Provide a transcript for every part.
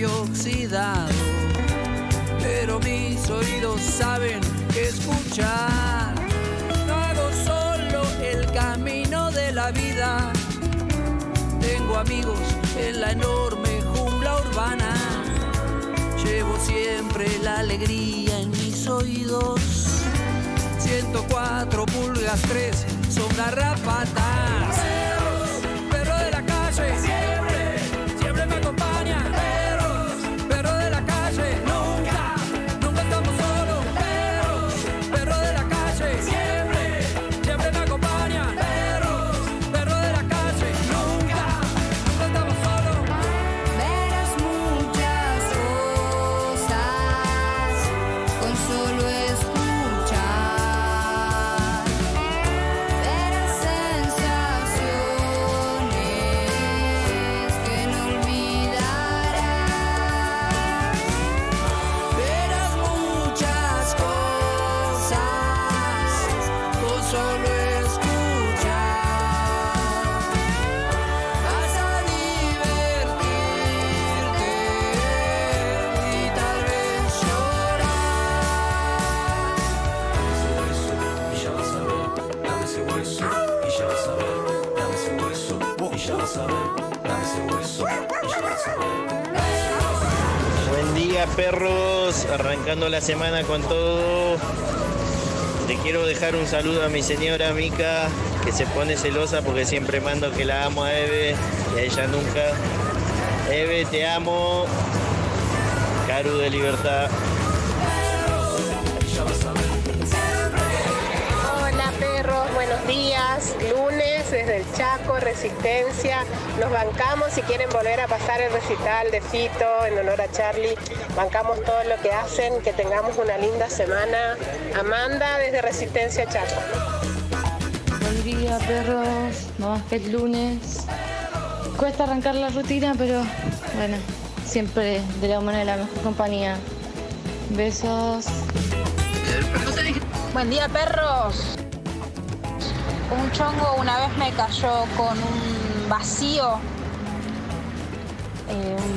estoy oxidado, pero mis oídos saben que escuchar. No hago solo el camino de la vida, tengo amigos en la enorme jungla urbana. Llevo siempre la alegría en mis oídos. 104 pulgas 3 son garrapatas. Perro de la calle, siempre me acompaña. Perro de la calle, nunca estamos solos. Perro de la calle, siempre me acompaña. Perro de la calle, nunca estamos solos. Verás muchas cosas con solo escuchar. Verás sensaciones que no olvidarás. Verás muchas cosas con solo escuchar. Vas a divertirte y tal vez llorar. Y ya vas a ver, dame ese hueso. Y ya vas a ver, dame ese hueso. Y ya vas a ver, dame ese hueso. Y ya vas a ver. Buen día, perros, arrancando la semana con todo. Le quiero dejar un saludo a mi señora Mica, que se pone celosa porque siempre mando que la amo a Eve y a ella nunca. Eve, te amo. Caru de Libertad. Hola perros, buenos días. Lunes desde el Chaco, Resistencia. Nos bancamos si quieren volver a pasar el recital de Fito en honor a Charlie. Bancamos todo lo que hacen, que tengamos una linda semana. Amanda desde Resistencia Chaco. Buen día, perros. No más que el lunes. Cuesta arrancar la rutina, pero bueno, siempre de la mano de la mejor compañía. Besos. Buen día, perros. Un chongo una vez me cayó con un vacío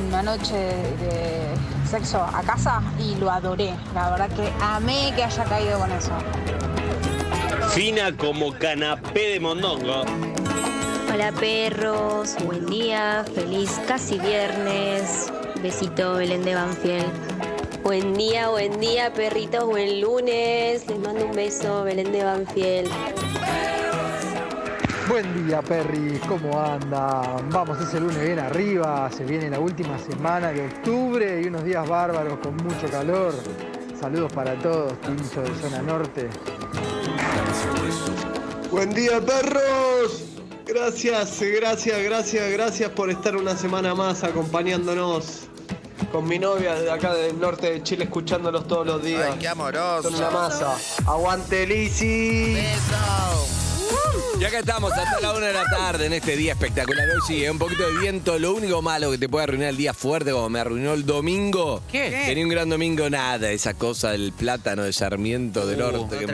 una noche de sexo a casa y lo adoré. La verdad que amé que haya caído con eso. Fina como canapé de mondongo. Hola perros, buen día, feliz casi viernes. Besito Belén de Banfield. Buen día, perritos, buen lunes. Les mando un beso, Belén de Banfield. Buen día, Perry, ¿cómo andan? Vamos ese lunes bien arriba, se viene la última semana de octubre y unos días bárbaros con mucho calor. Saludos para todos, Tincho de Zona Norte. Buen día, perros. Gracias por estar una semana más acompañándonos. Con mi novia de acá del norte de Chile, escuchándolos todos los días. Ay, qué amoroso. Son una masa. ¡Aguante, Lizzy! Beso. Y acá estamos hasta la 1 de la tarde en este día espectacular. Hoy sí, un poquito de viento. Lo único malo que te puede arruinar el día fuerte, como me arruinó el domingo. ¿Qué? Tenía un gran domingo, nada. Esa cosa del plátano de Sarmiento del Norte. Que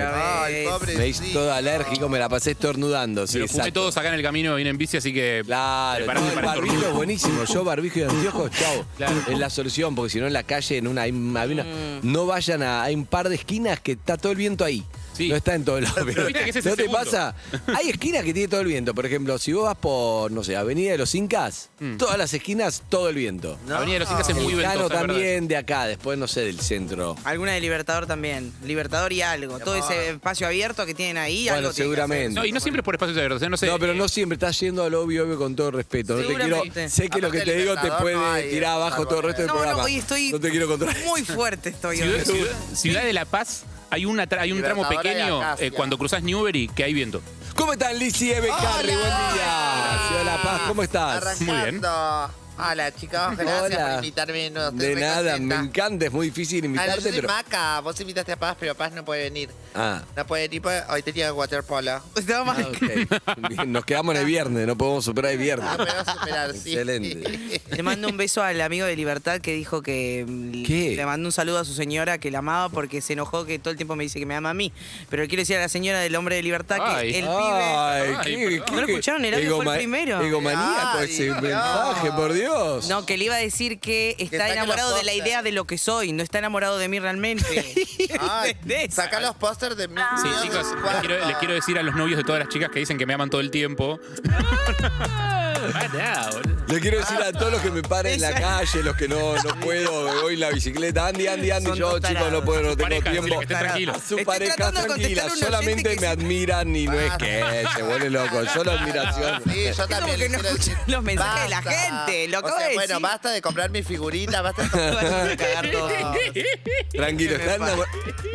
me hizo todo alérgico, me la pasé estornudando. Sí, Pero fumé todos acá en el camino, vine en bici, así que... Claro, preparate el para barbijo estornudo. es buenísimo. Yo barbijo y anteojos, chau. Claro. Es la solución, porque si no en la calle, no vayan hay un par de esquinas que está todo el viento ahí. Sí. No está en todos lados. Pero viste que ese es ¿No el te segundo. pasa? Hay esquinas que tiene todo el viento. Por ejemplo, si vos vas por, no sé, Avenida de los Incas, todas las esquinas, todo el viento. No. Avenida de los Incas es muy Mexicano ventosa, también de acá, después, no sé, del centro. Alguna de Libertador también. Libertador y algo. Todo ese espacio abierto que tienen ahí. Bueno, algo tiene que seguramente. No, y no siempre es por espacios abiertos, no sé. No, pero no siempre, estás yendo a lo obvio con todo respeto. No te quiero, Seguramente. sé que lo que Aparte te del digo te Libertador puede no hay, tirar abajo todo el resto del No, programa. hoy estoy No te quiero controlar. muy fuerte estoy hoy. Ciudad de La Paz, hay un tramo Libertador pequeño de acá, cuando cruzás Newbery que hay viento. ¿Cómo están, Lizzy, Eve, Carly? Buen día. Ciudad de La Paz, ¿cómo estás? Muy bien. Hola, chicos, gracias Hola. por invitarme. No, estoy De re nada, contenta. me encanta, es muy difícil Yo invitarte, soy pero... Maca, vos invitaste a Paz, pero Paz no puede venir. Ah, No puede venir, porque hoy tenía waterpolo. ok. Bien, nos quedamos en el viernes, no podemos superar el viernes. Ah, pero vas a superar, sí. Excelente. Le mando un beso al amigo de Libertad que dijo que... ¿Qué? Le mandó un saludo a su señora que la amaba porque se enojó que todo el tiempo me dice que me ama a mí. Pero quiero decir a la señora del hombre de Libertad que Ay. el Ay, pibe... ¿qué- ¿No lo escucharon? El audio fue el primero. Egomaníaco ese mensaje, por Dios. Dios. No, que le iba a decir que está saque enamorado los de la pósters. idea de lo que soy, no está enamorado de mí realmente. Ay, saca los pósters de mí. Sí, chicos, les quiero decir a los novios de todas las chicas que dicen que me aman todo el tiempo. Le quiero decir a todos los que me paren en la calle, los que no puedo, voy en la bicicleta. Andy, Son yo, dos chicos, no puedo, no tengo pareja, tiempo. decirle que estén tranquilos. A su Estoy pareja tratando de tranquila, contestar a un solamente oyente me que admiran y no es que se vuelve loco, solo admiración. Sí, yo Es como también. que les no quiero decir, escuchan los mensajes de la basta. gente, lo O acabo sea, de bueno, decir. basta de comprar mis figuritas, basta de Van a cagar todo. Tranquilo, ¿Qué me están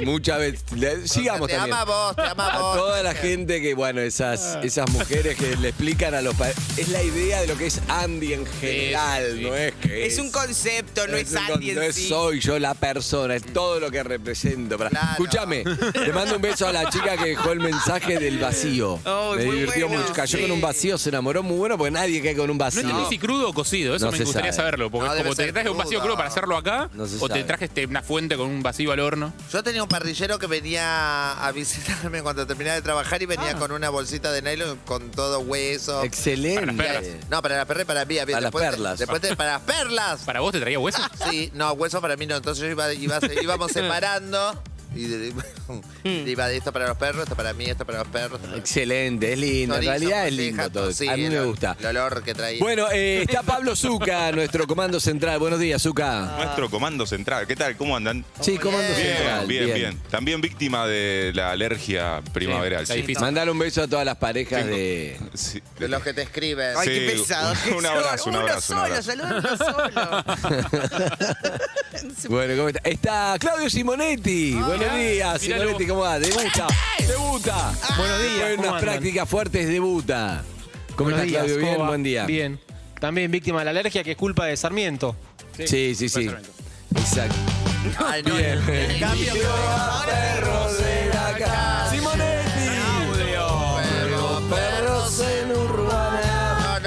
muchas veces. Sigamos Te también. ama vos, te ama A vos. toda la gente que, bueno, esas mujeres que le explican a los padres. Es la idea de lo que es Andy en general, no es que Es un concepto, no es Andy no en es sí. soy yo la persona, es todo lo que represento. Claro. Escúchame, te mando un beso a la chica que dejó el mensaje del vacío. Oh, Me muy divirtió bueno, mucho. Cayó sí. con un vacío, se enamoró muy bueno porque nadie cae con un No vacío. entiendo si crudo o cocido, eso No me se gustaría sabe. saberlo. Porque No, es debe como te ser traje un vacío crudo. crudo para hacerlo acá, No se o te sabe. traje una fuente con un vacío al horno. Yo tenía un parrillero que venía a visitarme cuando terminaba de trabajar y venía con una bolsita de nylon con todo hueso. Excelente. Para las perlas. No, para la perra y para mí. Para las perlas. Para las perlas. ¿Para vos te traía hueso? Sí, no, hueso para mí no. Entonces yo íbamos separando. Iba de esto para los perros, esto para mí, esto para los perros. Excelente, es lindo. En Chorizo, realidad es morcilla, lindo todo. sí, A mí me el- gusta. El olor que traía. Bueno, está Pablo Zucca, nuestro comando central. Buenos días, Zucca. Nuestro comando central. ¿Qué tal? ¿Cómo andan? Sí, comando Bien, central. bien. También víctima de la alergia primaveral. está difícil. Mandale un beso a todas las parejas Tengo- de... Sí. De los que te escriben. Ay, Sí, qué pesado. un abrazo, un abrazo, un Uno abrazo. solo, saluda uno solo. Bueno, ¿cómo está? Está Claudio Simonetti. Buenos días, míralo. Simonetti, ¿cómo va? Debuta. Buenos días, Después de ¿cómo unas andan? prácticas fuertes, debuta. ¿Cómo Buenos estás, días, Claudio? ¿cómo Bien, va? buen día. Bien. También víctima de la alergia, que es culpa de Sarmiento. Sí. Exacto. Ay, no, Bien. el cambio que Perros de la casa. Simonetti. Perros en Urbana.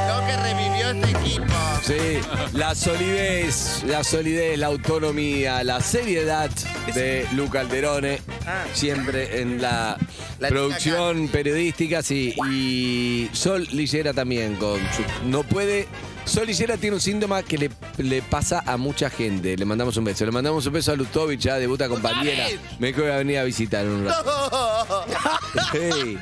No, que revivió este equipo. Sí, la solidez, la autonomía, la seriedad de Luca Alderone, siempre en la La producción periodística, sí, y Sol Lillera también con su, no puede. Sol Lillera tiene un síntoma que le pasa a mucha gente. Le mandamos un beso. Le mandamos un beso a Lutovic, ya debuta compañera. Me dijo que iba a venir a visitar en un rato. Hey.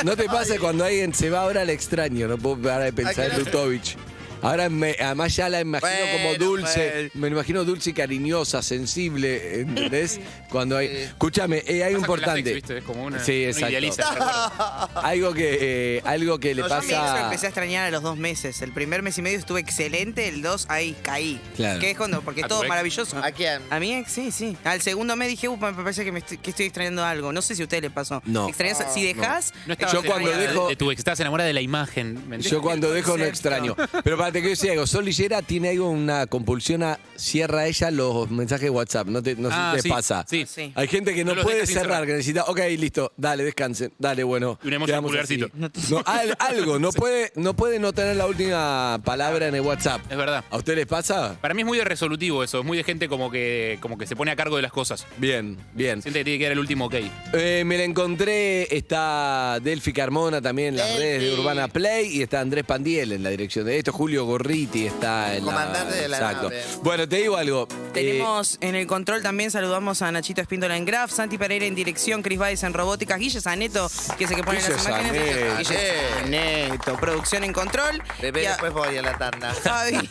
¿No te pasa cuando alguien se va ahora al extraño? No puedo parar de pensar en Lutovic. Ahora además ya la imagino como dulce, me imagino dulce y cariñosa, sensible, ¿entendés? Cuando hay... Escúchame, hay un Pasa con las ex, importante. ¿viste? Es como una, Sí, uno exacto. idealiza el recuerdo. Algo que le No, yo a mi ex lo pasa... empecé a extrañar a los 2 meses. El primer mes y medio estuve excelente, el 2 ahí caí. Claro. Que es cuando, porque ¿A todo tu ex? maravilloso. ¿A quién? A mi ex, sí. Al segundo mes dije, me parece que, que estoy extrañando algo. No sé si a ustedes les pasó. No. ¿Extrañas? Si dejás, No estabas Yo cuando enamorada dejo- de tu ex, estabas enamorada de la imagen. ¿me entiendes? Yo cuando dejo no concepto. extraño. Pero para te quiero decir algo, Sol Lillera tiene algo, una compulsión a cierra ella los mensajes de WhatsApp. No sé si te sí, pasa. Sí. Sí. Hay gente que no No los puede deja sin cerrar, cerrar. que necesita, ok, listo, dale, descansen, dale, bueno. Y un emoji quedamos de pulgarcito. así. No, algo, no puede no tener la última palabra en el WhatsApp. Es verdad. ¿A ustedes les pasa? Para mí es muy de resolutivo eso, es muy de gente como que se pone a cargo de las cosas. Bien. Siente que tiene que dar el último ok. Me la encontré, está Delphi Carmona también en las Delphi. redes de Urbana Play y está Andrés Pandiel en la dirección de esto, Julio Gorriti está en Comandante de la Exacto. nave. Bueno, te digo algo. tenemos en el control también, saludamos a Nachito Espíndola en Graf, Santi Pereira en dirección, Cris Báez en robótica, Guille Saneto, que es el que pone Guille las imágenes. Saneto. Guille Saneto, producción en control. Bebé, Y a- después voy a la tanda. Fabi.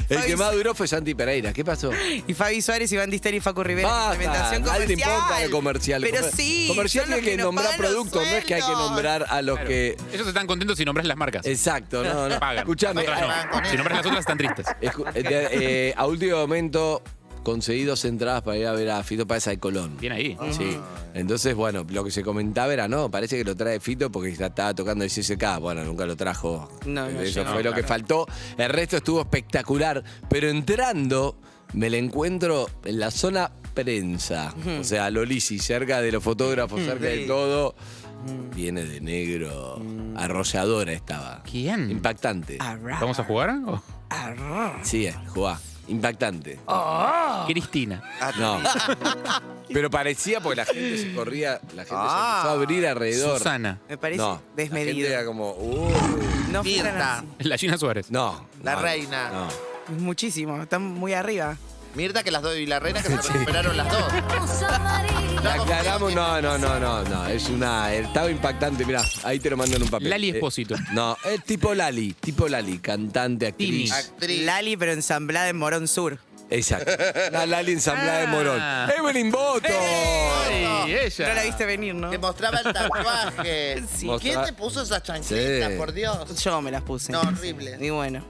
El que más duró fue Santi Pereira. ¿Qué pasó? Y Fabi Suárez, Iván Distel y Facu Rivera. Basta, Implementación nadie te comercial. importa el comercial. Pero sí. Comercial son los tiene que nos nombrar pagan los productos, no es que hay que sueldos. nombrar a los Claro. que. Ellos están contentos si nombras las marcas. Exacto, no. Pagan. Escuchame, Nosotras no. Si nombras las otras están tristes. a último momento conseguí 2 entradas para ir a ver a Fito Páez al Colón. Bien ahí. Sí. Entonces, bueno, lo que se comentaba era, no, parece que lo trae Fito porque estaba tocando el CSK. Bueno, nunca lo trajo. No, Eso no, fue lo que claro. faltó. El resto estuvo espectacular. Pero entrando, me la encuentro en la zona prensa. O sea, Lolisi, cerca de los fotógrafos, cerca de todo. Viene de negro. Arrolladora estaba. ¿Quién? Impactante. Arra, ¿Vamos a jugar? ¿O? arra. Sí, jugá. Impactante. Cristina. No. Pero parecía porque la gente se corría, la gente se empezó a abrir alrededor. Susana. Me parece No, desmedido. La gente era como, No fueran Mirta. así. La Gina Suárez. No. La no, reina. No. Muchísimo, están muy arriba. Mirta, que las dos, y la reina que se recuperaron las dos. La aclaramos, no. Es una. Estaba impactante, mirá, ahí te lo mando en un papel. Lali Espósito. No, es tipo Lali, cantante, actriz. Actriz. Lali, pero ensamblada en Morón Sur. Exacto. La Lali ensamblada de Morón. ¡Evelyn Boto! Ay, ella. No la viste venir, ¿no? Te mostraba el tatuaje. Sí. ¿Quién te puso esas chancletas, Sí. por Dios? Yo me las puse. No, horrible. Y bueno.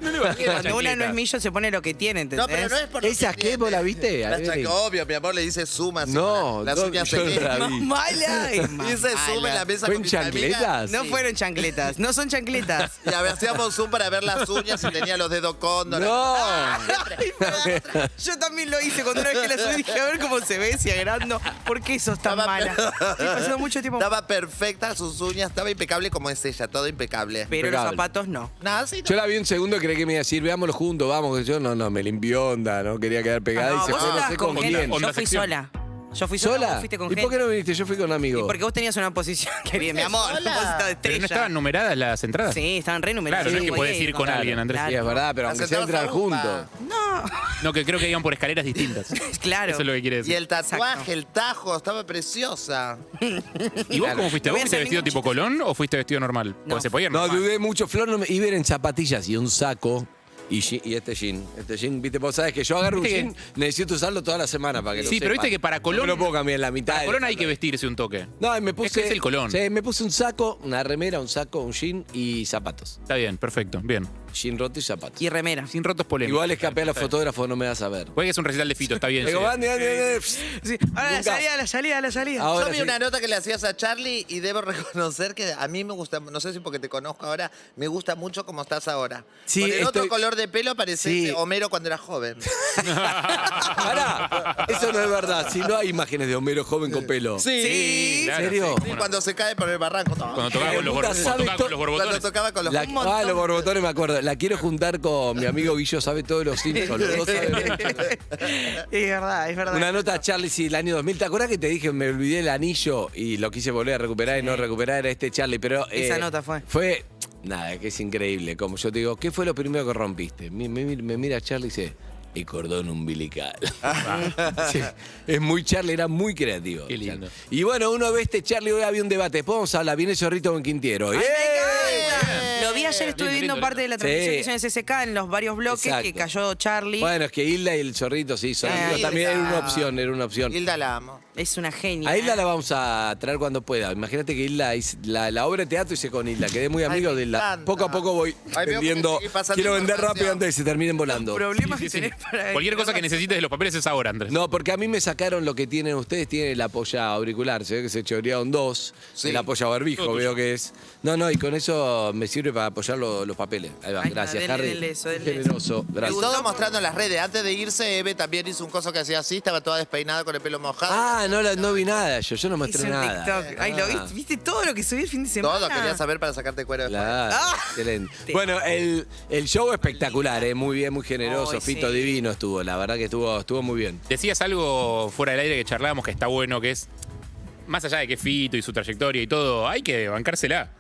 No le bajé la Cuando una no chancleta. es millo, se pone lo que tiene, ¿entendés? No, pero no es por lo ¿Esa que qué? ¿Vos la viste? La Evelyn? obvio, mi amor, le dice suma. No, las no, uñas yo se no la queman. vi. Mala. Dice suma en la mesa ¿Fue con en mis amigas. chancletas? No Sí. fueron chancletas, no son chancletas. Y hacíamos zoom para ver las uñas y tenía los dedos cóndor. No. Yo también lo hice cuando una vez que la subí, dije a ver cómo se ve, si agrando. ¿Por qué sos tan mala? Estoy pasando mucho tiempo. Estaba perfecta sus uñas, estaba impecable como es ella, todo impecable. Pero los Impecable. zapatos no. Nada, sí. Yo la vi un segundo y creí que me iba a decir, veámoslo juntos, vamos. Que yo no, me limpió onda, no quería quedar pegada No, y se vos fue, no estabas sé con con gente. quién. Onda Yo fui sección. sola. Yo fui sola, ¿Sola? vos fuiste con ¿Y gente. por qué no viniste? Yo fui con Y amigos. porque vos tenías una posición, querida, mi amor, sola? una posición de estrella. Pero no estaban numeradas las entradas. Sí, estaban re numeradas. Claro, no es que Sí, podés podía ir con claro, alguien, Andrés. Sí, es verdad, pero aunque sea Aceptamos entrar a Umba. juntos. No, No, que creo que iban por escaleras distintas. claro. Eso es lo que quiere Y decir. el tatuaje, Exacto. el tajo, estaba preciosa. ¿Y vos cómo fuiste? Lo ¿Vos voy a fuiste hacer vestido ningún tipo Colón o fuiste vestido normal? Porque No. se podía ir No, normal. dudé mucho. Flor no me iba a ir en zapatillas y un saco. Y este jean. Este jean, viste, vos sabés que yo agarro un Viste jean, necesito usarlo toda la semana para que lo Sí, pero sepa. viste que para Colón. No me lo puedo cambiar en la mitad. Para Colón hay que vestirse un toque. No, y me puse. Es que es el Colón. Sí, me puse un saco, una remera, un saco, un jean y zapatos. Está bien, perfecto, bien. Jean roto y zapatos. Y remera. Sin rotos polémicos. Igual escapé a los fotógrafos, no me vas a ver. Puede que es un recital de Fito, está bien. Digo, sí. Andy. Sí. Ahora Nunca. la salida. Ahora Yo vi sí. una nota que le hacías a Charlie y debo reconocer que a mí me gusta, no sé si porque te conozco ahora, me gusta mucho como estás ahora. Sí, Con el otro estoy- color de pelo pareces Sí. Homero cuando era joven. Pará, eso no es verdad. Si no hay imágenes de Homero joven con pelo. Sí. Claro, ¿En serio? sí. Sí, cuando se cae por el barranco. Cuando tocaba con los, Puta, cuando sabe tocaba con los Cuando borbotones. tocaba con los... La, Un montón. los borbotones me acuerdo. La quiero juntar con mi amigo Guillo, sabe todos los Simpsons. Los dos saben mucho. Es verdad. Una nota a Charlie, sí, el año 2000. ¿Te acuerdas que te dije me olvidé el anillo y lo quise volver a recuperar y no recuperar? Era este Charlie, pero... Esa nota fue. Fue... Nada, que es increíble. Como yo te digo, ¿qué fue lo primero que rompiste? Me mira Charlie y dice... El cordón umbilical. Sí, es muy Charlie, era muy creativo. Qué lindo. Y bueno, uno ve este Charlie, hoy había un debate. Después vamos a hablar, viene Zorrito con Quintiero. ¡Eh! Lo vi ayer, estuve viendo parte de la transmisión que hizo en SSK en los varios bloques Exacto. que cayó Charlie. Bueno, es que Hilda y el Zorrito, sí, Zorrito Hilda. también era una opción. Hilda la amo. Es una genia. A Hilda la vamos a traer cuando pueda. Imagínate que Hilda, la obra de teatro hice con Hilda. Quedé muy amigo me de Hilda. encanta. Poco a poco voy Ay, veo que vendiendo. sigue pasando Quiero vender información. rápido antes de que se terminen volando. Problemas Sí, que sí. tenés para... Cualquier cosa que necesites de los papeles es ahora, Andrés. No, porque a mí me sacaron lo que tienen ustedes, tienen el apoya auricular, se ve que se chorearon dos, Sí. el apoya barbijo Todo veo tuyo. que es. No, y con eso me sirve para apoyar los papeles. Ahí va, Ahí está, gracias, dele, Harry. dele eso, dele Generoso, Y gracias. todo mostrando en las redes. Antes de irse, Eve también hizo un coso que hacía así, estaba toda despeinada con el pelo mojado. Ah, no vi nada, yo no mostré Hice un nada. TikTok. Ay, ¿lo viste? ¿Viste todo lo que subí el fin de semana? Todo quería saber para sacarte cuero de Claro, Ah. excelente. Bueno, el show espectacular, muy bien, muy generoso. Ay, Fito sí. divino estuvo, la verdad que estuvo muy bien. Decías algo fuera del aire que charlábamos que está bueno, que es, más allá de que Fito y su trayectoria y todo, hay que bancársela.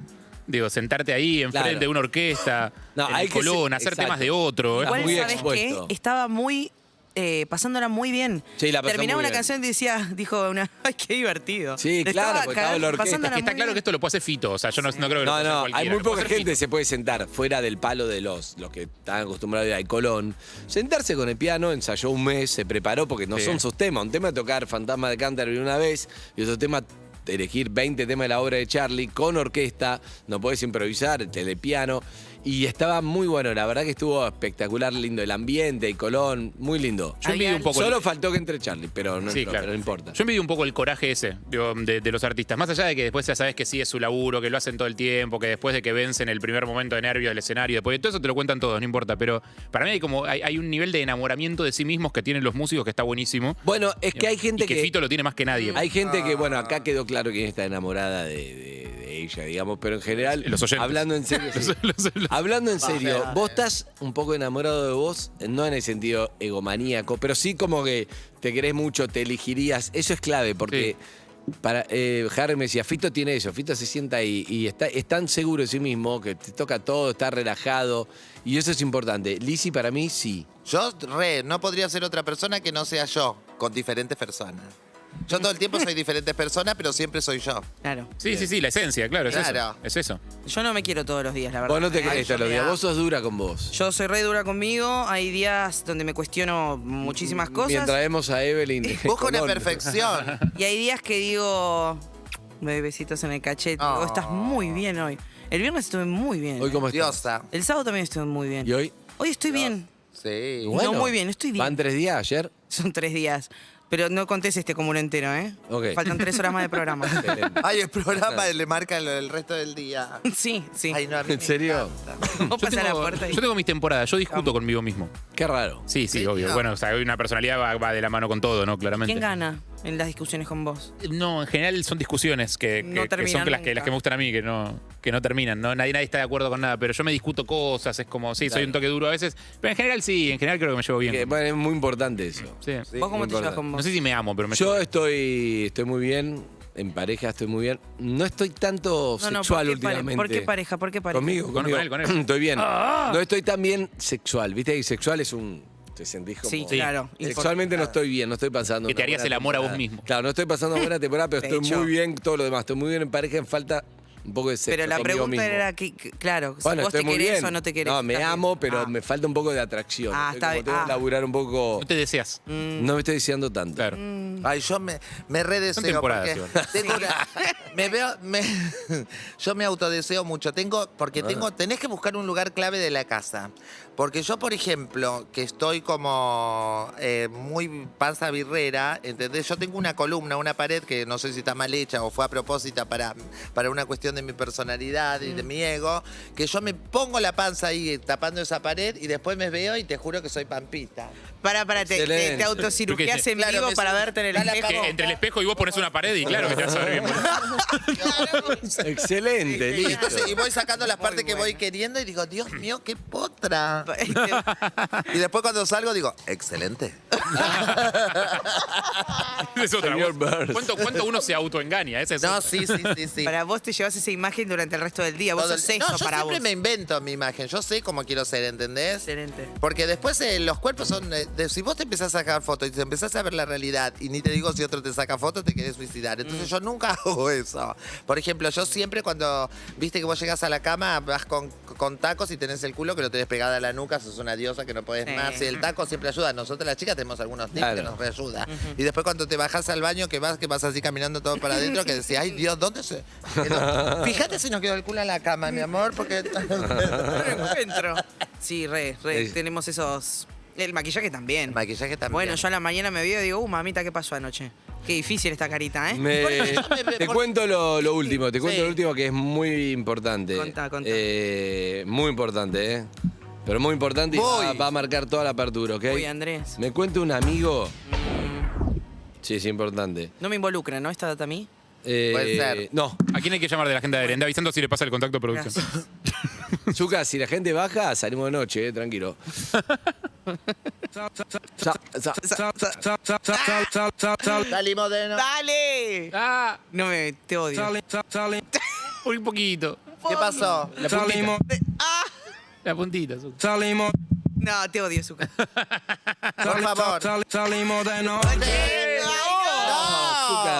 Digo, sentarte ahí enfrente Claro. de una orquesta, No, en hay el que Colón, ser- hacer exacto. temas de otro. Está Igual, muy ¿sabes expuesto. qué? Estaba muy... pasándola muy bien. Sí, la pasó Terminaba muy una bien. canción y dijo una, ay, qué divertido. Sí, claro, porque estaba la orquesta. pasándola Es que está muy claro bien. que esto lo puede hacer Fito. O sea, yo no creo que lo pueda hacer No, cualquiera, hay muy lo puede poca hacer gente Fito. se puede sentar fuera del palo de los que están acostumbrados a ir al Colón. Sentarse con el piano, ensayó un mes, se preparó porque no Sí. son sus temas. Un tema es tocar Fantasma de Canterbury una vez y otro tema elegir 20 temas de la obra de Charlie con orquesta, no podés improvisar, telepiano. Y estaba muy bueno, la verdad que estuvo espectacular, lindo el ambiente, el Colón, muy lindo. Yo envidio un poco. Solo faltó que entre Charlie, pero no, Sí, entró, claro. pero no importa. Yo envidio un poco el coraje ese digo, de los artistas. Más allá de que después ya sabes que sí es su laburo, que lo hacen todo el tiempo, que después de que vencen el primer momento de nervios del escenario, después de todo eso te lo cuentan todos, no importa. Pero para mí hay un nivel de enamoramiento de sí mismos que tienen los músicos que está buenísimo. Bueno, es que hay gente y que Fito lo tiene más que nadie. Hay gente que, bueno, acá quedó claro quién está enamorada de ella, digamos, pero en general, Los oyentes. hablando en serio, sí. Hablando en serio, vos estás un poco enamorado de vos, no en el sentido egomaníaco, pero sí como que te querés mucho, te elegirías. Eso es clave, porque para Harry me decía, Fito tiene eso, Fito se sienta ahí y es tan seguro de sí mismo que te toca todo, está relajado, y eso es importante. Lizzy para mí sí. Yo no podría ser otra persona que no sea yo, con diferentes personas. Yo todo el tiempo soy diferentes personas, pero siempre soy yo. Claro. Sí, la esencia, claro, es Claro. eso. Es eso. Yo no me quiero todos los días, la verdad. Vos no te Ay, querés yo todos los me días, da- vos sos dura con vos. Yo soy re dura conmigo, hay días donde me cuestiono muchísimas cosas. Mientras vemos a Evelyn. Busco una Colón. perfección. Y hay días que digo, me doy besitos en el cachete, digo, estás muy bien hoy. El viernes estuve muy bien. Hoy cómo estás. Diosa. El sábado también estuve muy bien. ¿Y hoy? Hoy estoy bien. Sí. No, muy bien, estoy bien. ¿Van 3 días ayer? Son 3 días. Pero no contés este como uno entero, ¿eh? Ok. Faltan 3 horas más de programa. Ay, el programa le marca el resto del día. Sí. Ay, no, a mí ¿En me serio? Vos pasás la puerta y... Yo tengo mis temporadas, yo discuto conmigo mismo. Qué raro. Sí, obvio. Bueno, o sea, una personalidad va de la mano con todo, ¿no? Claramente. ¿Quién gana en las discusiones con vos? No, en general son discusiones que No son terminan las que nunca. me gustan a mí, que no terminan, ¿no? Nadie está de acuerdo con nada, pero yo me discuto cosas, es como, sí, soy un toque duro a veces, pero en general sí, en general creo que me llevo bien. Bueno, es muy importante eso. Sí. ¿Vos cómo muy te llevas importante. con vos? No sé si me amo, pero me Yo estoy muy bien, en pareja estoy muy bien. No estoy tanto No, sexual ¿por qué últimamente. ¿Por qué pareja? ¿Por qué pareja? Conmigo. Con él. Estoy bien. Ah. No estoy tan bien sexual. Viste que sexual es un... Te sentís como... Sí, claro. Sexualmente no estoy bien, no estoy pasando... Que te una harías buena el amor a vos temporada. mismo. Claro, no estoy pasando una buena temporada, pero De estoy hecho. muy bien todo lo demás. Estoy muy bien en pareja, en falta un poco de sexo Pero la conmigo pregunta mismo. era, claro, si Bueno, vos estoy te muy querés bien. o no te querés. No, me Está bien. amo, pero me falta un poco de atracción. Ah, Estoy está como bien. tengo que laburar un poco... No te deseas. No me estoy deseando tanto. Claro. Ay, yo me redeseo. Son temporadas, porque igual. tengo yo me autodeseo mucho. Tenés que buscar un lugar clave de la casa. Porque yo, por ejemplo, que estoy como muy panza birrera, ¿entendés? Yo tengo una columna, una pared que no sé si está mal hecha o fue a propósito para una cuestión de mi personalidad y de mi ego, que yo me pongo la panza ahí tapando esa pared y después me veo y te juro que soy Pampita. Te autocirugias en Claro, vivo me para sube- verte en el da la espejo. pavón. Entre el espejo y vos pones una pared y claro que te vas a ver bien. Excelente, Y, listo. entonces, y voy sacando las partes que voy queriendo y digo, Dios mío, qué potra. Y después cuando salgo digo, excelente. Esa es otra. Señor Vos- Burns. ¿Cuánto uno se autoengaña? Esa es No, otra. sí. Para vos te llevas esa imagen durante el resto del día. Vos Todo sos el- eso no, yo para siempre vos. me invento mi imagen. Yo sé cómo quiero ser, ¿entendés? Excelente. Porque después los cuerpos son... si vos te empezás a sacar fotos y te empezás a ver la realidad y ni te digo si otro te saca fotos, te querés suicidar. Entonces yo nunca hago eso. Por ejemplo, yo siempre cuando viste que vos llegás a la cama, vas con tacos y tenés el culo que lo tenés pegada a la nuca, sos una diosa que no podés más. Y el taco siempre ayuda. Nosotras las chicas tenemos algunos tips Claro. que nos reayuda. Y después cuando te bajás al baño, que vas así caminando todo para adentro, que decís, ay Dios, ¿dónde se...? Fíjate si nos quedó el culo en la cama, mi amor, porque... Encuentro. Sí, re. Tenemos esos... El maquillaje también. Maquillaje también. Bueno, yo a la mañana me veo y digo, mamita, ¿qué pasó anoche? Qué difícil esta carita, ¿eh? Te cuento lo último, Sí. lo último que es muy importante. Contá. Muy importante, ¿eh? Pero muy importante y va a marcar toda la apertura, ¿ok? Uy, Andrés. Me cuenta un amigo. Sí, es importante. No me involucra, ¿no? Esta data a mí. Puede ser. No. ¿A quién hay que llamar de la agenda de Belén? Avisando si le pasa el contacto de producción. Zucca, si la gente baja, salimos de noche, tranquilo. Salimos de no. ¡Dale! No me... Te odio. Muy poquito. ¿Qué pasó? La puntita. La puntita, Zucca. No, te odio, Zucca. Por favor.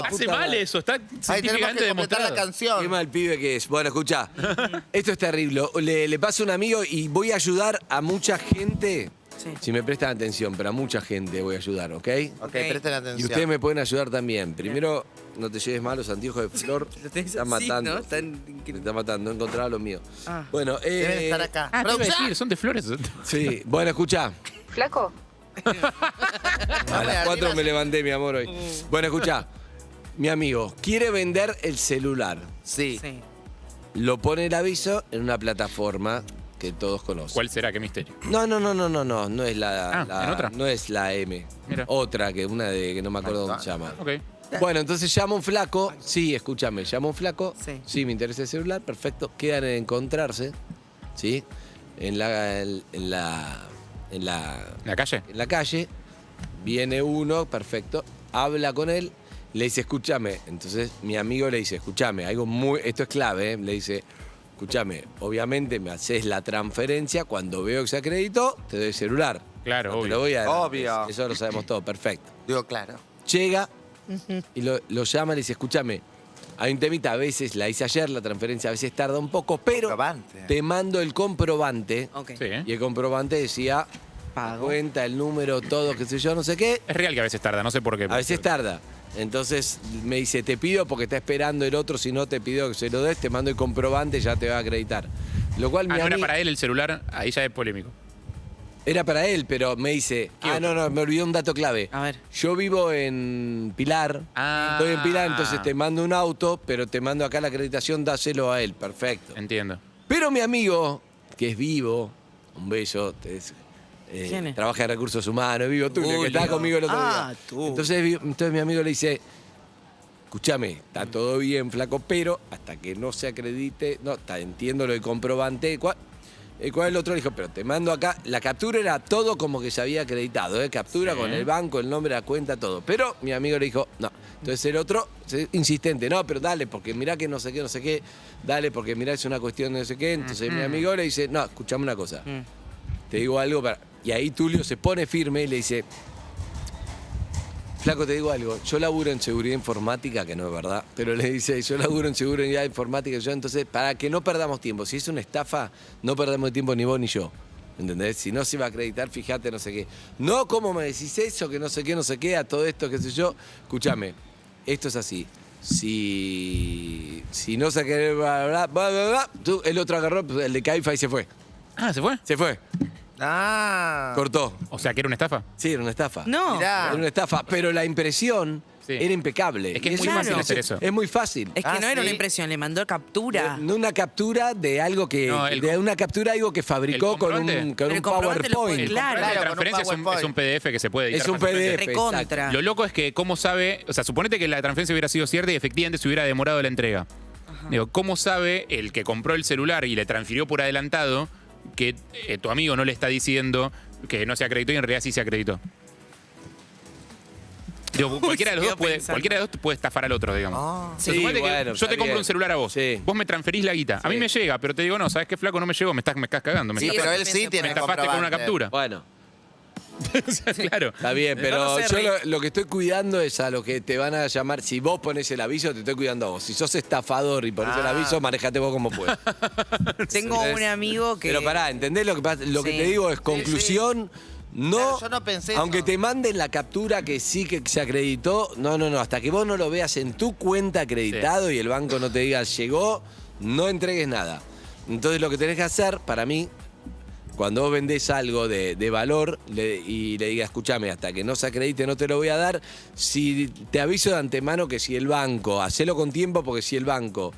Hace mal eso, está Ahí tenemos científicamente que completar la demostrado. canción. Qué mal pibe que es. Bueno, escuchá. Esto es terrible. Le paso a un amigo y voy a ayudar a mucha gente. Sí. Si me prestan atención, pero a mucha gente voy a ayudar, ¿ok? Ok, presten Y atención. ustedes me pueden ayudar también. Primero, no te lleves mal, los anteojos de Flor Lo tenés están así, matando. ¿no? Están Me están matando, no encontraba los míos. Ah. Bueno, Deben estar acá. Ah, te iba a Producción. decir, son de flores. sí. Bueno, escuchá. ¿Flaco? A las 4 me levanté, mi amor, hoy. Bueno, escuchá. Mi amigo quiere vender el celular. Sí. Sí. Lo pone el aviso en una plataforma que todos conocen. ¿Cuál será? ¿Qué misterio? No es la, ¿en otra? no es la M. Mira. Otra, que una de que no me acuerdo cómo se llama. Ok. Bueno, entonces llama un flaco. Sí, escúchame, llama un flaco. Sí. Sí, me interesa el celular, perfecto. Quedan en encontrarse. ¿sí? En la calle. En la calle, viene uno, perfecto, habla con él, le dice, escúchame. Entonces mi amigo le dice, escúchame, esto es clave, le dice, escúchame, obviamente me haces la transferencia, cuando veo que se acreditó, te doy el celular. Claro, No te obvio. lo voy a dar. Obvio. Eso lo sabemos todo, perfecto. Digo, claro. Llega y lo llama y le dice, escúchame, hay un temita, a veces la hice ayer, la transferencia a veces tarda un poco, pero Comprobante. te mando el comprobante. Ok. Sí. Y el comprobante decía, Pago. cuenta, el número, todo, qué sé yo, no sé qué. Es real que a veces tarda, no sé por qué. A veces tarda. Entonces me dice, te pido porque está esperando el otro, si no te pido que se lo des, te mando el comprobante, ya te va a acreditar. Lo cual Ah, mi no era ami- para él el celular, ahí ya es polémico. Era para él, pero me dice, no, me olvidé un dato clave. A ver. Yo vivo en Pilar, Ah. estoy en Pilar, entonces te mando un auto, pero te mando acá la acreditación, dáselo a él, perfecto. Entiendo. Pero mi amigo, que es vivo, un beso, ¿Quién es? trabaja en recursos humanos, es Vivo Tulio, que Tulio. estaba conmigo el otro Ah, día. tú. Entonces mi amigo le dice, escúchame, está todo bien, flaco, pero hasta que no se acredite, entiendo lo del comprobante. ¿Cuál el otro? Le dijo, pero te mando acá. La captura era todo como que se había acreditado, captura Sí. con el banco, el nombre, la cuenta, todo. Pero mi amigo le dijo, no. Entonces el otro, insistente, no, pero dale, porque mirá que no sé qué, dale, porque mirá es una cuestión de no sé qué. Entonces mi amigo le dice, no, escuchame una cosa, te digo algo para... Y ahí Tulio se pone firme y le dice, flaco, te digo algo, yo laburo en seguridad informática, que no es verdad, pero le dice, yo laburo en seguridad informática, entonces, para que no perdamos tiempo, si es una estafa, no perdamos tiempo ni vos ni yo, ¿entendés? Si no se va a acreditar, fíjate, no sé qué. No, ¿cómo me decís eso? Que no sé qué, a todo esto, qué sé yo. Escúchame, esto es así. Si no se quiere, el otro agarró, el de Caifa y se fue. Ah, ¿se fue? Se fue. Ah. Cortó. O sea, que era una estafa. Sí, era una estafa. No. Mirá. Era una estafa, pero la impresión Sí. era impecable. Es que es Y muy fácil hacer eso. Es muy fácil. Es que Ah, no era ¿sí? una impresión, le mandó captura. No una captura de algo que. No, de una captura de algo que fabricó el con comprobante. un, con Pero un el comprobante lo puede- PowerPoint. Claro. La con un transferencia es un PowerPoint. PDF que se puede editar Es un fácilmente. PDF. Recontra. exacto. Lo loco es que cómo sabe, o sea, suponete que la transferencia hubiera sido cierta y efectivamente se hubiera demorado la entrega. Digo, ¿cómo sabe el que compró el celular y le transfirió por adelantado que tu amigo no le está diciendo que no se acreditó y en realidad sí se acreditó? Digo, cualquiera de los se dos quedó pensando. cualquiera de los dos puede estafar al otro, digamos. Ah. O sea, Sí, suponete que bueno, yo está te compro bien. un celular a vos. Sí. Vos me transferís la guita. A mí Sí. me llega, pero te digo, no, ¿sabes qué, flaco? No me llegó, me estás cagando. Me Sí, estafaste. pero él sí tiene me estafaste con una comprobante. captura. Bueno, O sea, claro. está bien, pero No sé, yo Rey. lo que estoy cuidando es a lo que te van a llamar. Si vos pones el aviso, te estoy cuidando a vos. Si sos estafador y pones el aviso, manejate vos como puedas. Tengo ¿Entendés? un amigo que. Pero pará, ¿entendés lo que pasa? Lo que Sí. te digo es conclusión. No, Claro, yo no pensé aunque eso. te manden la captura que sí que se acreditó, no, hasta que vos no lo veas en tu cuenta acreditado y el banco no te diga llegó, no entregues nada. Entonces lo que tenés que hacer, para mí, cuando vos vendés algo de valor y le digas, escúchame, hasta que no se acredite no te lo voy a dar, si te aviso de antemano que si el banco, hacelo con tiempo porque si el banco...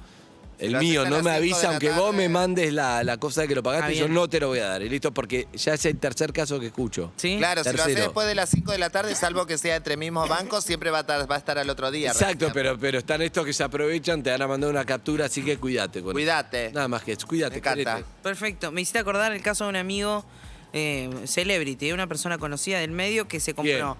El Lo mío haces a no las me 5 de avisa, la aunque vos tarde. me mandes la cosa de que lo pagaste, Ah, yo bien. no te lo voy a dar. Y listo, porque ya es el tercer caso que escucho. ¿Sí? Claro, si lo haces Tercero. después de las 5 de la tarde, salvo que sea entre mismos bancos, siempre va a estar al otro día. Exacto, registrando. pero están estos que se aprovechan, te van a mandar una captura, así que cuídate con eso. Cuídate. Nada más que eso, cuídate. Me encanta. querete. Perfecto. Me hiciste acordar el caso de un amigo celebrity, una persona conocida del medio que se compró.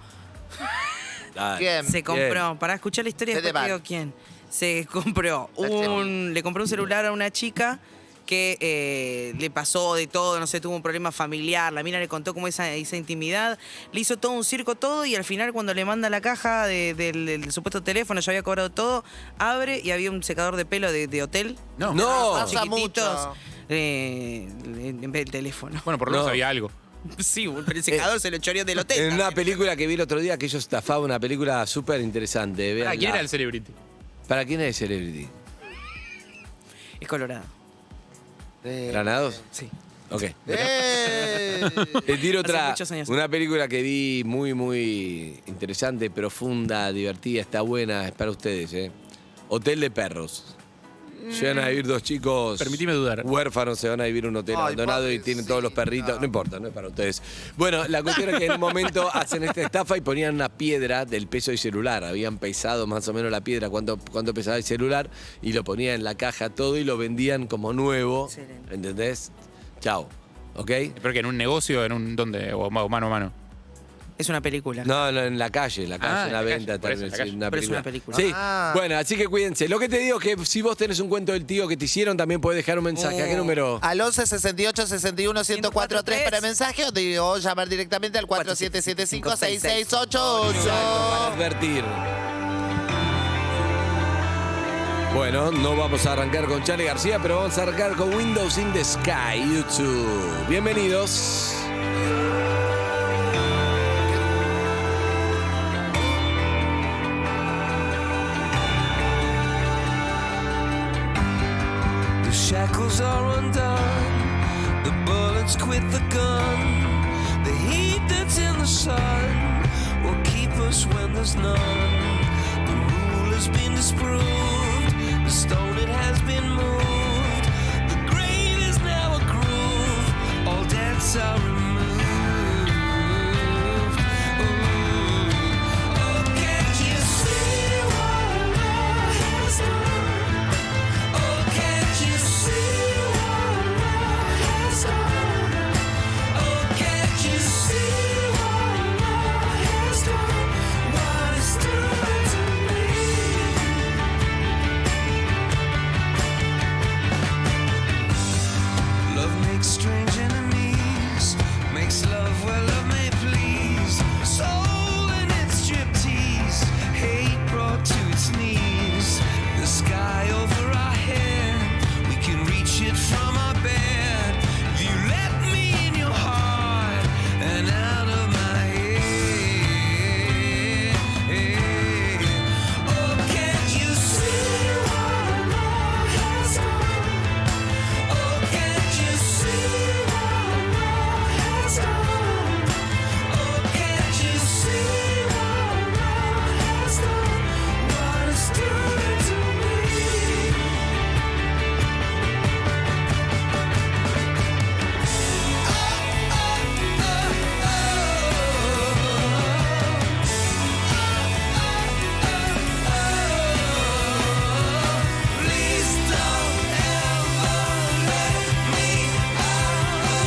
Dale. ¿Quién? Se compró, para escuchar la historia, Fede después te Bar. digo quién. Se compró le compró un celular a una chica que le pasó de todo, no sé, tuvo un problema familiar, la mina le contó como esa intimidad, le hizo todo un circo, todo, y al final cuando le manda la caja del supuesto teléfono, ya había cobrado todo, abre y había un secador de pelo de hotel. No. No. Pasa chiquititos, mucho. en vez del teléfono. Bueno, por lo menos No. había algo. Sí, pero el secador se lo choreó del hotel. En una también. película que vi el otro día, que ellos estafaban, una película súper interesante. ¿Para véanla. quién era el celebrity? ¿Para quién es el Celebrity? Es colorado. ¿Granados? Sí. Ok. ¡Eh! Te tiro Hace otra, muchos años. una película que vi muy interesante, profunda, divertida, está buena, es para ustedes, Hotel de perros. Se van a vivir dos chicos Permitime dudar. huérfanos, se van a vivir en un hotel Ay, abandonado y tienen todos los perritos. No importa, no es para ustedes. Bueno, la cuestión es que en un momento hacen esta estafa y ponían una piedra del peso del celular. Habían pesado más o menos la piedra, cuánto pesaba el celular, y lo ponían en la caja todo y lo vendían como nuevo. Excelente. ¿Entendés? Chao. ¿Ok? Espero que en un negocio, ¿dónde? O mano a mano. Es una película. No, en la calle, en la en la venta. calle, por eso, tal en vez, la sí, calle. Pero es una película. Sí, Ah. bueno, así que cuídense. Lo que te digo es que si vos tenés un cuento del tío que te hicieron, también puedes dejar un mensaje. ¿A qué número? Al 11 68 61 1043 para mensaje o llamar directamente al 4775 6688. Para advertir. Bueno, no vamos a arrancar con Charly García, pero vamos a arrancar con Windows in the Sky, YouTube. Bienvenidos. The shackles are undone, the bullets quit the gun, the heat that's in the sun will keep us when there's none. The rule has been disproved, the stone it has been moved, the grave is now a groove, all debts are removed. Ooh. Oh, can't you see what love has done? Oh, can't you see what love has done? Oh, can't you see what love has done? What it's done to me. Love makes strange enemies, makes love where love may please. Soul in its striptease, hate brought to its knees. The sky over our head, we can reach it from our bed. If you let me in your heart and out of my head. Oh, can't you see what love has done? Oh, can't you see what love has done? Oh, can't you see what love has done? What it's doing to me. Please don't ever let me out,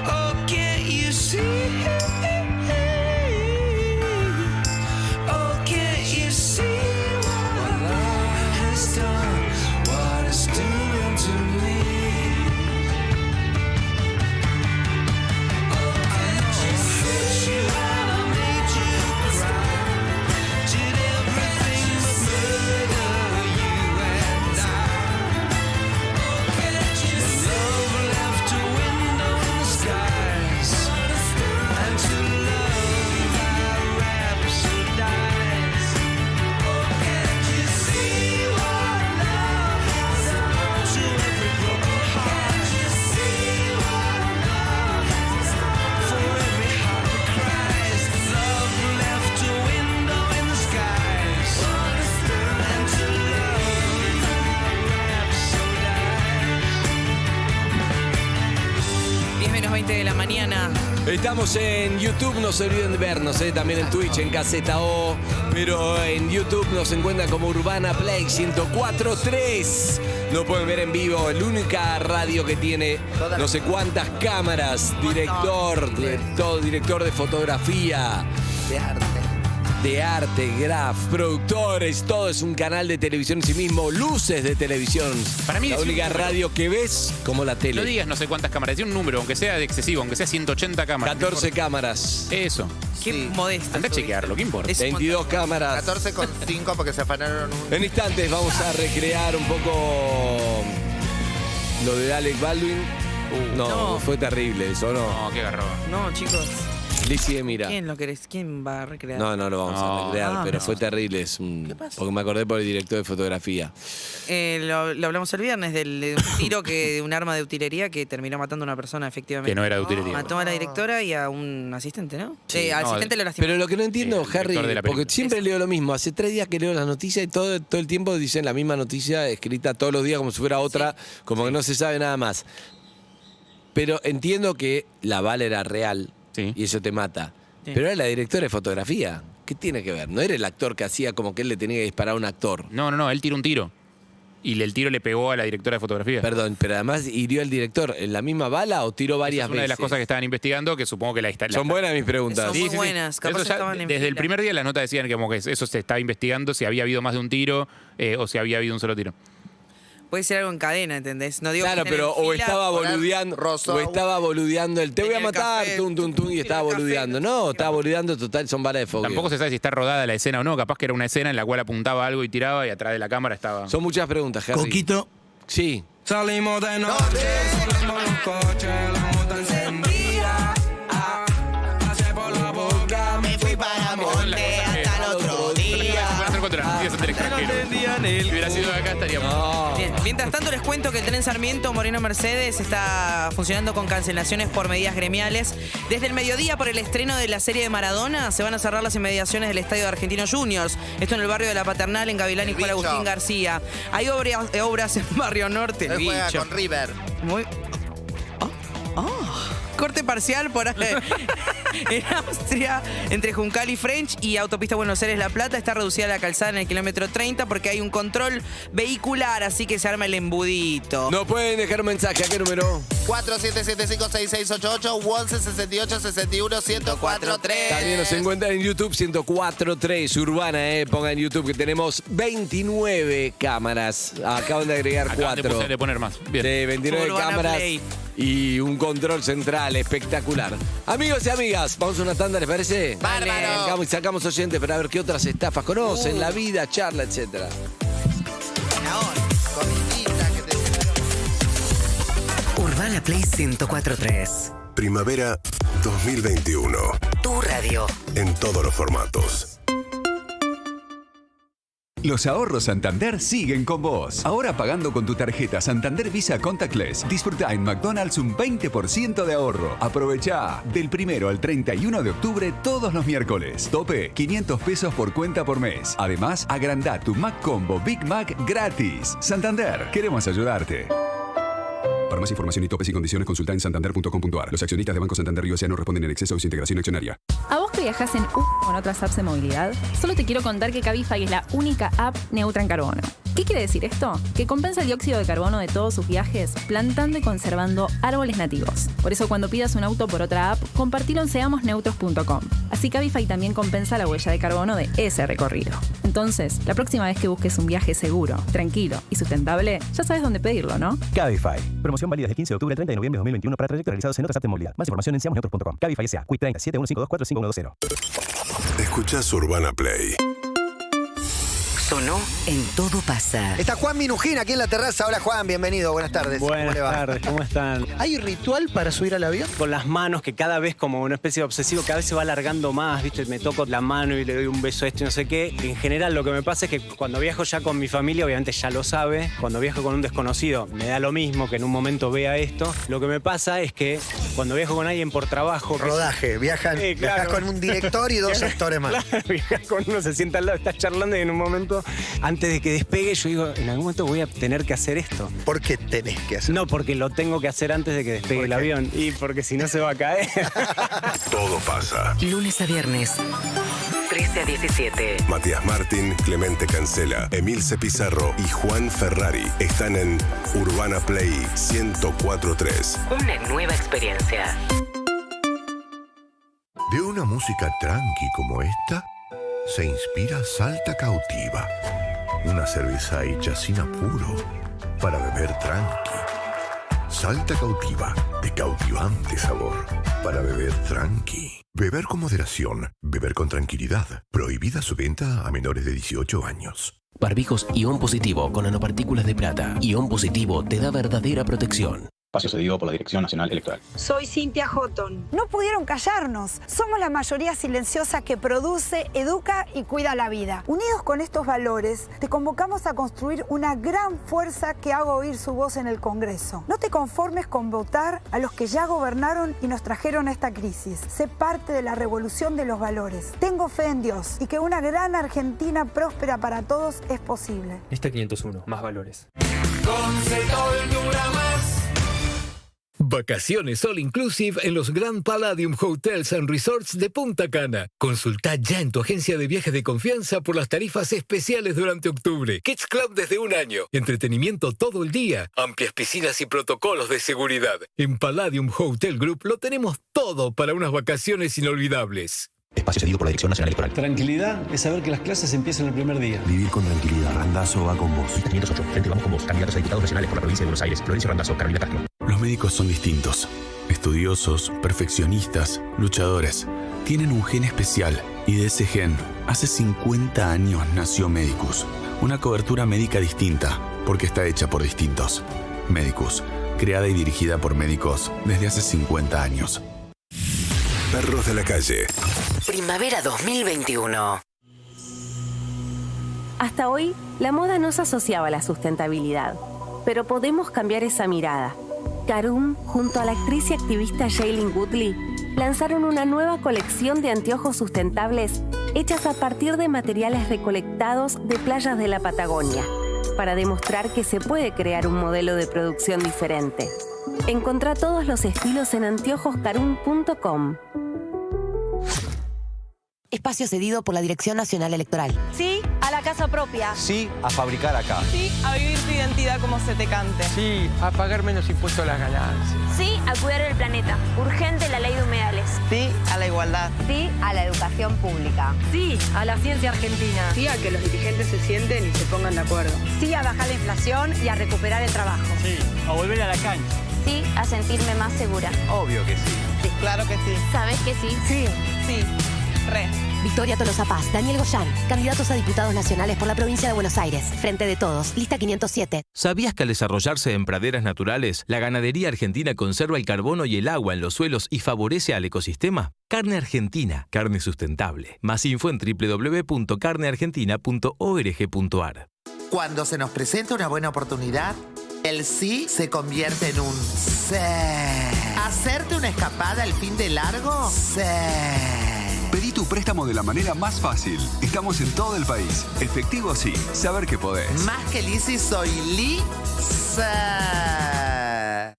Oh, can't you see? Oh, can't you see what love has done? What it's doing to me? Oh, can't you see? You and I made you cry. Did everything but murder you and I. Oh, can't you see? Love left a window in the skies, and to love that rhapsodize. Oh, can't you see what love has done to every broken heart? Can't you see what love has done for every heart that cries? Love left a window in the skies, and to love that rhapsodize. 10 menos 20 de la mañana. Estamos en YouTube, no se olviden de vernos, también en Twitch, en Caseta O, pero en YouTube nos encuentran como Urbana Play 104.3. Nos pueden ver en vivo, la única radio que tiene no sé cuántas cámaras, director de fotografía, de arte, graf, productores, todo es un canal de televisión en sí mismo, luces de televisión. Para mí la es un única número. radio que ves como la tele. No digas no sé cuántas cámaras, tiene un número, aunque sea de excesivo, aunque sea 180 cámaras. 14 cámaras. Eso. Qué modesto. Anda a chequearlo, ¿qué importa? Es un 22 cámaras. 14,5 porque se afanaron un... En instantes vamos a recrear un poco lo de Alec Baldwin. No, No. fue terrible eso, ¿no? No, qué garrón. No, chicos. Lizzie Mira. ¿Quién lo querés? ¿Quién va a recrear? No lo vamos a recrear, pero no. fue terrible. Porque me acordé por el director de fotografía. Lo hablamos el viernes de un tiro de un arma de utilería que terminó matando a una persona, efectivamente. Que no era de utilería. Mató a la directora y a un asistente, ¿no? Sí. Al asistente lo lastimó. Pero lo que no entiendo, Harry, director de la porque película. siempre leo lo mismo. Hace 3 días que leo las noticias y todo el tiempo dicen la misma noticia escrita todos los días como si fuera otra, como que no se sabe nada más. Pero entiendo que la bala era real y eso te mata. Sí. Pero era la directora de fotografía. ¿Qué tiene que ver? No era el actor que hacía como que él le tenía que disparar a un actor. No, él tiró un tiro. Y el tiro le pegó a la directora de fotografía. Perdón, pero además hirió al director. ¿En la misma bala o tiró varias Esa es una de las veces? cosas que estaban investigando, que supongo que Son buenas mis preguntas. Son muy buenas. Capaz Eso ya, estaban en desde el fila. primer día las notas decían que como que eso se estaba investigando, si había habido más de un tiro o si había habido un solo tiro. Puede ser algo en cadena, ¿entendés? No digo Claro, que estén pero en o fila, estaba boludeando el te voy a el matar, café, y estaba boludeando. No, estaba boludeando, total, son balas de fuego. Tampoco se sabe si está rodada la escena o no. Capaz que era una escena en la cual apuntaba algo y tiraba y atrás de la cámara estaba... Son muchas preguntas, Harry. Coquito. Sí. Salimos de noche, sonando los coches, la moto encendida. Pasé por la boca, me fui para Monte hasta el otro día. Contra las noticias del extranjero. Si hubiera sido de acá estaríamos... Bien. Mientras tanto les cuento que el tren Sarmiento Moreno Mercedes está funcionando con cancelaciones por medidas gremiales. Desde el mediodía por el estreno de la serie de Maradona se van a cerrar las inmediaciones del estadio de Argentinos Juniors. Esto en el barrio de La Paternal, en Gavilán y Juan Agustín García. Hay obras en Barrio Norte. Él juega con River. Muy... Corte parcial por en Austria, entre Juncal y French y Autopista Buenos Aires-La Plata. Está reducida la calzada en el kilómetro 30 porque hay un control vehicular, así que se arma el embudito. No pueden dejar un mensaje. ¿A qué número? 47756688 1168-61-1043. También nos encuentran en YouTube 1043 Urbana, pongan en YouTube que tenemos 29 cámaras. Acaban de agregar 4. de poner más. Bien. De 29 Urbana cámaras Play. y un control central espectacular. Amigos y amigas, vamos a una tanda, ¿les parece? Bárbaro. Sacamos oyentes para ver qué otras estafas conocen, la vida, charla, etcétera. Urbana Play 1043. Primavera 2021. Tu radio. En todos los formatos. Los ahorros Santander siguen con vos. Ahora pagando con tu tarjeta Santander Visa Contactless, disfruta en McDonald's un 20% de ahorro. Aprovecha del 1 al 31 de octubre todos los miércoles. Tope, 500 pesos por cuenta por mes. Además, agrandá tu Mac Combo Big Mac gratis. Santander, queremos ayudarte. Para más información y topes y condiciones, consulta en santander.com.ar. Los accionistas de Banco Santander USA no responden en exceso a su integración accionaria. ¿A vos que viajás en con otras apps de movilidad? Solo te quiero contar que Cabify es la única app neutra en carbono. ¿Qué quiere decir esto? Que compensa el dióxido de carbono de todos sus viajes plantando y conservando árboles nativos. Por eso cuando pidas un auto por otra app, compartilo en seamosneutros.com. Así Cabify también compensa la huella de carbono de ese recorrido. Entonces, la próxima vez que busques un viaje seguro, tranquilo y sustentable, ya sabes dónde pedirlo, ¿no? Cabify. Promoción válida del 15 de octubre al 30 de noviembre de 2021 para trayectos realizados en otras apps de movilidad. Más información en seamosneutros.com. Cabify S.A. Quick 30 71524520. Escuchás Urbana Play. Sonó en Todo Pasa. Está Juan Minujín aquí en la terraza. Hola Juan, bienvenido, buenas tardes. Buenas ¿Cómo le va? tardes, ¿cómo están? ¿Hay ritual para subir al avión? Con las manos, que cada vez como una especie de obsesivo, cada vez se va alargando más, ¿viste? Me toco la mano y le doy un beso a esto y no sé qué. En general lo que me pasa es que cuando viajo ya con mi familia, obviamente ya lo sabe. Cuando viajo con un desconocido, me da lo mismo que en un momento vea esto. Lo que me pasa es que cuando viajo con alguien por trabajo... Rodaje, viajas con un director y dos actores más. Claro, viajas con uno, se sienta al lado, estás charlando y en un momento, antes de que despegue, yo digo, en algún momento voy a tener que hacer esto. ¿Por qué tenés que hacer? No, porque lo tengo que hacer antes de que despegue el avión. Y porque si no se va a caer. Todo pasa. Lunes a viernes, 13 a 17. Matías Martín, Clemente Cancela, Emilce Pizarro y Juan Ferrari están en Urbana Play 1043. Una nueva experiencia. De una música tranqui como esta, se inspira Salta Cautiva. Una cerveza hecha sin apuro para beber tranqui. Salta Cautiva, de cautivante sabor, para beber tranqui. Beber con moderación, beber con tranquilidad. Prohibida su venta a menores de 18 años. Barbijos Ion Positivo con nanopartículas de plata. Ion Positivo te da verdadera protección. Espacio cedido por la Dirección Nacional Electoral. Soy Cintia Houghton. No pudieron callarnos. Somos la mayoría silenciosa que produce, educa y cuida la vida. Unidos con estos valores, te convocamos a construir una gran fuerza que haga oír su voz en el Congreso. No te conformes con votar a los que ya gobernaron y nos trajeron esta crisis. Sé parte de la revolución de los valores. Tengo fe en Dios y que una gran Argentina próspera para todos es posible. Lista 501, más valores. Con Cetol dura más. Vacaciones all inclusive en los Grand Palladium Hotels and Resorts de Punta Cana. Consulta ya en tu agencia de viajes de confianza por las tarifas especiales durante octubre. Kids Club desde 1 año. Entretenimiento todo el día. Amplias piscinas y protocolos de seguridad. En Palladium Hotel Group lo tenemos todo para unas vacaciones inolvidables. Espacio cedido por la Dirección Nacional Electoral. Tranquilidad es saber que las clases empiezan el primer día. Vivir con tranquilidad. Randazzo va con vos. Lista 508. Frente Vamos con Vos. Candidatos a diputados nacionales por la provincia de Buenos Aires. Florencio Randazzo. Carolina Castro. Los médicos son distintos. Estudiosos, perfeccionistas, luchadores. Tienen un gen especial. Y de ese gen, hace 50 años nació Medicus. Una cobertura médica distinta, porque está hecha por distintos. Medicus, creada y dirigida por médicos desde hace 50 años. Perros de la calle. Primavera 2021. Hasta hoy, la moda no se asociaba a la sustentabilidad, pero podemos cambiar esa mirada. Carum, junto a la actriz y activista Shailene Woodley, lanzaron una nueva colección de anteojos sustentables hechas a partir de materiales recolectados de playas de la Patagonia, para demostrar que se puede crear un modelo de producción diferente. Encontrá todos los estilos en anteojoscarum.com. Espacio cedido por la Dirección Nacional Electoral. Sí a la casa propia. Sí a fabricar acá. Sí a vivir tu identidad como se te cante. Sí a pagar menos impuestos a las ganancias. Sí a cuidar el planeta. Urgente la ley de humedales. Sí a la igualdad. Sí a la educación pública. Sí a la ciencia argentina. Sí a que los dirigentes se sienten y se pongan de acuerdo. Sí a bajar la inflación y a recuperar el trabajo. Sí a volver a la cancha. Sí a sentirme más segura. Obvio que sí. Sí, claro que sí. ¿Sabes que sí? Sí. Sí. Re. Victoria Tolosa Paz, Daniel Goyán, candidatos a diputados nacionales por la provincia de Buenos Aires. Frente de Todos, lista 507. ¿Sabías que al desarrollarse en praderas naturales, la ganadería argentina conserva el carbono y el agua en los suelos y favorece al ecosistema? Carne Argentina, carne sustentable. Más info en www.carneargentina.org.ar. Cuando se nos presenta una buena oportunidad, el sí se convierte en un sí. ¿Hacerte una escapada al fin de largo? Sí. Pedí tu préstamo de la manera más fácil. Estamos en todo el país. Efectivo sí, saber que podés. Más que Lizzy, soy Lisa.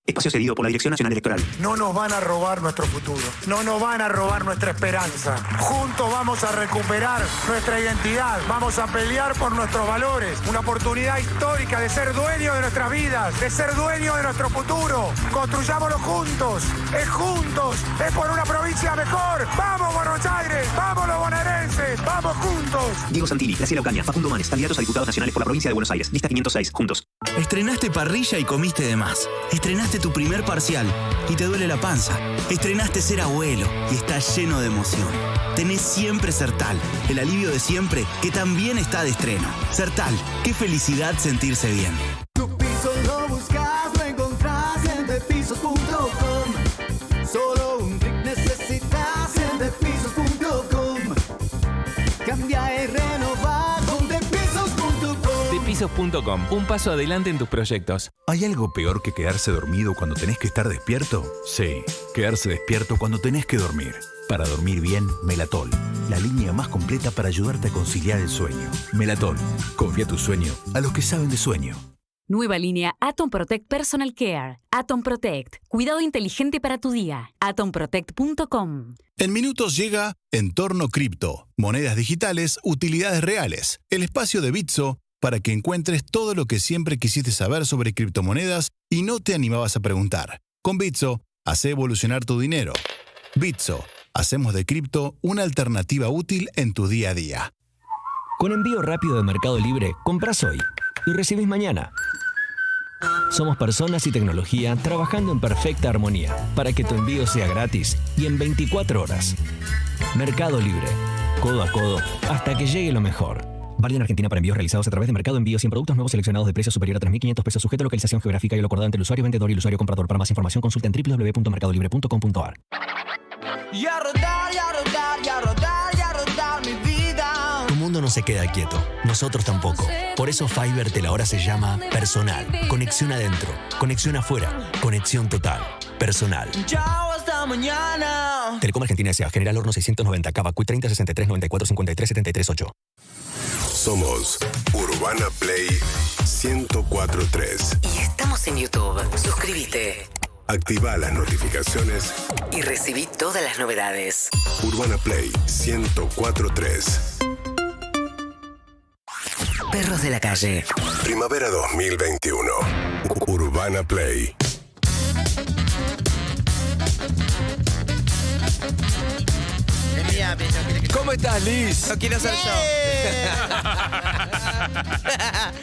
Espacio cedido por la Dirección Nacional Electoral. No nos van a robar nuestro futuro. No nos van a robar nuestra esperanza. Juntos vamos a recuperar nuestra identidad. Vamos a pelear por nuestros valores. Una oportunidad histórica de ser dueños de nuestras vidas, de ser dueños de nuestro futuro. Construyámoslo juntos. Es juntos. Es por una provincia mejor. ¡Vamos, Buenos Aires! ¡Vamos, los bonaerenses! ¡Vamos juntos! Diego Santini, Graciela Ocaña, Facundo Manes, candidatos a diputados nacionales por la provincia de Buenos Aires. Lista 506, juntos. Estrenaste parrilla y comiste de más. Estrenaste tu primer parcial y te duele la panza. Estrenaste ser abuelo y estás lleno de emoción. Tenés siempre Sertal, el alivio de siempre que también está de estreno. Sertal, qué felicidad sentirse bien. Tu piso lo buscas, lo encontrás en depisos.com. Solo un clic necesitas en depisos.com. Cambia y renova con depisos.com. Depisos.com, un paso adelante en tus proyectos. ¿Hay algo peor que quedarse dormido cuando tenés que estar despierto? Sí, quedarse despierto cuando tenés que dormir. Para dormir bien, Melatol, la línea más completa para ayudarte a conciliar el sueño. Melatol, confía tu sueño a los que saben de sueño. Nueva línea Atom Protect Personal Care. Atom Protect. Cuidado inteligente para tu día. atomprotect.com. En minutos llega Entorno Cripto. Monedas digitales, utilidades reales. El espacio de Bitso para que encuentres todo lo que siempre quisiste saber sobre criptomonedas y no te animabas a preguntar. Con Bitso, hace evolucionar tu dinero. Bitso, hacemos de cripto una alternativa útil en tu día a día. Con envío rápido de Mercado Libre, compras hoy y recibís mañana. Somos personas y tecnología trabajando en perfecta armonía para que tu envío sea gratis y en 24 horas. Mercado Libre, codo a codo, hasta que llegue lo mejor. Válido en Argentina para envíos realizados a través de Mercado Envíos y en productos nuevos seleccionados de precio superior a 3.500 pesos, sujeto a localización geográfica y lo acordado entre el usuario vendedor y el usuario comprador. Para más información consulta en www.mercadolibre.com.ar. Y a rodar, y a rodar, y a rodar, y a rodar mi vida. Tu mundo no se queda quieto, nosotros tampoco. Por eso Fivertel ahora se llama Personal. Conexión adentro, conexión afuera, conexión total. Personal. Chao, hasta mañana. Telecom Argentina S.A. General Horno 690, Cava, Q 30 63 94 53 73 8. Somos Urbana Play 104.3. Y estamos en YouTube. Suscríbete. Activa las notificaciones. Y recibí todas las novedades. Urbana Play 104.3. Perros de la calle. Primavera 2021. Urbana Play. ¿Cómo estás, Liz? No quiero ser yo.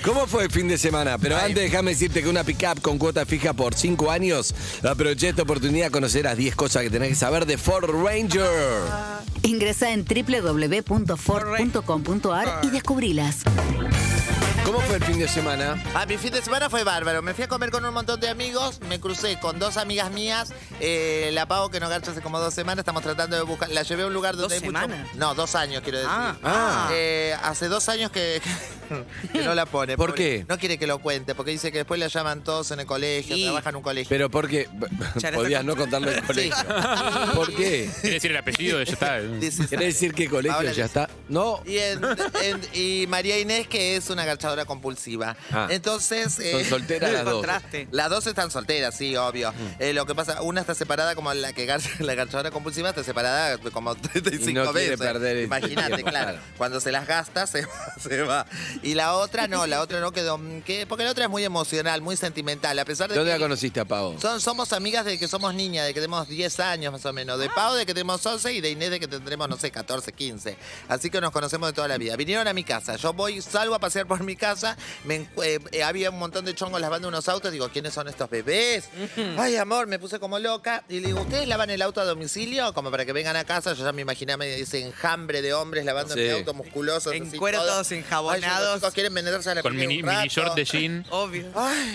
¿Cómo fue el fin de semana? Pero antes déjame decirte que una pick-up con cuota fija por 5 años, aproveché esta oportunidad de conocer las 10 cosas que tenés que saber de Ford Ranger. Ingresa en www.ford.com.ar y descubrilas. ¿Cómo fue el fin de semana? Mi fin de semana fue bárbaro. Me fui a comer con un montón de amigos. Me crucé con 2 amigas mías. La Pau, que no garcha hace como 2 semanas. Estamos tratando de buscar. La llevé a un lugar donde hay mucho... No, 2 años, quiero decir. Hace 2 años que no la pone. ¿Por qué? No quiere que lo cuente, porque dice que después la llaman todos en el colegio, trabaja en un colegio. ¿Pero por qué? Podías no contarlo en el colegio. ¿Por qué? Quiere decir el apellido, ya está. ¿Quiere decir qué colegio ya está? No. Y María Inés, que es una garchadora compulsiva. Entonces... Son solteras las dos. Las dos están solteras, sí, obvio. Lo que pasa, una está separada como la garchadora compulsiva, está separada como 35 y no veces. Quiere perder el Imagínate, tiempo, claro. Cuando se las gasta, se va. Y la otra no quedó... porque la otra es muy emocional, muy sentimental. A pesar de ¿Dónde que la conociste a Pau? somos amigas de que somos niñas, de que tenemos 10 años más o menos. De Pau de que tenemos 11 y de Inés de que tendremos, no sé, 14, 15. Así que nos conocemos de toda la vida. Vinieron a mi casa. Yo salgo a pasear por mi casa. Había un montón de chongos lavando unos autos. Digo, ¿quiénes son estos bebés? Ay, amor, me puse como loca. Y le digo, ¿ustedes lavan el auto a domicilio? Como para que vengan a casa. Yo ya me imaginaba ese enjambre de hombres lavando mi auto musculoso. En cuero todos enjabonados. Los chicos quieren venderse a la con mini short de jean. Obvio.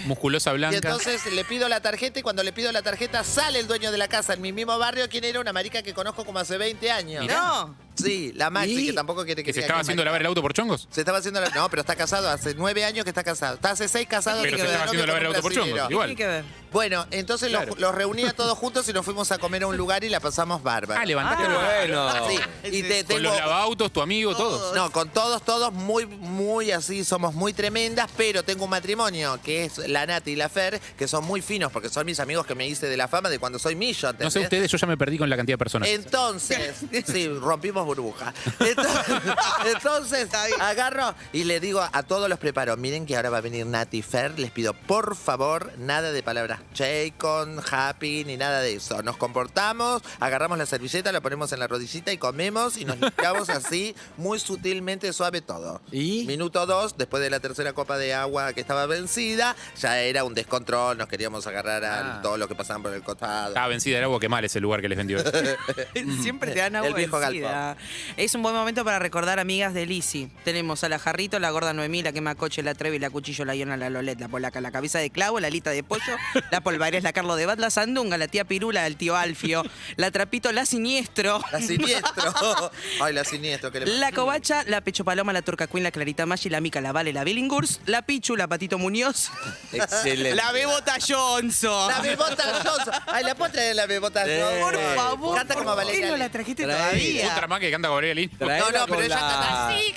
Musculosa blanca. Y entonces le pido la tarjeta y cuando le pido la tarjeta sale el dueño de la casa en mi mismo barrio. ¿Quién era? Una marica que conozco como hace 20 años. No. Sí, la Maxi, que tampoco quiere que se estaba haciendo lavar el auto por chongos. Se estaba haciendo no, pero está casado. Hace 9 años que está casado. Está hace 6 casados. Pero se estaba haciendo lavar el auto por chongos. Igual. Tiene que ver. Bueno, entonces los reuní a todos juntos y nos fuimos a comer a un lugar y la pasamos bárbaro. Levantaste bueno. Sí. Y con los lavautos, tu amigo, todos. No, con todos muy así, somos muy tremendas, pero tengo un matrimonio que es la Nati y la Fer, que son muy finos porque son mis amigos que me hice de la fama de cuando soy millo, ¿entendés? No sé ustedes, yo ya me perdí con la cantidad de personas. Entonces, sí, rompimos burbuja. Entonces agarro y le digo a todos los preparo, miren que ahora va a venir Nati y Fer, les pido por favor nada de palabras Chaycon, happy, ni nada de eso. Nos comportamos, agarramos la servilleta, la ponemos en la rodillita y comemos y nos limpiamos así, muy sutilmente, suave todo. ¿Y? Minuto 2, después de la tercera copa de agua que estaba vencida, ya era un descontrol, nos queríamos agarrar a todo lo que pasaban por el costado. Estaba vencida el agua, qué mal ese lugar que les vendió. Siempre te dan agua El viejo vencida. Es un buen momento para recordar amigas de Lizzy. Tenemos a la Jarrito, la Gorda Noemí, la Quemacoche, la Trevi, la Cuchillo, la Iona, la Lolet, la Polaca, la Cabeza de Clavo, la Alita de Pollo, la Polvares, la Carlo de Bat, la Sandunga, la Tía Pirula, el Tío Alfio, la Trapito, la Siniestro. La Siniestro. Ay, la Siniestro. La Covacha, la Pecho Paloma, la Turca Queen, la Clarita Maggi, la Mica, la Vale, la Billingurs, la Pichu, la Patito Muñoz. Excelente. La Bebota Johnson. La Bebota Johnson. Ay, la puedo traer la Bebota Johnson. Por favor. Canta como ¿Por qué no la trajiste todavía? Otra más que canta Valeria Lynn. No, pero ella canta así.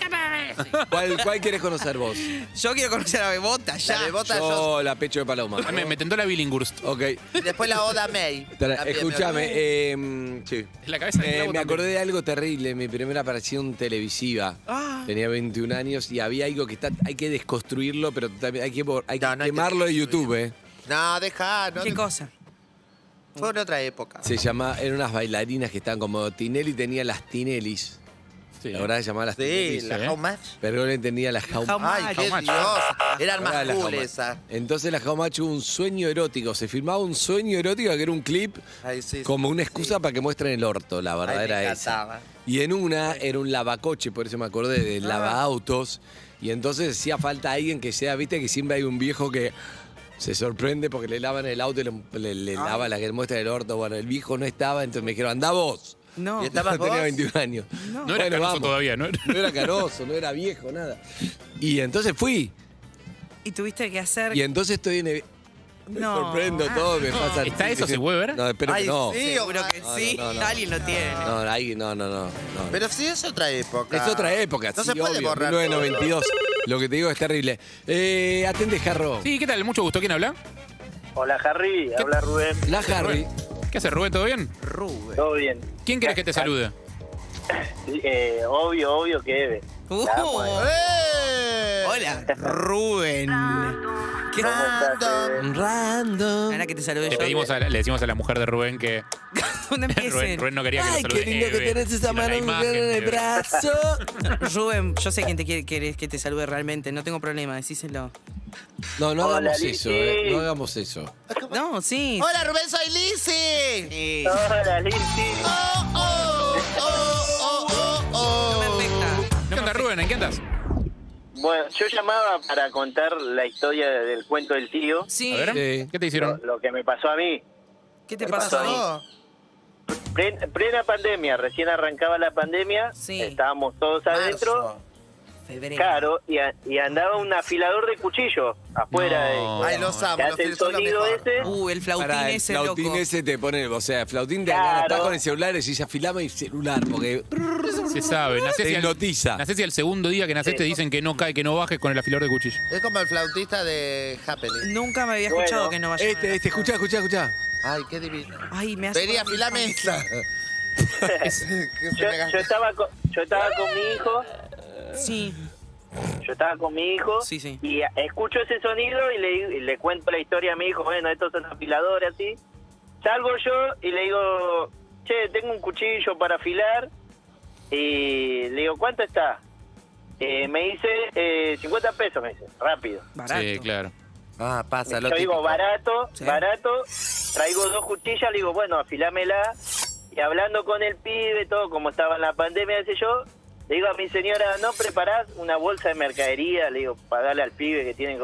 ¿Cuál querés conocer vos? Yo quiero conocer a Bebota ya. La Bebota Yo Johnson. la Pecho de Paloma. Me tentó la Billinghurst. Ok. Y después la Oda May. Escúchame, sí. La cabeza de clavo me también. acordé de algo terrible, mi primera aparición televisiva. Tenía 21 años y había algo que hay que desconstruirlo, pero también hay que quemarlo de YouTube, No, deja. No, ¿Qué cosa? Fue en otra época. Eran unas bailarinas que estaban como Tinelli tenía las Tinelis. Sí. La verdad se llamaba las Sí, Tinelis. la How Much. Pergolesi tenía las How How Much. Ay, qué How much? Dios. Eran más Era la cool Jaumacho. esa. Entonces la Jaumacho hubo un sueño erótico. Se filmaba un sueño erótico que era un clip como una excusa para que muestren el orto. La verdad Ay, me era esa. encantaba. Y en una era un lavacoche, por eso me acordé Ah. del lavaautos. Y entonces hacía falta alguien que sea, viste que siempre hay un viejo que se sorprende porque le lavan el auto y le lava la que muestra el orto. Bueno, el viejo no estaba, entonces me dijeron, andá vos. No. ¿Y estabas Tenía vos? 21 años. No era canoso todavía, ¿no? No era caroso, no era viejo, nada. Y entonces fui. Y tuviste que hacer... Y entonces estoy en... Me sorprendo todo, me pasa... ¿Está eso? ¿Se puede ver? No, espero Ay, que no. sí, Seguro que No, sí. no, no. Alguien lo tiene. No. Pero sí es otra época. Es otra época, No sí, se puede obvio, borrar 1992. Lo que te digo es terrible. Atende, Jarro. Sí, ¿qué tal? Mucho gusto. ¿Quién habla? Hola, Harry. Habla Rubén. La Harry. ¿Qué hace, Rubén? ¿Todo bien? Rubén. Todo bien. ¿Quién querés que te salude? Obvio que Eve. La amo, Hola, Rubén. ¿Qué Random. Ahora que te salude Le, yo. le decimos a la mujer de Rubén que ¿Dónde empiecen? Rubén no quería que lo Ay, salude qué lindo que Eve, tenés esa sino la mano imagen en de el Eve. brazo. Rubén, yo sé quién te querés que te salude realmente. No tengo problema, decíselo. No Hola, hagamos Lizzy. eso, no hagamos eso. No, sí. Hola, Rubén, soy Lizzy. Sí. Hola, Lizzy. No me afecta. ¿Qué onda, Rubén? ¿En qué andas? Bueno, yo llamaba para contar la historia del cuento del tío. Sí. A ver, Sí. ¿qué te hicieron? Lo que me pasó a mí. ¿Qué te ¿Qué pasó? pasó? Plena pandemia, recién arrancaba la pandemia. Sí. Estábamos todos adentro. Marzo. Febrero. Claro, y andaba un afilador de cuchillo afuera. No. Ay, los amo, que los hace el son lo sonido mejor. ese. El flautín Pará, el ese, flautín loco. ese te pone, o sea, el flautín te Claro. estás con el celular y se afilama y celular, porque Se sabe. te hipnotiza. Nacés y al segundo día que nacés te dicen que no cae, que no bajes con el afilador de cuchillo. Es como el flautista de Happening. Nunca me había Bueno, escuchado que no vaya escuchá. Ay, qué divino. Ay, me hace... Vení, afilame esta. Yo estaba con mi hijo. Sí. Yo estaba con mi hijo Sí, sí. y escucho ese sonido y le cuento la historia a mi hijo. Bueno, estos son afiladores así. Salgo yo y le digo, che, tengo un cuchillo para afilar. Y le digo, ¿cuánto está? Me dice 50 pesos, me dice, rápido. Barato. Sí, claro. Ah, pasa, lo Yo digo, típico. barato, Sí. barato. Traigo 2 cuchillas, le digo, bueno, afilámela. Y hablando con el pibe, todo como estaba en la pandemia, ese yo, le digo a mi señora, ¿no preparás una bolsa de mercadería? Le digo, para darle al pibe que tiene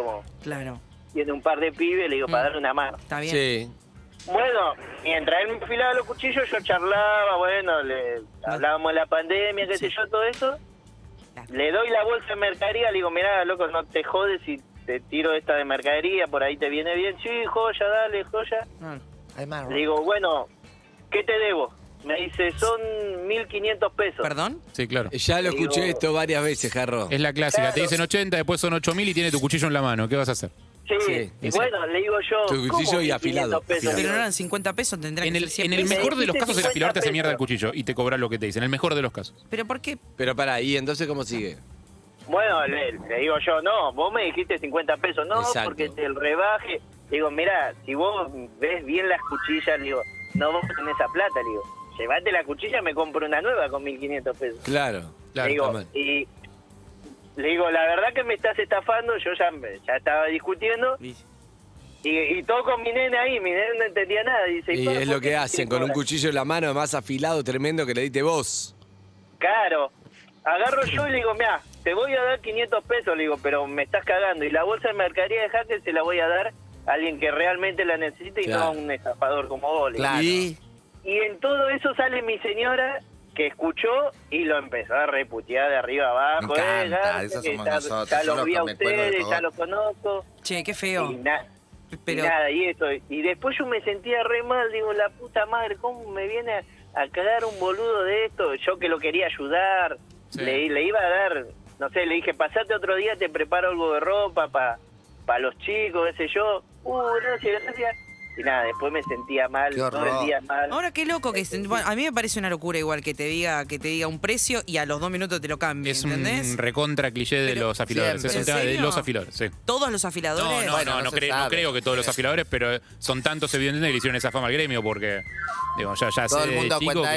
Claro. tiene un par de pibes, le digo, para darle una mano. Está bien. Sí. Bueno, mientras él me afilaba los cuchillos, yo charlaba, bueno, hablábamos de la pandemia, qué sé yo, todo eso. Le doy la bolsa de mercadería, le digo, mirá, loco, no te jodes si te tiro esta de mercadería, por ahí te viene bien. Sí, joya, dale, joya. Le digo, bueno, ¿qué te debo? Me dice, son 1.500 pesos. ¿Perdón? Sí, claro. Ya lo escuché Digo- esto varias veces, Jarro. Es la clásica. Claro. Te dicen 80, después son 8.000 y tiene tu cuchillo en la mano. ¿Qué vas a hacer? Sí, Sí, y sí. bueno, le digo yo, Tu ¿cómo cuchillo y 1.500 afilado, pesos? Pero no eran 50 pesos, tendrán En que el, ser en 100 el pesos. mejor de los casos, el 50 afilador te hace mierda el pesos. cuchillo y te cobra lo que te dicen. En el mejor de los casos. ¿Pero por qué? Pero pará, ¿y entonces cómo sigue? Bueno, le digo yo, no, vos me dijiste 50 pesos, no, Exacto. porque el rebaje. Digo, mirá, si vos ves bien las cuchillas, le digo, no vos tenés esa plata, le digo, llévate la cuchilla, me compro una nueva con 1.500 pesos. Claro, Le digo, y le digo, la verdad que me estás estafando, yo ya estaba discutiendo. Y todo con mi nene ahí, mi nene no entendía nada. Dice, Y ¿por es lo qué que te hacen, quieren con un cobrar? cuchillo en la mano más afilado, tremendo, que le diste vos. Claro. Agarro yo y le digo, mira, te voy a dar 500 pesos, le digo, pero me estás cagando. Y la bolsa de mercadería de Jaque se la voy a dar a alguien que realmente la necesite y Claro. no a un estafador como vos. le digo. Claro. Y en todo eso sale mi señora que escuchó y lo empezó a reputear de arriba abajo. Me encanta, Garce, esos que somos ya, nosotros, ya yo los vi a me cuelgo de ustedes, todo. ya los conozco. Che, qué feo. Y nada, y eso. Y después yo me sentía re mal, digo, la puta madre, ¿cómo me viene a cagar un boludo de esto? Yo que lo quería ayudar, Sí. le iba a dar, no sé, le dije, pasate otro día, te preparo algo de ropa para los chicos, qué sé yo. Gracias, gracias. Y nada, después me sentía mal, todo el día mal. Ahora qué loco que bueno, a mí me parece una locura igual que te diga un precio y a los 2 minutos te lo cambie, Es ¿entendés? un recontra cliché de los afiladores. siempre. Es un tema ¿En de serio? los afiladores, sí. ¿Todos los afiladores? No creo que todos los afiladores, pero son tantos evidentemente que le hicieron esa fama al gremio porque digo, ya Todo sé el de mundo chico cuenta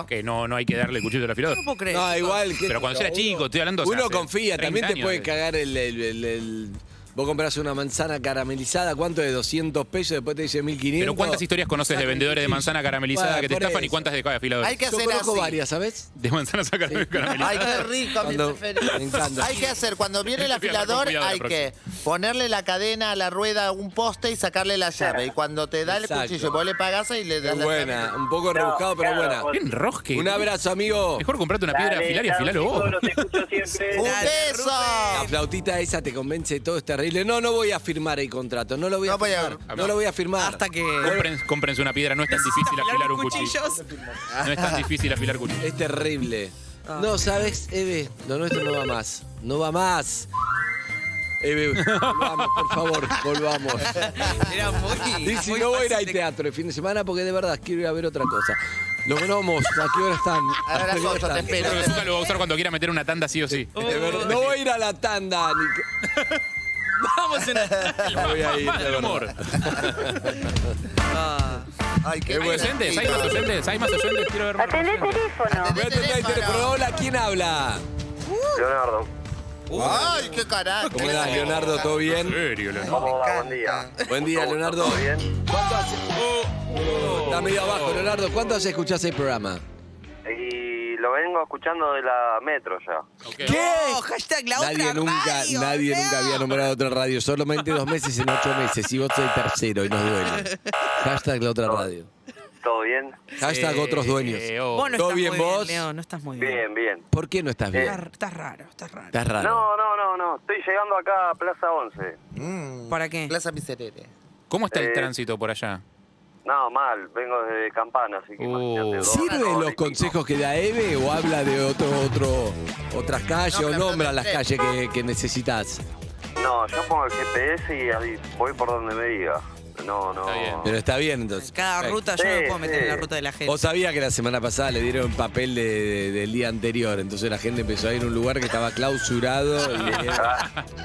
que eso. no hay que darle el cuchillo al afilador. No puedo creer. No, igual que. Pero cuando yo era chico, estoy hablando. o sea, Uno hace confía, 30 también te años puede de- cagar el Vos comprás una manzana caramelizada, ¿cuánto es? 200 pesos, después te dice 1.500. Pero ¿cuántas historias conoces de vendedores de manzana caramelizada Bueno, que te por estafan y eso. cuántas de afiladores? Hay que Yo hacer conozco así. varias, ¿sabes? De manzanas caramelizadas. Ay, qué rico, mi Cuando- preferido. me encanta. Hay que hacer, cuando viene el Voy a hablar con afilador, cuidado la hay que ponerle la cadena a la rueda a un poste y sacarle la llave. Y cuando te da el Exacto. cuchillo, vos le pagás y le das Es la buena, llave. un poco rebuscado, pero buena. ¡Qué enrosque! Un abrazo, amigo. Mejor comprate una piedra de afilar y afilalo vos. Los escucho siempre. ¡Un Dale, beso! La flautita esa te convence, todo es terrible. No voy a firmar el contrato, no lo voy a No voy a- firmar. No lo voy a firmar. Hasta que... Cómprense una piedra, no es tan difícil afilar un cuchillo. cuchillos. No es tan difícil afilar cuchillos. Es terrible. No, ¿sabes, Eve? Lo nuestro no va más. No va más. Eve, volvamos, por favor, volvamos. Era muy... Dice, muy no voy a ir fácil al de- teatro el fin de semana porque de verdad quiero ir a ver otra cosa. Los gnomos, ¿a qué hora están? A las ¿A qué hora 8 te están? espero. Creo que Zucca lo va a usar cuando quiera meter una tanda sí o sí. De verdad, no voy a ir a la tanda. Vamos en el... No voy a ir, Más de del verdad. humor. Ay, qué ¿Hay bien. oyentes? ¿Hay más oyentes? ¿Hay más oyentes? Quiero ver más. Atendé el teléfono. Voy a atender el teléfono. Hola, ¿quién habla? Leonardo. Ay, qué carajo. ¿Cómo estás, Leonardo? ¿Todo bien? ¿En serio, Leonardo? ¿Cómo va? Buen día. Buen día, ¿Cómo está? Leonardo. ¿Todo bien? ¿Cuánto hace? Está medio abajo, Leonardo. ¿Cuánto hace escuchás el programa? Y lo vengo escuchando de la metro ya. Ok. No, hashtag la Nadie otra nunca, radio, nadie Leo. nunca había nombrado otra radio. Solamente 2 meses en 8 meses. Y vos sois tercero y nos duele. Hashtag la otra radio. ¿Todo bien? Hashtag otros dueños. Vos no ¿Todo estás bien muy vos? bien, Leo, no estás muy bien. Bien, bien. ¿Por qué no estás bien? Estás raro, estás raro. Estás raro. No. Estoy llegando acá a Plaza 11. ¿Para qué? Plaza Miserere. ¿Cómo está el tránsito por allá? No, mal. Vengo desde Campana, así que imagínate. 2 ¿Sirven horas los y pico. consejos que da Eve o habla de otras calles o nombra las calles que necesitas? No, yo pongo el GPS y ahí voy por donde me diga. No. Pero está bien entonces. Cada Perfecto. ruta yo no me puedo meter en la ruta de la gente. Vos sabías que la semana pasada le dieron papel del día anterior, entonces la gente empezó a ir a un lugar que estaba clausurado.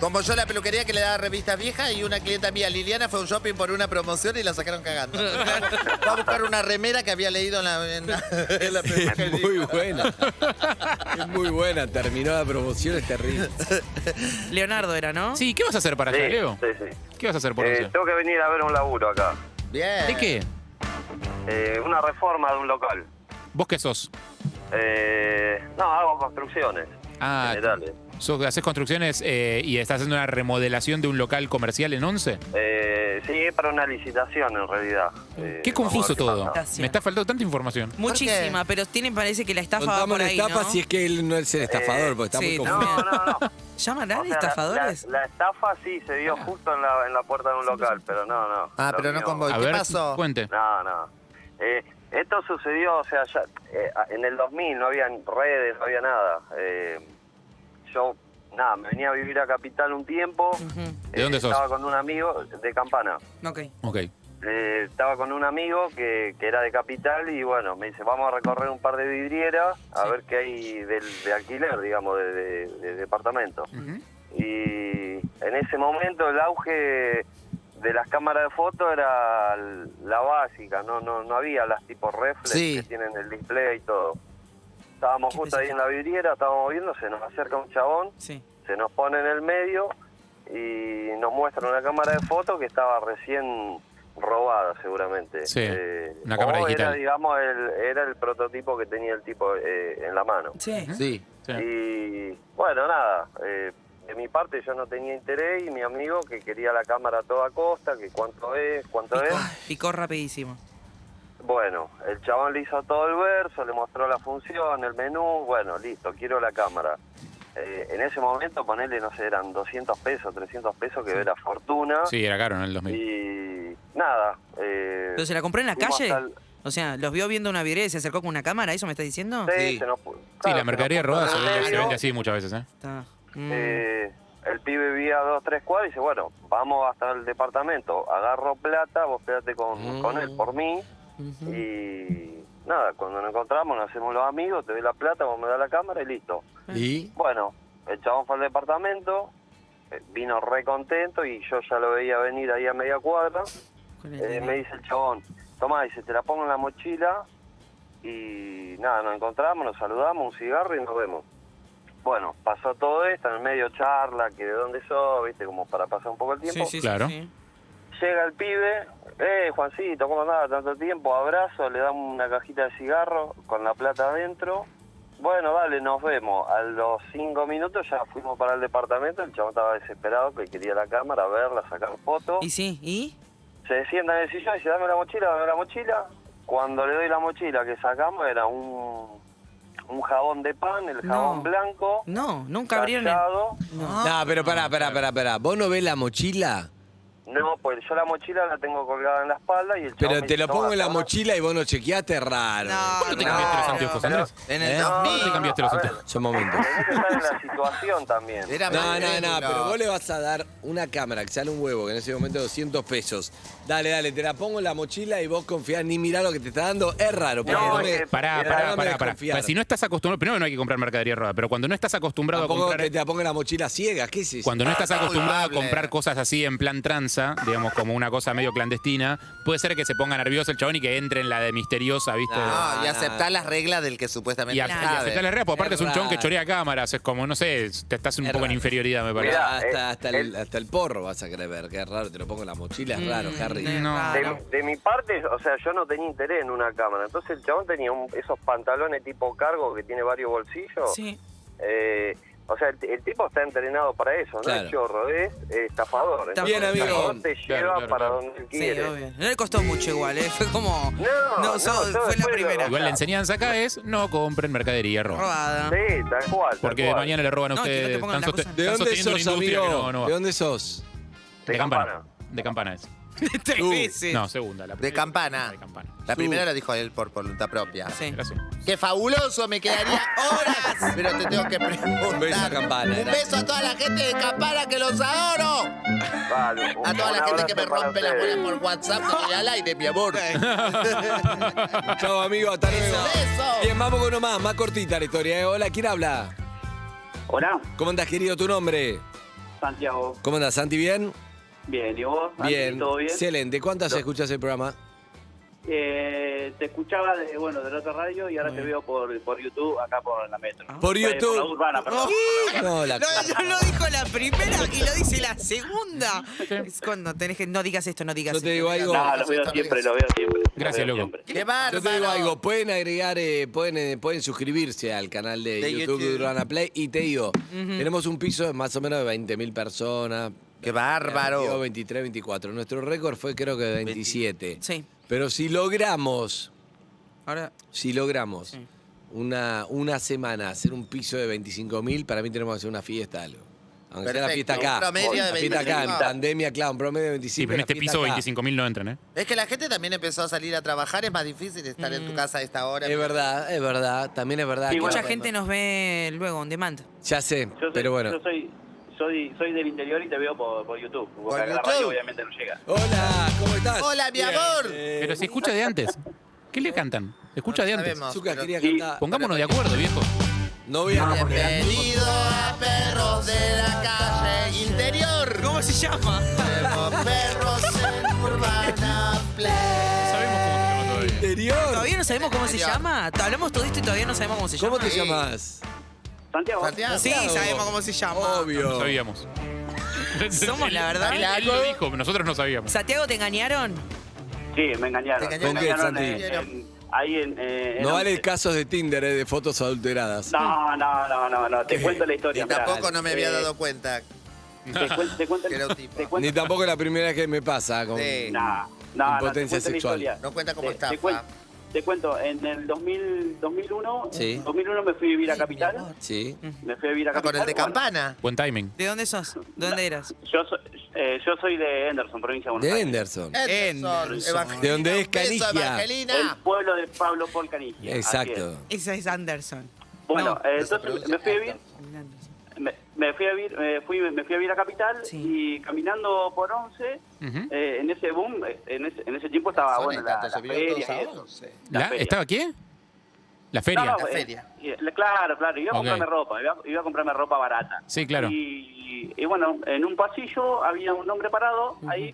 Como yo la peluquería que le daba revistas viejas y una clienta mía, Liliana, fue a un shopping por una promoción y la sacaron cagando. Fue a buscar una remera que había leído en la peluquería. Es muy buena. Es muy buena. Terminó la promoción, es terrible. Leonardo era, ¿no? Sí, ¿qué vas a hacer para allá, Leo? Sí. ¿Qué vas a hacer por once? Tengo que venir a ver un laburo acá. Bien. ¿De qué? Una reforma de un local. ¿Vos qué sos? No, hago construcciones. Ah, Generales. ¿haces construcciones y estás haciendo una remodelación de un local comercial en Once? Sí, es para una licitación en realidad. Qué confuso todo. pasa. Me está faltando tanta información. Muchísima, pero parece que la estafa va Contame por una ahí, estafa ¿no? si es que él no es el estafador, porque está sí, muy confuso. No. ¿Llamarán O sea, estafadores? La estafa sí se dio justo en la puerta de un local, pero no. Ah, Lo pero no mío- con vos. A ¿Qué ver, pasó? cuente. No. Esto sucedió, o sea, ya, en el 2000 no había redes, no había nada. Yo, me venía a vivir a Capital un tiempo. ¿De dónde sos? Estaba con un amigo de Campana. Ok. Estaba con un amigo que era de Capital y bueno, me dice, vamos a recorrer un par de vidrieras a ver qué hay de alquiler, digamos, de departamentos. Y en ese momento el auge de las cámaras de foto era la básica, no había las tipo reflex Sí. que tienen el display y todo. Estábamos justo ahí en la vidriera, estábamos viendo, se nos acerca un chabón, Sí. se nos pone en el medio y nos muestra una cámara de foto que estaba recién robada seguramente. Sí, una cámara o digital. Era, digamos, era el prototipo que tenía el tipo en la mano. Sí. Sí. Y bueno, nada, de mi parte yo no tenía interés y mi amigo que quería la cámara a toda costa, que cuánto es. Picó rapidísimo. Bueno, el chabón le hizo todo el verso, le mostró la función, el menú, bueno, listo, quiero la cámara. En ese momento, ponerle, no sé, eran 200 pesos, 300 pesos, que era fortuna. Sí, era caro en el 2000. Y nada. ¿Pero se la compró en la fuimos calle? hasta el- O sea, ¿los vio viendo una vidriera y se acercó con una cámara? ¿Eso me estás diciendo? Sí, se nos pu- Sí, claro, la se mercadería nos puso robada en el se medio. vende así muchas veces, ¿eh? Está. El pibe vivía a 2-3 cuadras y dice, bueno, vamos hasta el departamento, agarro plata, vos quedate con él por mí. Y nada, cuando nos encontramos nos hacemos los amigos, te doy la plata, vos me das la cámara y listo. ¿Y? Bueno, el chabón fue al departamento, vino re contento y yo ya lo veía venir ahí a media cuadra. Me dice el chabón, tomá, dice, te la pongo en la mochila y nada, nos encontramos, nos saludamos, un cigarro y nos vemos. Bueno, pasó pasa todo esto, en el medio charla, que de dónde sos, viste, como para pasar un poco el tiempo. Claro. Llega el pibe, Juancito, ¿cómo andás? Tanto tiempo, abrazo, le damos una cajita de cigarro con la plata adentro. Bueno, dale, nos vemos. A los 5 minutos ya fuimos para el departamento, el chabón estaba desesperado, que quería la cámara, verla, sacar fotos. ¿Y sí? ¿Y? Se sienta en el sillón y dice, dame la mochila. Cuando le doy la mochila que sacamos era un jabón de pan, el jabón blanco. No, nunca abrieron No, pero pará. ¿Vos no ves la mochila? No, pues yo la mochila la tengo colgada en la espalda y el chabón Pero me te dice, lo pongo en la toma. mochila y vos no chequeaste, raro. ¿Cuándo te cambiaste los anteojos, Andrés? En el No, 2000. ¿Cuándo te cambiaste los anteojos? Son momentos. Tenés que estar en la situación también. No, pero vos le vas a dar una cámara que sale un huevo, que en ese momento es 200 pesos. Dale, te la pongo en la mochila y vos confiás, ni mirá lo que te está dando. Es raro. Pará. Si no estás acostumbrado, primero no hay que comprar mercadería roda, pero cuando no estás acostumbrado Tampoco a comprar... que te la ponga en la mochila ciega, ¿qué es eso? Cuando no estás acostumbrado a comprar cosas así en plan tranza, digamos, como una cosa medio clandestina, puede ser que se ponga nervioso el chabón y que entre en la de misteriosa, ¿viste? No, y aceptar las reglas del que supuestamente Y aceptar las reglas, porque aparte es un chabón que chorea cámaras, es como, no sé, te estás un poco en inferioridad, me parece. Mirá, hasta el porro vas a querer ver, que es raro, te lo pongo en la mochila, es raro, Harry. De mi parte, o sea, yo no tenía interés en una cámara. Entonces el chabón tenía esos pantalones tipo cargo que tiene varios bolsillos. Sí. O sea, el tipo está entrenado para eso, no Claro. es chorro, es estafador. Bien, amigo. El estafador te lleva para donde él Sí, quiere. obvio. No le costó mucho igual, Fue como... No, fue la primera. Igual la enseñanza acá es no compren mercadería roba. Robada. Sí, tal cual. Porque mañana le roban a No, que no te ustedes. pongan Están la cosa. ¿De dónde sosteniendo sos, una industria amigo? que no va. ¿De dónde sos? De Campana. De Campana es. 3 veces. No, segunda. La De primera. Campana. De Campana. La primera la dijo él por voluntad propia. Sí. Gracias. ¡Qué fabuloso! Me quedaría horas. Pero te tengo que preguntar. Un beso a Campana. Un beso a toda la gente de Campana que los adoro. Vale, A toda la gente que me rompe las bolas por WhatsApp no estoy al aire, mi amor. Chao, amigo, hasta luego. Beso. Bien, vamos con uno más cortita la historia. Hola, ¿quién habla? Hola, ¿Cómo andás, querido? ¿Tu nombre? Santiago. ¿Cómo andás, Santi? ¿Bien? Bien, ¿y vos? Andy, Bien. ¿todo bien? Excelente. ¿Cuántas escuchas el programa? Te escuchaba de la otra radio y ahora te veo por YouTube, acá por la Metro. Por Por la YouTube. Urbana, perdón. No, la No lo dijo la primera y lo dice la segunda. Es cuando tenés que... No digas esto, no digas Yo esto. te digo algo. No, lo veo siempre. Gracias, Lo veo loco. siempre. ¡Qué Yo te digo bárbaro! algo, pueden agregar, pueden suscribirse al canal de YouTube de Urbana Play y te digo, tenemos un piso de más o menos de 20.000 personas. ¡Qué bárbaro! 23, 24. Nuestro récord fue creo que de 27. Sí. Pero si logramos Ahora... una semana hacer un piso de 25.000, para mí tenemos que hacer una fiesta, algo. Aunque sea la fiesta Perfecto. acá. Un promedio de La fiesta acá, en 25. pandemia, claro, un promedio de 25. Sí, pero en la este fiesta piso acá. 25.000 no entran, ¿eh? Es que la gente también empezó a salir a trabajar, es más difícil estar en tu casa a esta hora. Es verdad, también es verdad. Sí, que Mucha la- gente nos ve luego on demand. Ya sé, pero bueno. Yo soy del interior y te veo por YouTube. Porque acá la radio obviamente no llega. Hola, ¿cómo estás? ¡Hola, mi amor! Pero se escucha de antes. ¿Qué le cantan? Se escucha de antes. sabemos. Zucca pero- quería Sí. cantar. Pongámonos de acuerdo, viejo. No voy a Bienvenido a Perros de la Calle Interior. ¿Cómo se llama? Tenemos perros en Urbana Play. Sabemos cómo se llama todavía. interior. ¿Todavía no sabemos cómo se llama? Hablamos todo esto y todavía no sabemos cómo se llama. ¿Cómo te llamas? Santiago. Santiago. Sí, sabemos cómo se llama. No Obvio. sabíamos. Somos la verdad. Él lo dijo, nosotros no sabíamos. ¿Santiago te engañaron? Sí, me engañaron. ¿Te engañaron? Me ¿Con qué, engañaron Santi? ahí en No vale 11. casos de Tinder, de fotos adulteradas. No. Te cuento la Y historia. mirá. tampoco no me había dado cuenta Te cuento que era un tipo. te cuento- Ni tampoco la primera vez que me pasa con Sí. No, impotencia te cuento la sexual. historia. No cuenta como Te estafa. Te cuento, en el 2001, Sí. en 2001 me fui a vivir a Capital. Sí. Me fui a vivir a Ah, Capital. con el de bueno, Campana. Buen timing. ¿De dónde sos? ¿De dónde eras? yo soy de Henderson, provincia de Buenos De Aires. Henderson. Evangelina. De donde es Un beso, Canigia. El Evangelina. pueblo de Pablo Paul Canigia. Exacto. Esa es Anderson. Bueno, No. entonces me fui a vivir. Me fui a vivir a Capital y caminando por 11, en ese boom, en ese tiempo estaba bueno la feria y eso. La feria. ¿Estaba qué? ¿La feria? No, claro, iba a comprarme ropa, iba a comprarme ropa barata. Sí, claro. Y bueno, en un pasillo había un hombre parado ahí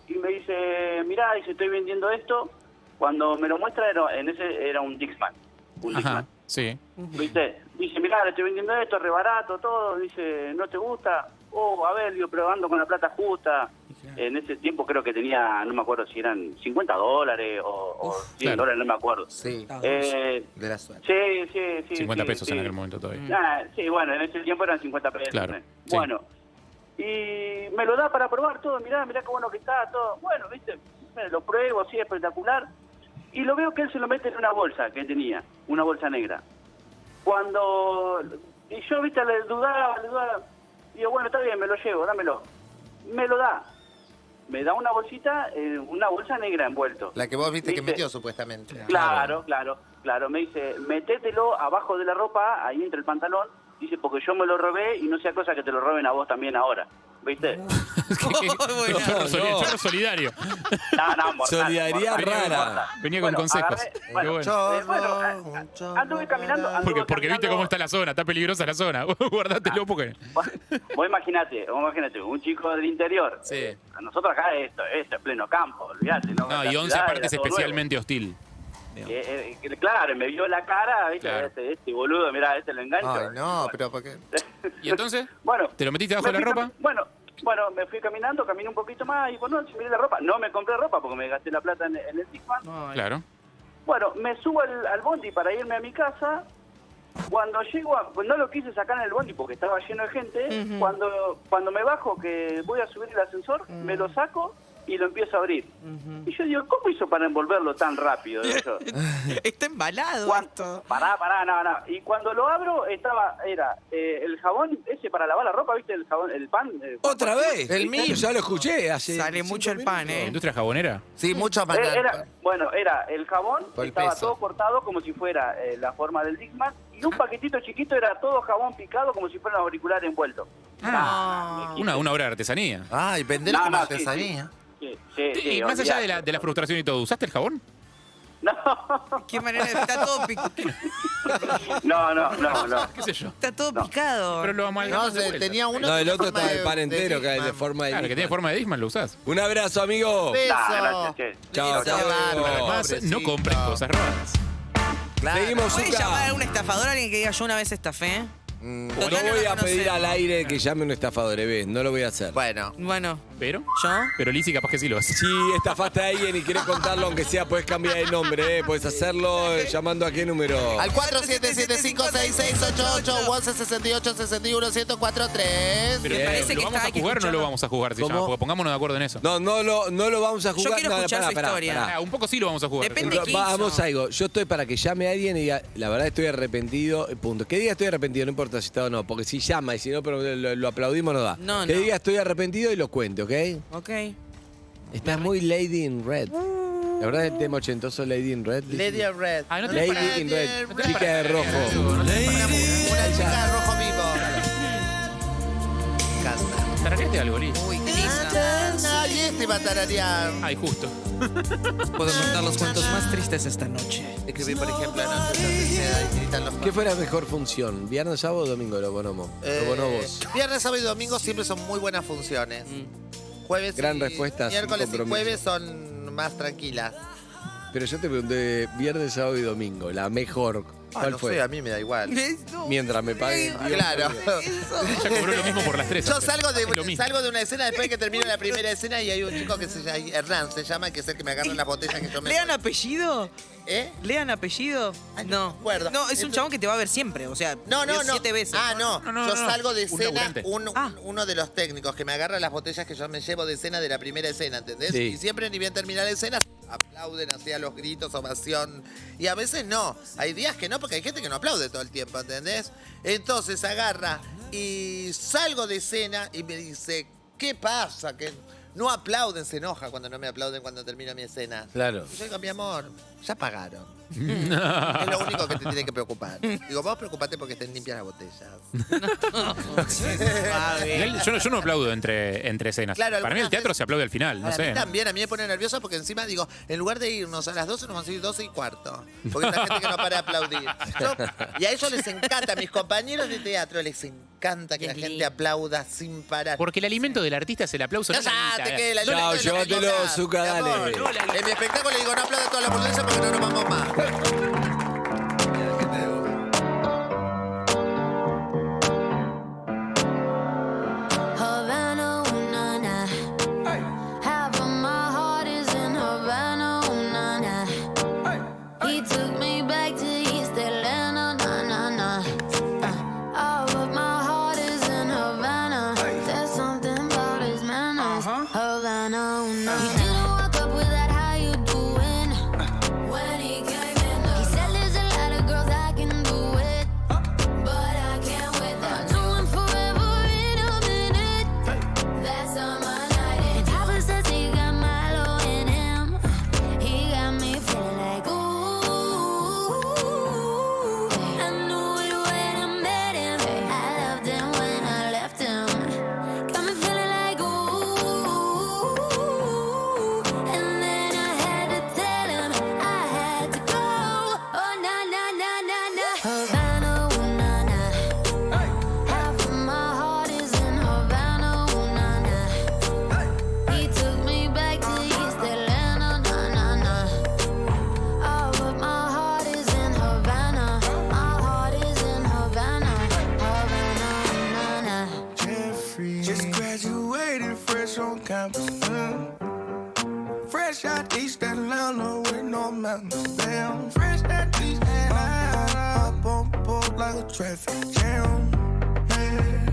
y me dice, mirá, dice, estoy vendiendo esto. Cuando me lo muestra era un Dixman. Un Ajá. Dixman. Sí. ¿Viste? Dice, mirá, le estoy vendiendo esto, re barato, todo. Dice, ¿no te gusta? A ver, digo, probando con la plata justa. En ese tiempo creo que tenía, no me acuerdo si eran $50 o $100, no me acuerdo. Sí. De la suerte. Sí. 50 pesos en aquel momento todavía. Sí, bueno, en ese tiempo eran 50 pesos. Claro. Bueno, y me lo da para probar todo. Mirá qué bueno que está, todo. Bueno, ¿viste? Me lo pruebo, así, espectacular. Y lo veo que él se lo mete en una bolsa que tenía, una bolsa negra. Y yo, ¿viste? Le dudaba. Digo, bueno, está bien, me lo llevo, dámelo. Me lo da. Me da una bolsita, una bolsa negra envuelto. La que vos viste que metió, supuestamente. Claro. Me dice, métetelo abajo de la ropa, ahí entre el pantalón. Dice, porque yo me lo robé y no sea cosa que te lo roben a vos también ahora. ¿Viste? Chorro solidario. No, mortal, Solidaridad mortal, rara. mortal. Venía con consejos. Anduve caminando. Porque viste cómo está la zona, está peligrosa la zona. Guardátelo porque... Vos imaginate, un chico del interior. Sí. A nosotros acá esto es pleno campo, olvídate. No, y 11 aparte es especialmente hostil. Claro, me vio la cara, ¿viste? Claro. Este boludo, mirá, lo engancho. Ay, no, pero ¿por qué? ¿Y entonces? Bueno, ¿Te lo metiste abajo de la ropa? Bueno, me fui caminé un poquito más y bueno, miré la ropa. No me compré ropa porque me gasté la plata en el Discman. Claro. Bueno, me subo al bondi para irme a mi casa. Cuando llego, pues no lo quise sacar en el bondi porque estaba lleno de gente. Cuando me bajo, que voy a subir el ascensor, me lo saco y lo empiezo a abrir. Y yo digo, ¿cómo hizo para envolverlo tan rápido? Está embalado esto. Pará, no. Y cuando lo abro, era el jabón ese para lavar la ropa, ¿viste? El jabón, el pan. ¿Otra vez? El mismo. Ya lo escuché hace... Sale mucho el pan, ¿Industria jabonera? Sí, mucho más. Era el jabón, Por el estaba peso. todo cortado como si fuera la forma del Discman, y un paquetito chiquito era todo jabón picado como si fuera un auricular envuelto. Una obra de artesanía. Y venderlo como artesanía. Sí, y más allá de la frustración y todo, ¿usaste el jabón? No. ¿Qué manera? Está todo picado. No. ¿Qué sé yo? Está todo picado. Pero lo amalgamás de vuelta. Tenía uno. No, el otro forma está el de- pan entero, que es de Discman. forma de... Claro, que tiene forma de Discman, lo usás. Un abrazo, amigo. Beso. Gracias, che. Chao, Qué hasta bárbaro. luego. Además, no pobrecito. compres cosas robadas. Claro. Seguimos, ¿Puede Zucca. llamar a un estafador, alguien que diga yo una vez estafé? No Total, no voy lo a pedir conocemos. al aire que llame un estafador, ¿ves? No lo voy a hacer. Bueno. Bueno, ¿Pero? ¿yo? Pero Lizzy capaz que sí lo hace. Si estafaste a alguien y querés contarlo, aunque sea, puedes cambiar el nombre, ¿eh? Puedes hacerlo llamando a qué número. Al 47756688 11 68 61 1043. Pero Me parece ¿lo que vamos hay a que jugar o no lo escucharlo. vamos a jugar? ¿Cómo? Porque pongámonos de acuerdo en eso. No lo vamos a jugar. Yo quiero No, escuchar su pará. historia. Un poco sí lo vamos a jugar. Depende qué hizo. Vamos a algo. Yo estoy para que llame a alguien y diga, la verdad estoy arrepentido, punto. Que diga estoy arrepentido, no importa si está o no, porque si llama y si no, pero lo aplaudimos, no da. No, que no. diga estoy arrepentido y lo cuente, ¿ok? Ok. Estás muy Lady in Red. La verdad es el tema ochentoso Lady in Red. Lady of Red. No Lady in Red. Chica de rojo. Una chica de rojo vivo. Canta. Tarareate algo, Liz. Uy, qué linda. Ay, este va a tararear. Ay, justo. Puedo contar los cuentos más tristes esta noche. Escribí, por ejemplo, anoche y gritan los ¿Qué fue la mejor función? ¿Viernes, sábado o domingo, los bonobos? Los bonobos. Viernes, sábado y domingo siempre son muy buenas funciones. Jueves Gran y respuesta, sin miércoles y compromiso. jueves son más tranquilas. Pero yo te pregunté viernes, sábado y domingo, la mejor. ¿Cuál no fue? sé, a mí me da igual. Mientras me paguen. Claro. Ya cobró lo mismo por las tres. Yo apenas. salgo Es lo mismo. de una escena después que termino la primera escena y hay un chico que se llama Hernán, se llama, que es el que me agarra las botellas que yo me... ¿Lean apellido? ¿Eh? ¿Lean apellido? No. acuerdo. No, es un chabón que te va a ver siempre. O sea, No. 7 veces. Yo salgo de Un escena, laburante. uno de los técnicos que me agarra las botellas que yo me llevo de escena de la primera escena, ¿entendés? Sí. Y siempre ni bien terminar la escena, aplauden hacia los gritos, ovación. Y a veces no. Hay días que no, porque hay gente que no aplaude todo el tiempo, ¿entendés? Entonces agarra y salgo de escena y me dice, ¿qué pasa? Que no aplauden, se enoja cuando no me aplauden cuando termina mi escena. Claro. Y yo digo, mi amor, ya pagaron. Es lo único que te tiene que preocupar. Digo, vos preocupate porque estén limpias las botellas. Yo no aplaudo entre escenas. Claro, Para mí el algunas teatro se aplaude al final, no A mí sé. también, a mí me pone nervioso porque encima digo, en lugar de irnos a las 12 nos vamos a ir 12 y cuarto. Porque hay una gente que no para de aplaudir. Y a ellos les encanta, a mis compañeros de teatro les encanta que la gente aplauda sin parar. Porque el alimento del artista es el aplauso. no la ¡Cállate, guita. que el Chao, alimento es lo que llévatelo, cobras, Zucca, mi amor. dale. En mi espectáculo le digo, no aplauda toda la burguesa porque no nos vamos más. Just graduated fresh on campus. Fresh out East Atlanta with no mountains. Damn, fresh out East Atlanta. Up on board like a traffic jam. Man,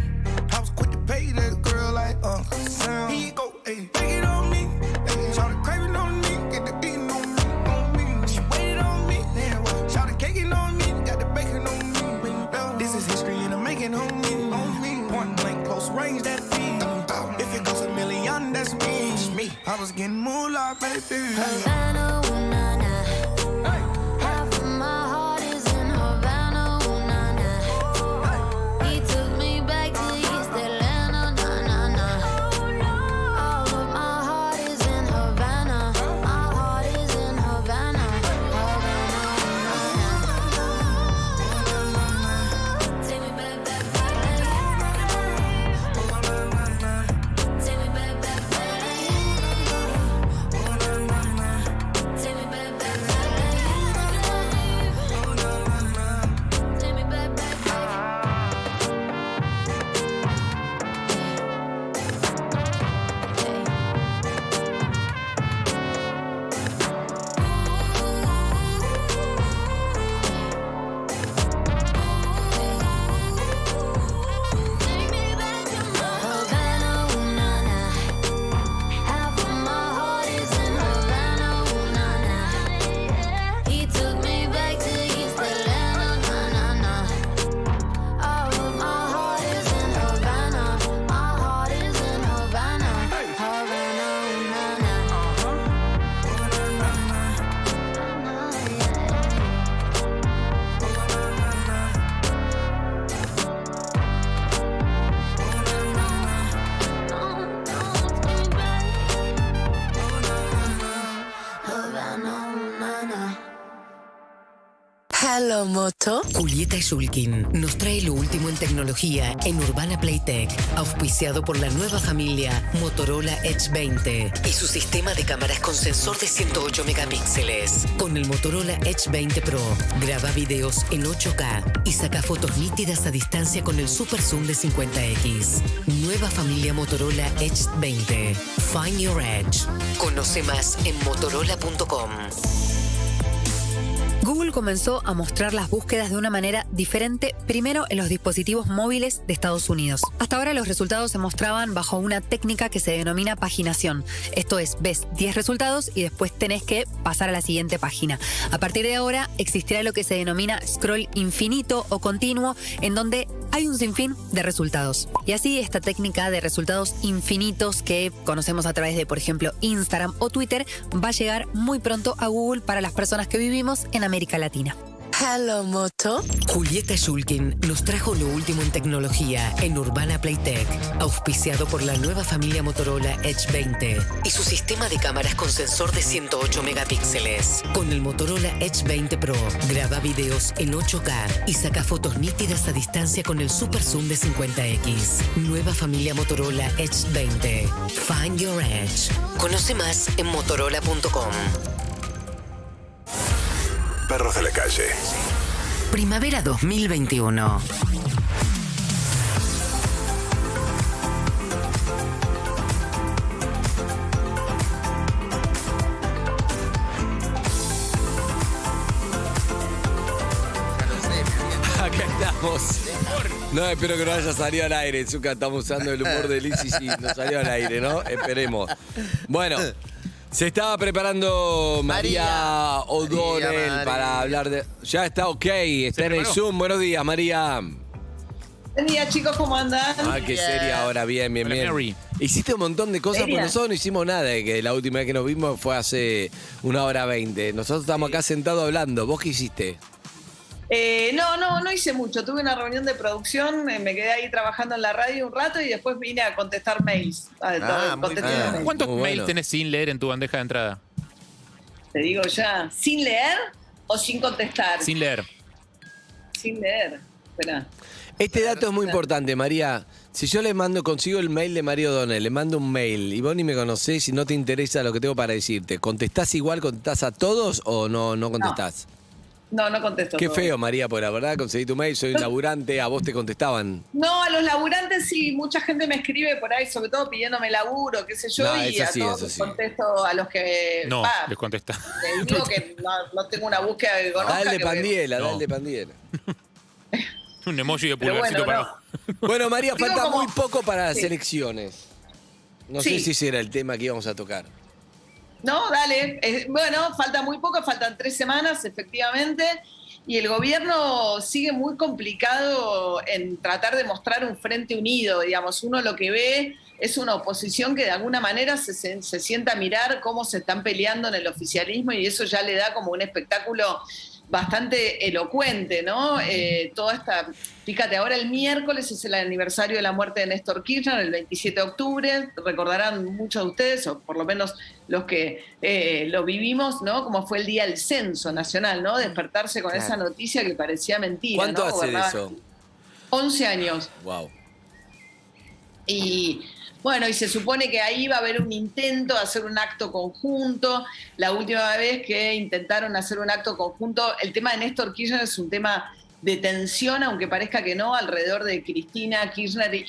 I was quick to pay that girl like Uncle Sam. Here you go, ayy, take it on me. Ayy, shout the craving on me, get the beating on me. She waited on me, damn. Shout the caking on me, got the bacon on me. This is history and I'm making on me. Point blank, close range, that feed. If it goes $1 million, that's me. I was getting moolah, baby. Havana, ooh, nah, nah. Half of my heart is in Havana, ooh, nah, nah. He took me back to East Atlanta, nah, nah, nah. All of my heart is in Havana. My heart is in Havana. Havana, ooh, nah, nah. Take me back, back, back. Take me back, back, back. Hello Moto. Julieta Shulkin nos trae lo último en tecnología en Urbana Playtech, auspiciado por la nueva familia Motorola Edge 20 y su sistema de cámaras con sensor de 108 megapíxeles. Con el Motorola Edge 20 Pro, graba videos en 8K y saca fotos nítidas a distancia con el Super Zoom de 50X. Nueva familia Motorola Edge 20. Find your edge. Conoce más en motorola.com. Google comenzó a mostrar las búsquedas de una manera diferente, primero en los dispositivos móviles de Estados Unidos. Hasta ahora los resultados se mostraban bajo una técnica que se denomina paginación. Esto es, ves 10 resultados y después tenés que pasar a la siguiente página. A partir de ahora existirá lo que se denomina scroll infinito o continuo, en donde hay un sinfín de resultados. Y así esta técnica de resultados infinitos que conocemos a través de, por ejemplo, Instagram o Twitter, va a llegar muy pronto a Google para las personas que vivimos en América Latina. Hello Moto. Julieta Shulkin nos trajo lo último en tecnología en Urbana Playtech, auspiciado por la nueva familia Motorola Edge 20 y su sistema de cámaras con sensor de 108 megapíxeles. Con el Motorola Edge 20 Pro, graba videos en 8K y saca fotos nítidas a distancia con el Super Zoom de 50X. Nueva familia Motorola Edge 20. Find your edge. Conoce más en motorola.com. Perros de la calle. Primavera 2021. Acá estamos. No, espero que no haya salido al aire, Zucca. Estamos usando el humor de Liz y sí, no salió al aire, ¿no? Esperemos. Bueno. Se estaba preparando María O'Donnell para hablar de... Ya está ok, está en el Zoom. Buenos días, María. Buen día, chicos, ¿cómo andan? Ah, qué seria ahora, bien, bien, bien. Mary. Hiciste un montón de cosas, Seria. porque nosotros no hicimos nada, que la última vez que nos vimos fue hace 1:20. Nosotros estamos acá sentados hablando. ¿Vos qué hiciste? No hice mucho. Tuve una reunión de producción, me quedé ahí trabajando en la radio un rato y después vine a contestar mails. ¿Cuántos mails tenés sin leer en tu bandeja de entrada? Te digo ya, ¿sin leer o sin contestar? Sin leer. Sin leer. Espera. Este dato es muy importante, María. Si yo le mando, consigo el mail de María O'Donnell, le mando un mail y vos ni me conocés y no te interesa lo que tengo para decirte, ¿contestás igual, contestás a todos o no contestás? No contesto. Qué todo. feo, María, por la verdad, conseguí tu mail, soy un laburante, a vos te contestaban. No, a los laburantes sí, mucha gente me escribe por ahí, sobre todo pidiéndome laburo, qué sé yo, No, y eso a sí, todos eso les sí. contesto a los que... No, les contesta. Les digo que no tengo una búsqueda que conozca. Dale que Pandiela, No. dale Pandiela. Un emoji de Pero pulgarcito bueno, para... Bueno, María, Digo falta como- muy poco para las Sí. elecciones. No Sí. sé si ese era el tema que íbamos a tocar. No, dale. Bueno, falta muy poco, faltan 3 semanas, efectivamente. Y el gobierno sigue muy complicado en tratar de mostrar un frente unido, digamos. Uno lo que ve es una oposición que de alguna manera se sienta a mirar cómo se están peleando en el oficialismo y eso ya le da como un espectáculo bastante elocuente, ¿no? Toda esta... Fíjate, ahora el miércoles es el aniversario de la muerte de Néstor Kirchner, el 27 de octubre. Recordarán muchos de ustedes, o por lo menos los que lo vivimos, ¿no? Como fue el día del censo nacional, ¿no? Despertarse con Claro. esa noticia que parecía mentira. ¿Cuánto ¿no? hace de Gobernaban eso? 11 años. Wow. Y bueno, y se supone que ahí va a haber un intento de hacer un acto conjunto. La última vez que intentaron hacer un acto conjunto, el tema de Néstor Kirchner es un tema de tensión, aunque parezca que no, alrededor de Cristina Kirchner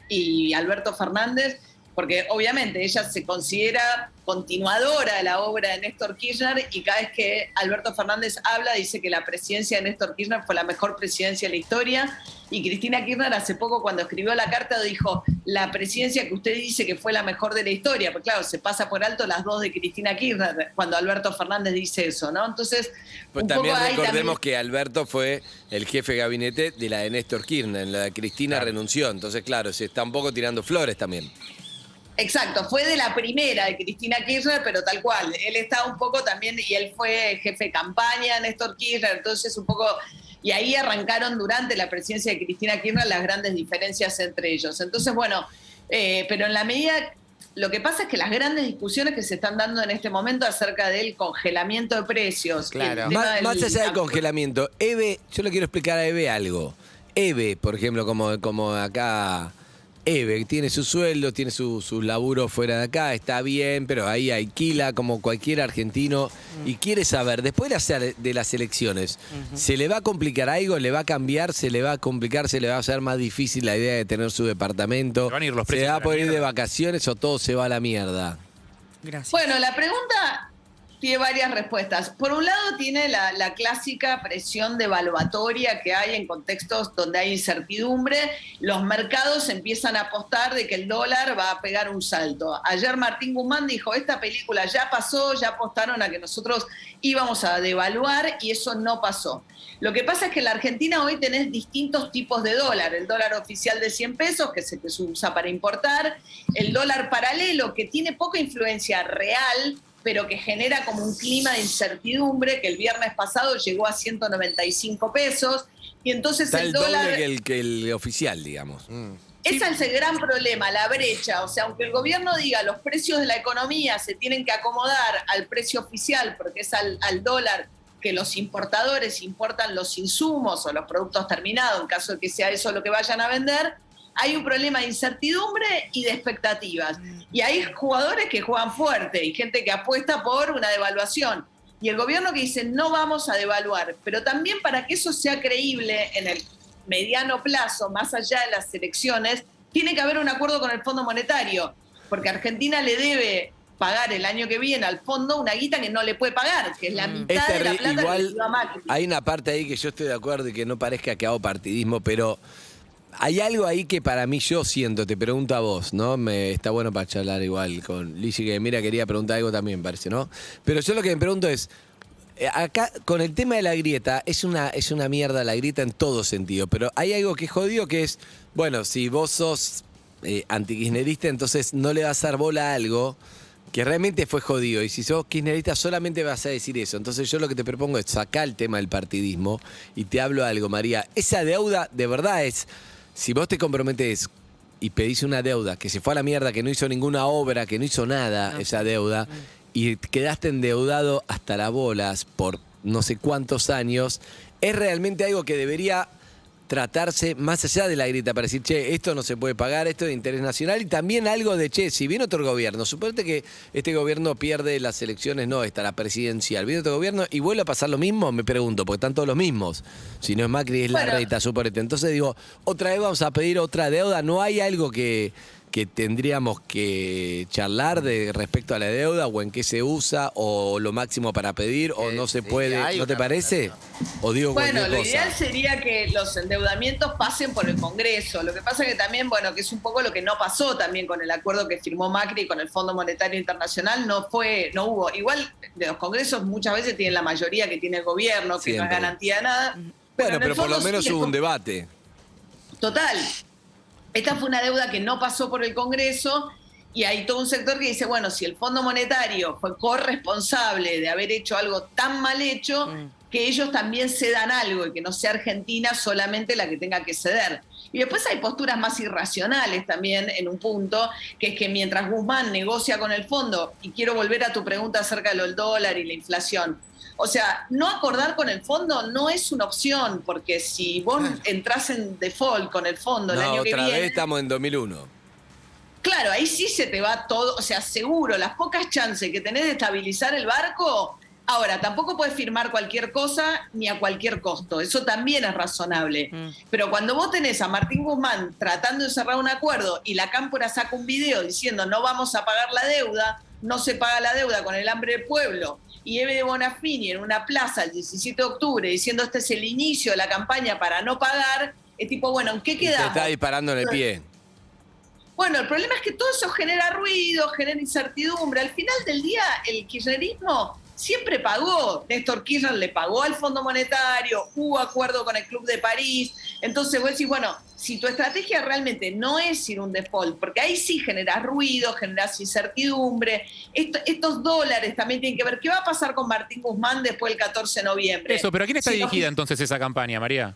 y Alberto Fernández, porque obviamente ella se considera continuadora de la obra de Néstor Kirchner y cada vez que Alberto Fernández habla dice que la presidencia de Néstor Kirchner fue la mejor presidencia de la historia y Cristina Kirchner hace poco cuando escribió la carta dijo la presidencia que usted dice que fue la mejor de la historia, porque claro, se pasa por alto las dos de Cristina Kirchner cuando Alberto Fernández dice eso, ¿no? Entonces, Pues un también poco ahí recordemos que Alberto fue el jefe de gabinete de la de Néstor Kirchner, en la de Cristina renunció, entonces claro, se está un poco tirando flores también. Exacto, fue de la primera de Cristina Kirchner, pero tal cual. Él estaba un poco también, y él fue jefe de campaña de Néstor Kirchner, entonces un poco, y ahí arrancaron durante la presidencia de Cristina Kirchner las grandes diferencias entre ellos. Entonces, bueno, pero en la medida, lo que pasa es que las grandes discusiones que se están dando en este momento acerca del congelamiento de precios. Claro. el tema Más del- allá del congelamiento, Eve, yo le quiero explicar a Eve algo. Eve, por ejemplo, como acá, Eve tiene su sueldo, tiene su laburo fuera de acá, está bien, pero ahí alquila como cualquier argentino y quiere saber, después de las elecciones, ¿se le va a complicar algo? ¿Le va a cambiar? ¿Se le va a complicar? ¿Se le va a hacer más difícil la idea de tener su departamento? ¿Se van a ir los ¿Se precios va a a la poder ir de mierda? vacaciones o todo se va a la mierda? Gracias. Bueno, la pregunta tiene varias respuestas. Por un lado tiene la clásica presión devaluatoria que hay en contextos donde hay incertidumbre. Los mercados empiezan a apostar de que el dólar va a pegar un salto. Ayer Martín Guzmán dijo, esta película ya pasó, ya apostaron a que nosotros íbamos a devaluar y eso no pasó. Lo que pasa es que en la Argentina hoy tenés distintos tipos de dólar. El dólar oficial de 100 pesos, que se usa para importar. El dólar paralelo, que tiene poca influencia real, pero que genera como un clima de incertidumbre, que el viernes pasado llegó a 195 pesos. Y entonces Está el el dólar... doble que el oficial, digamos. Ese es el gran problema, la brecha. O sea, aunque el gobierno diga los precios de la economía se tienen que acomodar al precio oficial, porque es al dólar que los importadores importan los insumos o los productos terminados, en caso de que sea eso lo que vayan a vender, hay un problema de incertidumbre y de expectativas. Y hay jugadores que juegan fuerte y gente que apuesta por una devaluación. Y el gobierno que dice no vamos a devaluar, pero también para que eso sea creíble en el mediano plazo, más allá de las elecciones, tiene que haber un acuerdo con el Fondo Monetario, porque Argentina le debe pagar el año que viene al fondo una guita que no le puede pagar, que es la mitad de la plata que le dio a Macri. Hay una parte ahí que yo estoy de acuerdo y que no parezca que hago partidismo, pero hay algo ahí que para mí yo siento, te pregunto a vos, ¿no? Está bueno para charlar igual con Lizzy, que mira, quería preguntar algo también, parece, ¿no? Pero yo lo que me pregunto es, acá con el tema de la grieta, es una mierda la grieta en todo sentido, pero hay algo que es jodido que es, bueno, si vos sos antikirchnerista, entonces no le vas a dar bola a algo que realmente fue jodido, y si sos kirchnerista solamente vas a decir eso. Entonces yo lo que te propongo es sacar el tema del partidismo y te hablo algo, María. Esa deuda de verdad es, si vos te comprometés y pedís una deuda que se fue a la mierda, que no hizo ninguna obra, que no hizo nada esa deuda, y quedaste endeudado hasta las bolas por no sé cuántos años, es realmente algo que debería tratarse más allá de la grieta para decir, che, esto no se puede pagar, esto es de interés nacional, y también algo de, che, si viene otro gobierno, suponete que este gobierno pierde las elecciones, no esta, la presidencial, viene otro gobierno y vuelve a pasar lo mismo, me pregunto, porque están todos los mismos, si no es Macri es Larreta, suponete. Entonces digo, otra vez vamos a pedir otra deuda, ¿no hay algo que tendríamos que charlar de respecto a la deuda o en qué se usa o lo máximo para pedir o no se puede? ¿No te parece? ¿O digo bueno, cualquier lo cosa? ideal sería que los endeudamientos pasen por el Congreso. Lo que pasa que también, bueno, que es un poco lo que no pasó también con el acuerdo que firmó Macri con el Fondo Monetario Internacional, no hubo. Igual de los congresos muchas veces tienen la mayoría que tiene el gobierno, que no es garantía de nada. Bueno, pero por lo menos sí hubo un debate. Total. Esta fue una deuda que no pasó por el Congreso y hay todo un sector que dice, bueno, si el Fondo Monetario fue corresponsable de haber hecho algo tan mal hecho, que ellos también cedan algo y que no sea Argentina solamente la que tenga que ceder. Y después hay posturas más irracionales también en un punto, que es que mientras Guzmán negocia con el fondo, y quiero volver a tu pregunta acerca de lo del dólar y la inflación, o sea, no acordar con el fondo no es una opción, porque si vos entrás en default con el fondo el año que viene... otra vez estamos en 2001. Claro, ahí sí se te va todo, o sea, seguro, las pocas chances que tenés de estabilizar el barco. Ahora, tampoco puedes firmar cualquier cosa ni a cualquier costo, eso también es razonable. Pero cuando vos tenés a Martín Guzmán tratando de cerrar un acuerdo y la Cámpora saca un video diciendo no vamos a pagar la deuda, no se paga la deuda con el hambre del pueblo, y Eve de Bonafini en una plaza el 17 de octubre diciendo este es el inicio de la campaña para no pagar, es tipo, bueno, ¿en qué quedamos? Te está disparando en el pie. Bueno, el problema es que todo eso genera ruido, genera incertidumbre. Al final del día, el kirchnerismo siempre pagó. Néstor Kirchner le pagó al Fondo Monetario, hubo acuerdo con el Club de París. Entonces vos decís, bueno, si tu estrategia realmente no es ir un default, porque ahí sí generás ruido, generás incertidumbre, estos dólares también tienen que ver qué va a pasar con Martín Guzmán después del 14 de noviembre. Eso, pero ¿a quién está dirigida entonces esa campaña, María?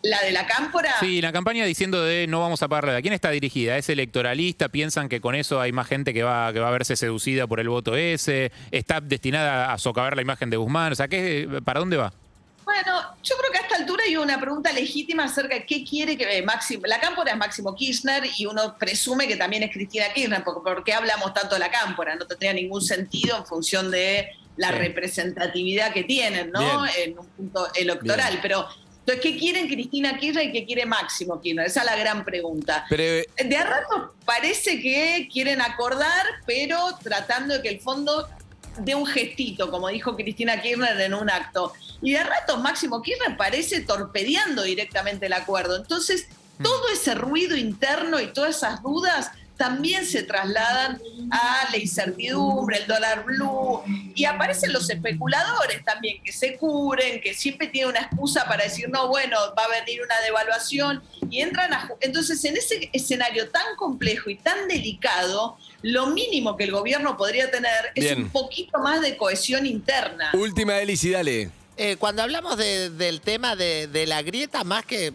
¿La de la Cámpora? Sí, la campaña diciendo de no vamos a pagar la deuda. ¿A quién está dirigida? ¿Es electoralista? ¿Piensan que con eso hay más gente que va a verse seducida por el voto ese? ¿Está destinada a socavar la imagen de Guzmán? O sea, ¿para dónde va? Bueno, yo creo que a esta altura hay una pregunta legítima acerca de qué quiere que Máximo. La Cámpora es Máximo Kirchner y uno presume que también es Cristina Kirchner, porque ¿por qué hablamos tanto de la Cámpora? No tendría ningún sentido en función de la representatividad que tienen, ¿no? Bien. En un punto electoral. Bien. Pero, entonces, ¿qué quieren Cristina Kirchner y qué quiere Máximo Kirchner? Esa es la gran pregunta. Pero, de a rato parece que quieren acordar, pero tratando de que el fondo dé un gestito, como dijo Cristina Kirchner en un acto. Y de rato Máximo Kirchner parece torpedeando directamente el acuerdo. Entonces, todo ese ruido interno y todas esas dudas también se trasladan a la incertidumbre, el dólar blue, y aparecen los especuladores también, que se cubren, que siempre tienen una excusa para decir, no, bueno, va a venir una devaluación, y entran a... Entonces, en ese escenario tan complejo y tan delicado, lo mínimo que el gobierno podría tener es un poquito más de cohesión interna. Última, Elici, dale. Cuando hablamos del tema de la grieta, más que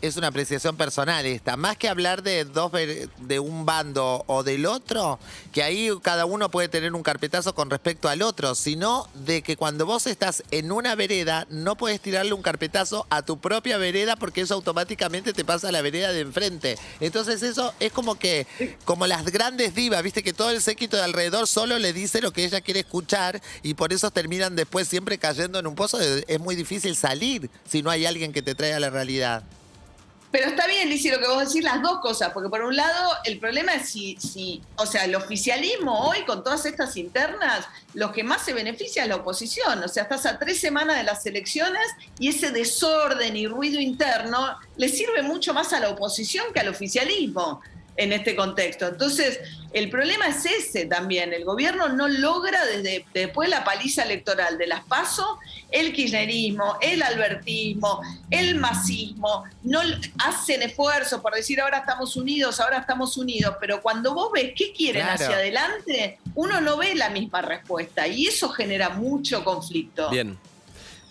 es una apreciación personal esta, más que hablar de un bando o del otro, que ahí cada uno puede tener un carpetazo con respecto al otro, sino de que cuando vos estás en una vereda, no puedes tirarle un carpetazo a tu propia vereda porque eso automáticamente te pasa a la vereda de enfrente. Entonces eso es como las grandes divas, viste que todo el séquito de alrededor solo le dice lo que ella quiere escuchar y por eso terminan después siempre cayendo en un pozo. Es muy difícil salir si no hay alguien que te traiga la realidad. Pero está bien, Lizzy, lo que vos decís, las dos cosas, porque por un lado el problema es o sea, el oficialismo hoy con todas estas internas, los que más se beneficia es la oposición, o sea, estás a 3 semanas de las elecciones y ese desorden y ruido interno le sirve mucho más a la oposición que al oficialismo en este contexto. Entonces, el problema es ese también. El gobierno no logra después de la paliza electoral de las PASO, el kirchnerismo, el albertismo, el masismo, no hacen esfuerzos por decir ahora estamos unidos, pero cuando vos ves qué quieren hacia adelante, uno no ve la misma respuesta y eso genera mucho conflicto. Bien.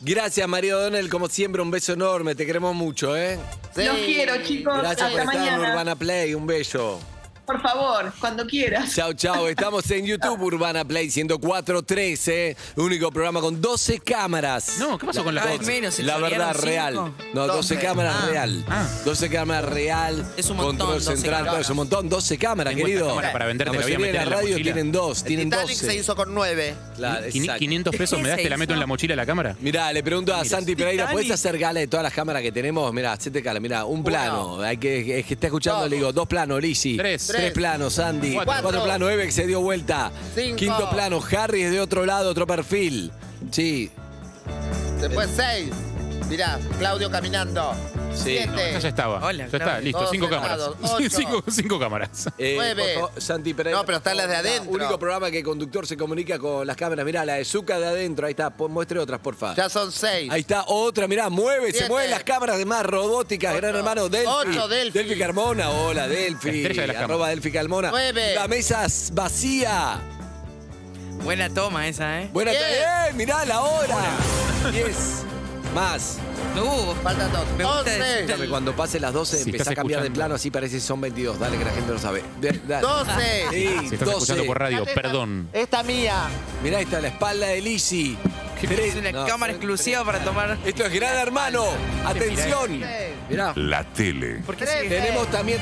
Gracias, María O'Donnell, como siempre, un beso enorme, te queremos mucho, ¿eh? Los quiero, chicos. Gracias por Hasta estar en mañana. Urbana Play, un beso. por favor, cuando quieras. Chau, chau. Estamos en YouTube, Urbana Play 104.13. Único programa con 12 cámaras. No, ¿qué pasó con la Ay, menos, La verdad, real. No, 12 cámaras real. 12 cámaras real. Es un montón, Control 12 central, cámaras. es un montón. 12 cámaras, Tengo esta querido. cámara para venderte, La la voy a mayoría de meter la en la radio mochila. tienen 2, El tienen Titanic 12. se hizo con 9. Claro, exacto. 500 pesos me das, te la meto en la mochila de la cámara. Mirá, le pregunto a Santi Pereira, Titanic. ¿puedes hacer gala de todas las cámaras que tenemos? Mirá, hacete cala, mirá, un plano. Hay que, es que está escuchando, le digo, 2 planos, Lizzy. 3 planos, Sandy. 4 planos, Eve que se dio vuelta. 5. 5º plano, Harry es de otro lado, otro perfil. Sí. Después 6. Mirá, Claudio caminando. Sí. 7. Ya estaba. Hola, ya está, Claudio. listo, 5 12 cámaras. lados, 8. 5 cámaras. 9. Por favor, Santi Pereira. No, pero están las de adentro. Único programa que el conductor se comunica con las cámaras. Mirá, la de Zucca de adentro. Ahí está, muestre otras, porfa. Ya son 6. Ahí está, otra, mirá, se 7. mueven las cámaras de más robóticas, gran hermano Delphi. 8, Delphi. Delphi Carmona, hola Delphi. Estrella de las Arroba Delphi Carmona. 9. La mesa vacía. Buena toma esa, ¿eh? Buena 10. mirá la hora. 10. Más. Faltan 2. Me gusta 11. Escúchame, cuando pase las 12 Si empezá a estás cambiar de escuchando. plano, así parece que son 22. Dale, que la gente lo sabe. 12. Sí, Si estás 12. escuchando por radio, perdón. Esta mía. Mirá, ahí está la espalda de Lizzy. Es una cámara exclusiva para tomar. Esto es Gran Hermano. Atención. Mirá. La tele. ¿Por qué Tenemos también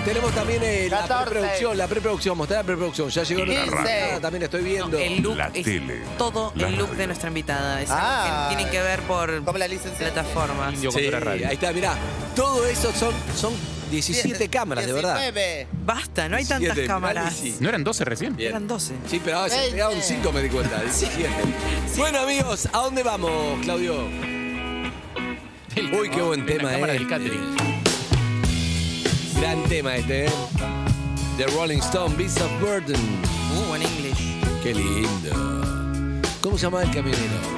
la 14. preproducción, mostrar la preproducción. Ya llegó nuestra 15. invitada, también estoy viendo. El look La es tele. todo La el look radio. de nuestra invitada. Es algo que tienen que ver por Como la licenciada. plataformas. Indio Sí, contra radio. ahí está, mirá. Todo eso son 17 cámaras, de verdad. 19. Basta, no hay 17, tantas cámaras. Lizzy. ¿No eran 12 recién? Bien. Eran 12. Sí, pero ahora se 20. pegaron 5, me di cuenta. 17. Bueno, amigos, ¿a dónde vamos, Claudio? Uy, qué buen De la tema, cámara del catering. Gran tema este, ¿eh? The Rolling Stone, Beasts of Burden. Buen English. Qué lindo. ¿Cómo se llama el camionero?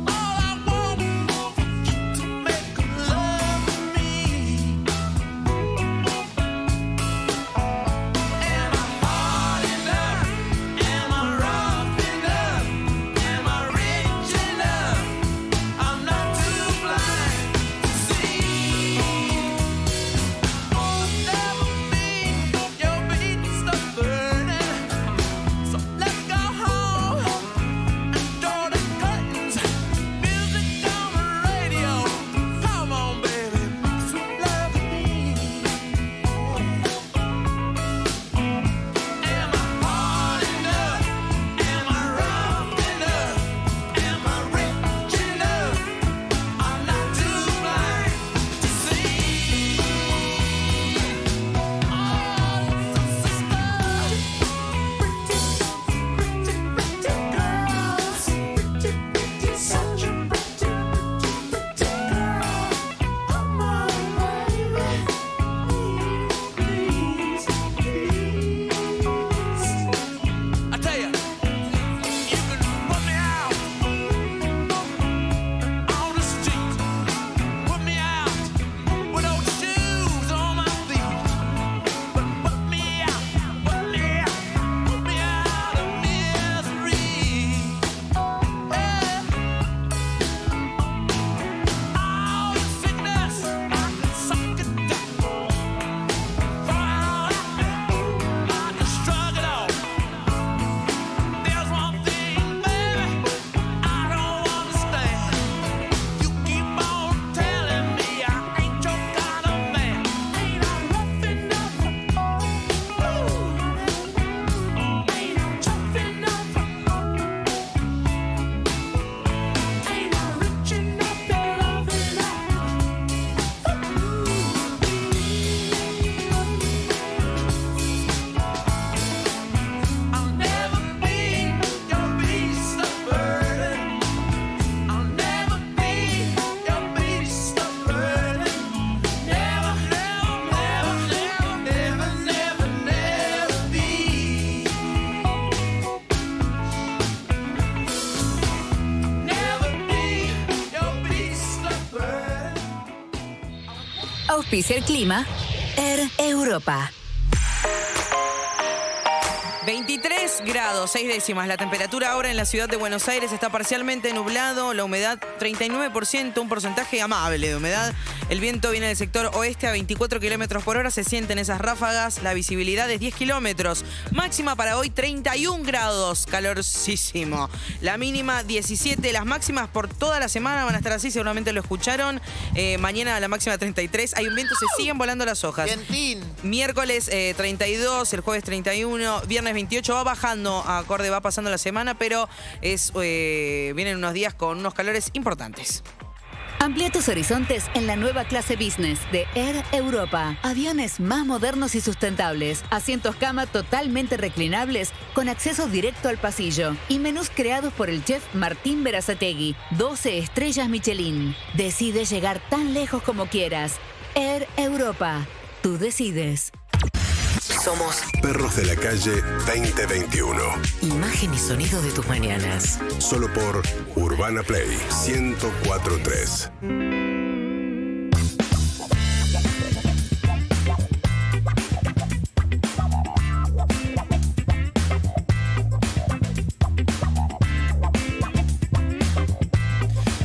All auspicia el clima, Air Europa. 23 grados, 6 décimas. La temperatura ahora en la ciudad de Buenos Aires está parcialmente nublado. La humedad 39%, un porcentaje amable de humedad. El viento viene del sector oeste a 24 kilómetros por hora. Se sienten esas ráfagas. La visibilidad es 10 kilómetros. Máxima para hoy 31 grados. Calorcísimo. La mínima 17. Las máximas por toda la semana van a estar así. Seguramente lo escucharon. Mañana la máxima 33. Hay un viento, se siguen volando las hojas. Vientín. Miércoles 32. El jueves 31. Viernes 28 va bajando, acorde va pasando la semana, pero vienen unos días con unos calores importantes. Amplía tus horizontes en la nueva clase business de Air Europa. Aviones más modernos y sustentables. Asientos cama totalmente reclinables con acceso directo al pasillo. Y menús creados por el chef Martín Berazategui. 12 estrellas Michelin. Decide llegar tan lejos como quieras. Air Europa. Tú decides. Somos Perros de la Calle 2021. imagen y sonido de tus mañanas. Solo por Urbana Play 104.3.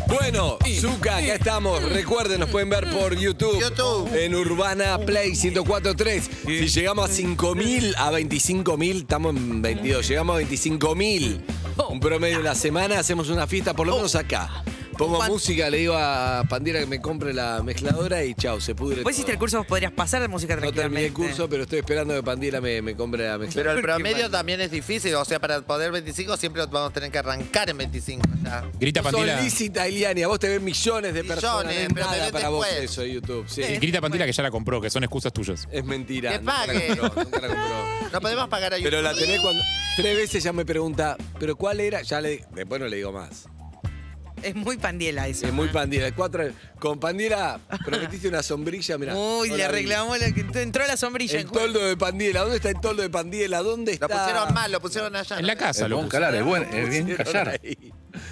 Bueno, Zucca, acá estamos. Recuerden, nos pueden ver por YouTube. En Urbana Play 104.3. Si llegamos a 5.000, a 25.000, estamos en 22. Llegamos a 25.000. Un promedio en la semana, hacemos una fiesta, por lo menos acá. Pongo música, le digo a Pandiera que me compre la mezcladora y chao, se pudre. Vos hiciste el curso, vos podrías pasar de música No tranquilamente. terminé el curso, pero estoy esperando que Pandiera me compre la mezcladora. Pero el promedio también es difícil, o sea, para poder 25 siempre vamos a tener que arrancar en 25. Ya. Grita Pandila. Sos lícita, Iliani, a vos te ven millones de personas. No es pero me nada ven para vos después. eso de YouTube. Sí. Grita Pandila que ya la compró, que son excusas tuyas. Es mentira. Que nunca la pague. compró, nunca la compró. No podemos pagar a YouTube. Pero la tenés cuando. 3 veces ya me pregunta, ¿pero cuál era? Ya le. Después no le digo más. Es muy Pandiela eso. Es muy Pandiela. Con Pandiela prometiste una sombrilla, mirá. Uy, no le la vi. arreglamos entró la sombrilla. El toldo de Pandiela. ¿Dónde está el toldo de Pandiela? ¿Dónde está? Lo pusieron mal, lo pusieron allá. En la casa lo puso. Es bien callar.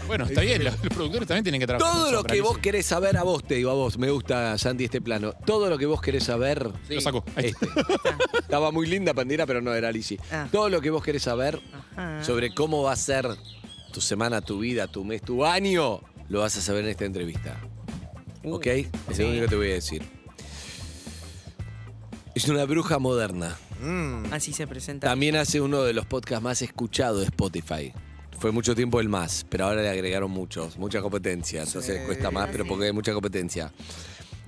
Bueno, está bien, los productores también tienen que trabajar. Todo con lo eso, que vos rarísimo. querés saber, a vos te digo, a vos, me gusta, Santi, este plano. Todo lo que vos querés saber. Lo sacó. Ahí está. Estaba muy linda Pandiera, pero no era Lizzy. Todo lo que vos querés saber sobre cómo va a ser tu semana, tu vida, tu mes, tu año, lo vas a saber en esta entrevista. ¿Ok? Es lo único que te voy a decir. Es una bruja moderna. Así se presenta. También hace uno de los podcasts más escuchados de Spotify. Fue mucho tiempo el más, pero ahora le agregaron mucha competencia. Entonces les cuesta más, pero porque hay mucha competencia.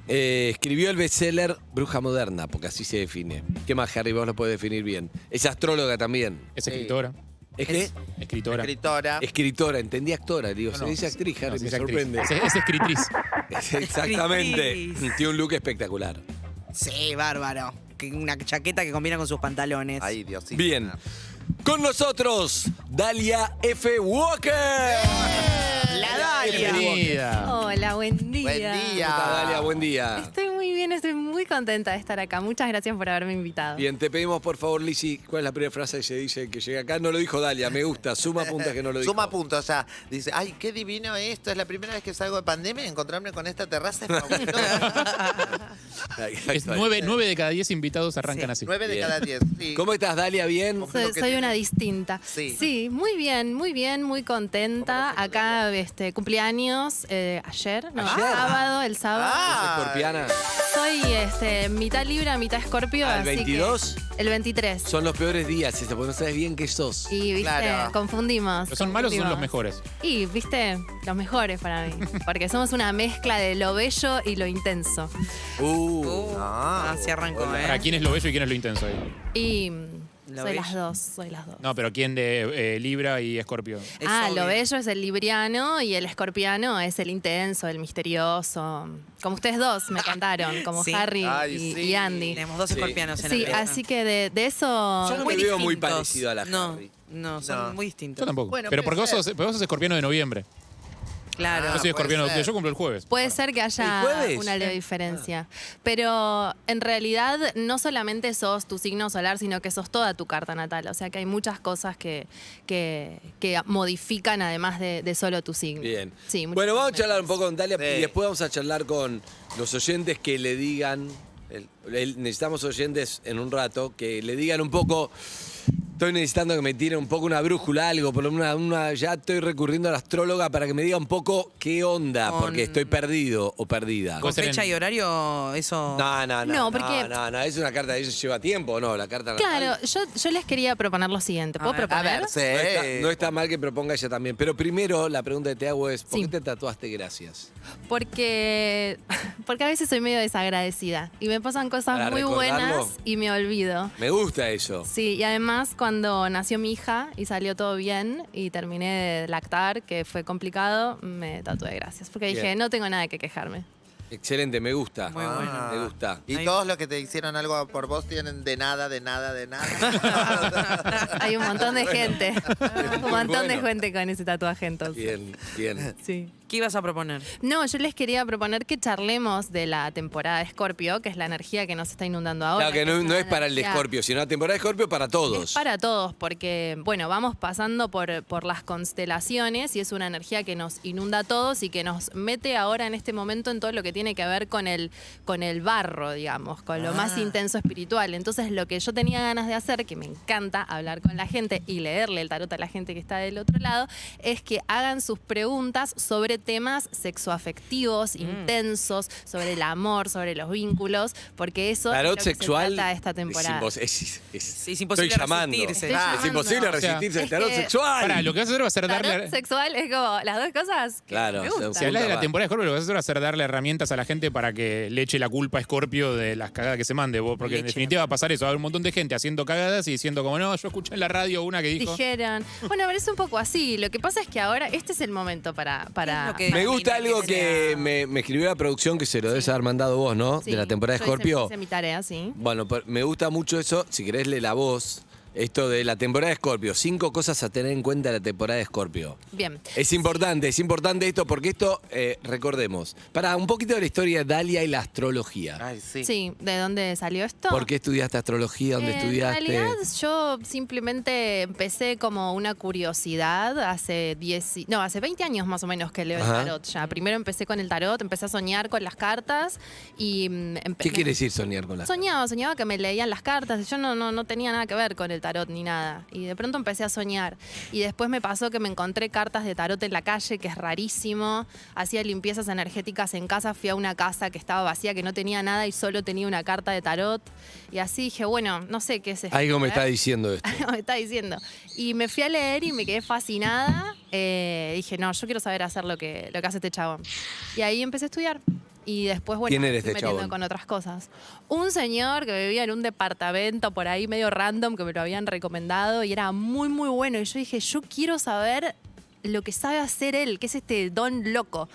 Escribió el bestseller Bruja Moderna, porque así se define. ¿Qué más, Harry? Vos lo podés definir bien. Es astróloga también. Es escritora. ¿Es qué? Escritora. Escritora, entendí actora. Digo, No, se dice actriz, Harry, se me dice actriz. sorprende. Es escritriz. Exactamente. Tiene un look espectacular. Sí, bárbaro. Una chaqueta que combina con sus pantalones. Ay, Diosito. Bien. Con nosotros, Dalia F. Walker. La Dalia. Bienvenida. Hola, buen día. Buen ¿Cómo día. estás, Dalia? Buen día. Estoy muy bien, estoy muy contenta de estar acá. Muchas gracias por haberme invitado. Bien, te pedimos por favor, Lizzy, ¿cuál es la primera frase que se dice que llega acá? No lo dijo Dalia, me gusta. Suma puntas que no lo dijo. Suma puntos, o sea, dice, ay, qué divino esto, es la primera vez que salgo de pandemia y encontrarme con esta terraza es fabuloso. Es 9 de cada 10 invitados arrancan así. 9 de Bien. cada 10. Sí. ¿Cómo estás, Dalia? ¿Bien? Soy una distinta. Sí. muy bien, muy contenta. Acá cumpleaños ayer, no, el sábado. ¿Sos escorpiana? Soy mitad Libra, mitad Escorpio. ¿El así 22? Que el 23. Son los peores días, porque no sabes bien qué sos. Y, viste, Claro. confundimos. ¿Pero son malos o son los confundimos. mejores? Y, viste, los mejores para mí. Porque somos una mezcla de lo bello y lo intenso. Así arrancó, ¿Para quién es lo bello y quién es lo intenso ahí? Y Lo soy bello. las dos, soy las dos. No, pero ¿quién de Libra y Escorpio? Lo bello es el libriano y el escorpiano es el intenso, el misterioso. Como ustedes dos me contaron, como Sí. Harry Ay, y Andy. Tenemos dos escorpianos en Sí, el así que de eso... Yo no muy me veo muy distintos. parecido a la No, Harry. no, son muy distintos. Yo tampoco. Bueno, pero puede porque vos sos escorpiano de noviembre. Claro. Yo soy escorpiano de octubre. Yo cumplo el jueves. Puede ser que haya ¿El jueves? una leve diferencia. Pero en realidad no solamente sos tu signo solar, sino que sos toda tu carta natal. O sea que hay muchas cosas que modifican además de solo tu signo. Bien. Sí, muchas Bueno, vamos a cosas. charlar un poco con Dalia Sí. y después vamos a charlar con los oyentes que le digan Necesitamos oyentes en un rato que le digan un poco. Estoy necesitando que me tiren un poco una brújula, algo, por ya estoy recurriendo a la astróloga para que me diga un poco qué onda, porque estoy perdido o perdida. ¿Con fecha y horario eso? No, porque- no, es una carta, eso lleva tiempo, ¿no? La carta Claro, yo les quería proponer lo siguiente. ¿Puedo proponer? No está mal que proponga ella también. Pero primero, la pregunta que te hago es, ¿por qué te tatuaste gracias? Porque a veces soy medio desagradecida y me pasan cosas ¿Para muy recordarlo? buenas y me olvido. Me gusta eso. Sí, y además cuando nació mi hija y salió todo bien y terminé de lactar, que fue complicado, me tatué gracias. Porque dije, Bien. no tengo nada que quejarme. Excelente, me gusta. Muy bueno. Me gusta. Y todos los que te hicieron algo por vos tienen de nada. Hay un montón de gente. Un montón de bueno. gente con ese tatuaje entonces. Bien. Sí. ¿Qué ibas a proponer? No, yo les quería proponer que charlemos de la temporada de Escorpio, que es la energía que nos está inundando ahora. Claro que no es para el de energía- Escorpio, sino la temporada de Escorpio para todos. Es para todos, porque, bueno, vamos pasando por las constelaciones y es una energía que nos inunda a todos y que nos mete ahora en este momento en todo lo que tiene que ver con el barro, digamos, con lo más intenso espiritual. Entonces, lo que yo tenía ganas de hacer, que me encanta hablar con la gente y leerle el tarot a la gente que está del otro lado, es que hagan sus preguntas sobre temas sexoafectivos, intensos, sobre el amor, sobre los vínculos, porque eso Tarot es lo que sexual se trata esta temporada. Es imposible estoy llamando. resistirse. Es imposible resistirse al tarot que- sexual. Pará, lo que vas a hacer va a ser Tarot darle... sexual es como las dos cosas. que Claro, me gustan. Si hablas de la temporada de Escorpio, lo que vas a hacer va a ser darle herramientas a la gente para que le eche la culpa a Escorpio de las cagadas que se mande. Porque en definitiva va a pasar eso. Va a haber un montón de gente haciendo cagadas y diciendo como, no, yo escuché en la radio una que dijo... Dijeron. Bueno, pero es un poco así. Lo que pasa es que ahora este es el momento para Me gusta algo que me escribió la producción, que se lo debes haber mandado vos, ¿no? Sí, de la temporada de yo Escorpio. hice mi tarea, sí. Bueno, me gusta mucho eso. Si querés, lee la voz. Esto de la temporada de Escorpio. 5 cosas a tener en cuenta de la temporada de Escorpio. Bien. Es importante esto porque esto, recordemos, para un poquito de la historia de Dalia y la astrología. Sí. ¿De dónde salió esto? ¿Por qué estudiaste astrología? ¿Dónde estudiaste? En realidad yo simplemente empecé como una curiosidad hace 20 años más o menos que leo el Ajá. tarot ya. Primero empecé con el tarot, empecé a soñar con las cartas y... ¿Qué quiere decir soñar con la Soñaba que me leían las cartas. Yo no tenía nada que ver con el tarot ni nada. Y de pronto empecé a soñar. Y después me pasó que me encontré cartas de tarot en la calle, que es rarísimo. Hacía limpiezas energéticas en casa. Fui a una casa que estaba vacía, que no tenía nada y solo tenía una carta de tarot. Y así dije, bueno, no sé qué es esto. Algo me ¿eh? está diciendo esto. Algo me está diciendo. Y me fui a leer y me quedé fascinada. Dije, no, yo quiero saber hacer lo que hace este chabón. Y ahí empecé a estudiar. Y después, bueno, ¿Quién era me este fui metiendo chabón? con otras cosas. Un señor que vivía en un departamento por ahí medio random que me lo habían recomendado y era muy, muy bueno. Y yo dije, yo quiero saber lo que sabe hacer él, que es este don loco.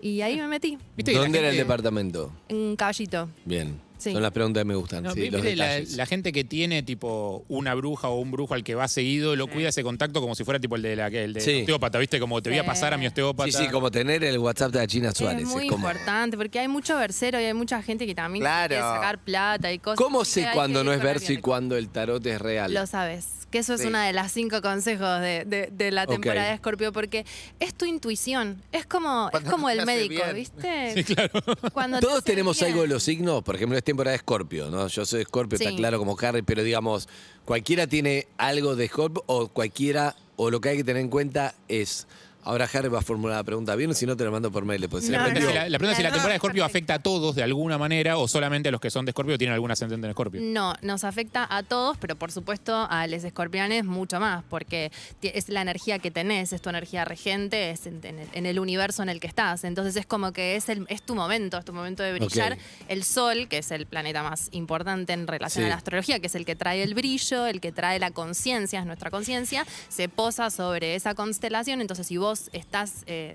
Y ahí me metí. ¿Dónde era el departamento? En Caballito. Bien. Sí. Son las preguntas que me gustan. No, sí, los ¿viste detalles. la gente que tiene tipo una bruja o un brujo al que va seguido, lo cuida ese contacto como si fuera tipo el de Sí. osteópata, ¿viste? Como te voy a pasar a mi osteópata. Sí, como tener el WhatsApp de la China Suárez. Es muy como- importante porque hay mucho versero y hay mucha gente que también Claro. quiere sacar plata y cosas. ¿Cómo Así que sé hay cuándo que no es ir con verso y alguien. cuándo el tarot es real? Lo sabes. Que eso es Sí. una de las 5 consejos de la temporada Ok. de Escorpio, porque es tu intuición. Es como el te hace médico, bien. ¿viste? Sí, claro. Cuando te Todos hace tenemos bien. algo de los signos, por ejemplo, es temporada de Escorpio, ¿no? Yo soy de Escorpio, Sí. está claro como Harry, pero digamos, cualquiera tiene algo de Escorpio o cualquiera, o lo que hay que tener en cuenta es, ahora Harry va a formular la pregunta bien, o si no te la mando por mail después. La pregunta es si la temporada de Escorpio afecta a todos de alguna manera o solamente a los que son de Escorpio tienen algún ascendente en Escorpio. No, nos afecta a todos, pero por supuesto a los escorpianes mucho más, porque es la energía que tenés, es tu energía regente, es en el universo en el que estás. Entonces es como que es tu momento de brillar. Ok. El Sol, que es el planeta más importante en relación Sí. a la astrología, que es el que trae el brillo, el que trae la conciencia, es nuestra conciencia, se posa sobre esa constelación. Entonces si vos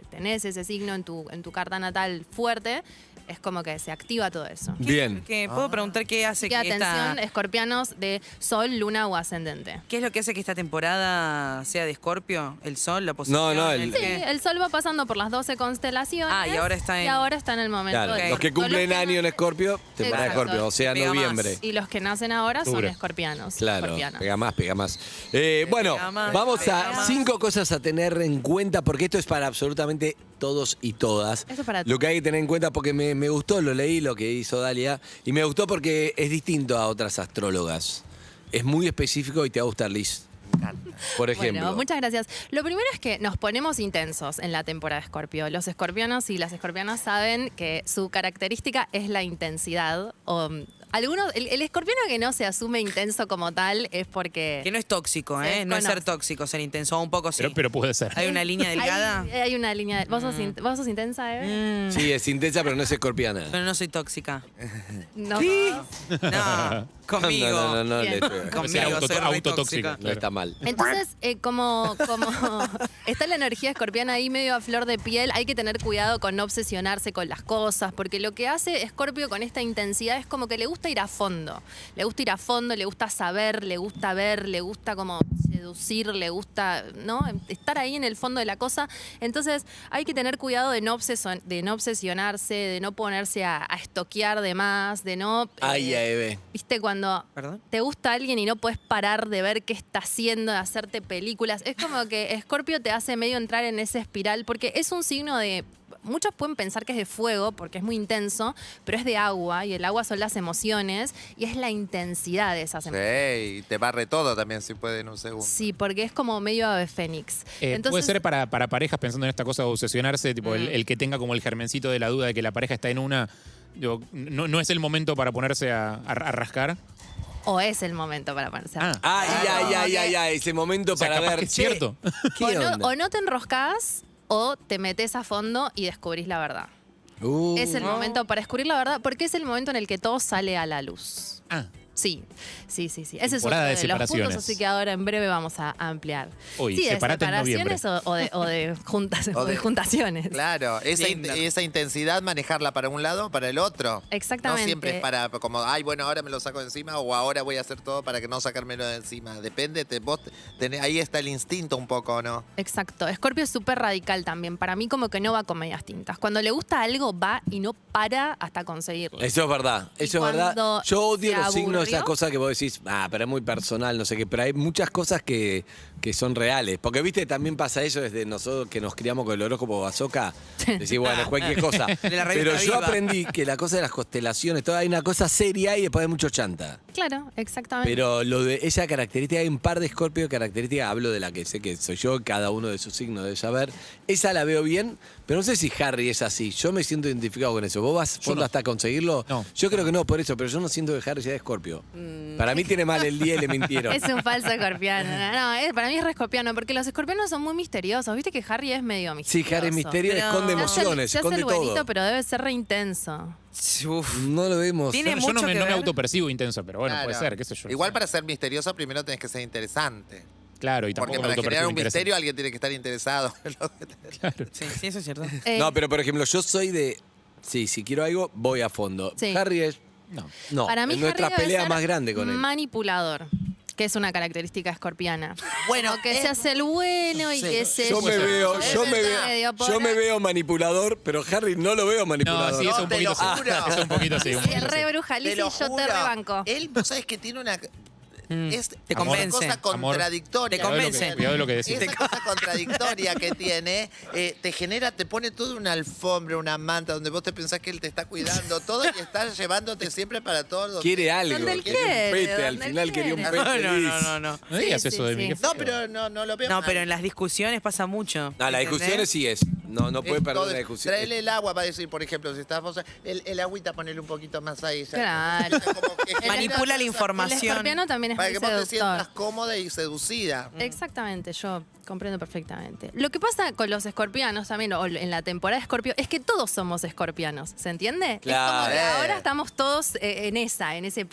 tenés ese signo en tu carta natal fuerte, es como que se activa todo eso. Bien. ¿Puedo preguntar qué hace Y que atención, esta... escorpianos de Sol, Luna o Ascendente. ¿Qué es lo que hace que esta temporada sea de Escorpio? ¿El Sol, la posición? Sí, el Sol va pasando por las 12 constelaciones. Ah, y ahora está en- Y ahora está en el momento Claro, de los que cumplen año en Escorpio, temporada de Exacto. Escorpio, o sea, Pega más. noviembre. Y los que nacen ahora son Octubre. escorpianos. Claro, escorpianas. pega más. Bueno, Pega más, vamos pega a más. 5 cosas a tener en cuenta, porque esto es para absolutamente todos y todas. Eso para Lo que hay que tener en cuenta, porque me gustó, lo leí, lo que hizo Dalia, y me gustó porque es distinto a otras astrólogas. Es muy específico y te va a gustar, Liz. Por ejemplo. Bueno, muchas gracias. Lo primero es que nos ponemos intensos en la temporada de Escorpio. Los escorpianos y las escorpianas saben que su característica es la intensidad. El escorpiano que no se asume intenso como tal es porque... Que no es tóxico, ¿eh? No es ser tóxico, ser intenso, un poco sí. Pero puede ser. ¿Hay una línea delgada? Hay una línea... ¿Vos sos intensa, Eve? Sí, es intensa, pero no es escorpiana. Pero no soy tóxica. No. No, conmigo. No, Bien. Conmigo, soy re autotóxica. tóxica. No está mal. Entonces, como está la energía escorpiana ahí medio a flor de piel, hay que tener cuidado con no obsesionarse con las cosas, porque lo que hace Escorpio con esta intensidad es como que le gusta ir a fondo. Le gusta ir a fondo, le gusta saber, le gusta ver, le gusta como seducir, le gusta, ¿no? Estar ahí en el fondo de la cosa. Entonces, hay que tener cuidado de no obsesionarse, de no ponerse a estoquear de más, de no... Ay, Eve. ¿Viste cuando te gusta alguien y no puedes parar de ver qué está haciendo, de hacerte películas? Es como que Escorpio te hace medio entrar en esa espiral, porque es un signo de... Muchos pueden pensar que es de fuego porque es muy intenso, pero es de agua y el agua son las emociones y es la intensidad de esas emociones. Sí, y te barre todo también si puede en un segundo. Sí, porque es como medio ave fénix. Puede ser para parejas pensando en esta cosa de obsesionarse, tipo el que tenga como el germencito de la duda de que la pareja está en una... Digo, no es el momento para ponerse a rascar. O es el momento para ponerse a... Ay, ese momento O sea, para capaz ver. que es cierto. ¿Qué onda? O no te enroscás o te metes a fondo y descubrís la verdad. Es el momento para descubrir la verdad, porque es el momento en el que todo sale a la luz. Sí. Ese es uno Temporada de de los puntos, separaciones. así que ahora en breve vamos a ampliar. Uy, sí, de separate en separaciones o de juntas, o de juntaciones. Claro, esa intensidad manejarla para un lado o para el otro. Exactamente. No siempre es para como, ay, bueno, ahora me lo saco de encima o ahora voy a hacer todo para que no sacármelo de encima. Depende, vos tenés, ahí está el instinto un poco, ¿no? Exacto. Escorpio es súper radical también. Para mí como que no va con medias tintas. Cuando le gusta algo va y no para hasta conseguirlo. Eso es verdad, eso es verdad. cuando Yo odio se los signos, aburrió- esas cosas que vos decís, pero es muy personal, no sé qué, pero hay muchas cosas que son reales. Porque, viste, también pasa eso desde nosotros que nos criamos con el horóscopo bazooka. Decís, bueno, es cualquier cosa. De la Pero revista yo Viva. aprendí que la cosa de las constelaciones, todo hay una cosa seria y después hay mucho chanta. Claro, exactamente. Pero lo de esa característica, hay un par de Escorpio características, hablo de la que sé que soy yo, cada uno de sus signos debe saber. Esa la veo bien, pero no sé si Harry es así. Yo me siento identificado con eso. ¿Vos vas fondo hasta conseguirlo? No. Yo creo que no, por eso, pero yo no siento que Harry sea de Escorpio. Para mí tiene mal el día y le mintieron. Es un falso escorpiano. No, para mí es re escorpiano, porque los escorpianos son muy misteriosos. Viste que Harry es medio misterioso. Sí, Harry es misterio, Pero esconde emociones, se hace esconde el buenito, todo. pero debe ser re intenso. No lo vemos. Tiene Yo no mucho me, que no me ver. autopercibo intenso, pero bueno, Claro. puede ser, qué sé yo. Igual para ser misterioso primero tenés que ser interesante. Claro, y Porque tampoco me para generar autopercibo un interesante. misterio alguien tiene que estar interesado. Sí, eso es cierto. No, pero por ejemplo, yo soy de. Sí, si quiero algo, voy a fondo. Sí. Harry es. No, Para mí es nuestra Harry debe pelea ser más grande con él. manipulador, que es una característica escorpiana. Bueno, Como que se hace el bueno y que se... Yo me veo, medio por yo me ahí. veo manipulador, pero Harry no lo veo manipulador. No, sí, es un poquito así. Es un poquito así. un Sí, poquito así. re bruja, Lizzy, Te lo yo te juro. rebanco. Él, vos sabés que tiene una... Es Te una convence. cosa contradictoria. Te convence. Cuidado de lo que decís. Esa cosa contradictoria que tiene, te pone toda una alfombra, una manta, donde vos te pensás que él te está cuidando todo y está llevándote siempre para todo. Quiere algo. ¿Dónde él Quiere quiere? un pete. Al ¿Dónde él final quería un quiere? pete. No. No digas Sí, eso sí, de mí. sí. qué feo. No, pero no lo veo No, mal. pero en las discusiones pasa mucho. No, las ¿entendés? discusiones sí es. No puede Es perder todo- la discusión. Traele el agua, va a decir, por ejemplo, si estás vos, el agüita ponerle un poquito más ahí. ya. Claro. Como que genera Manipula la esa- El información. escorpiano también es Para muy que vos te sientas seductor. cómoda y seducida. Exactamente, yo comprendo perfectamente. Lo que pasa con los escorpianos también, o en la temporada de Escorpio, es que todos somos escorpianos, ¿se entiende? Claro. Es como que ahora estamos todos en ese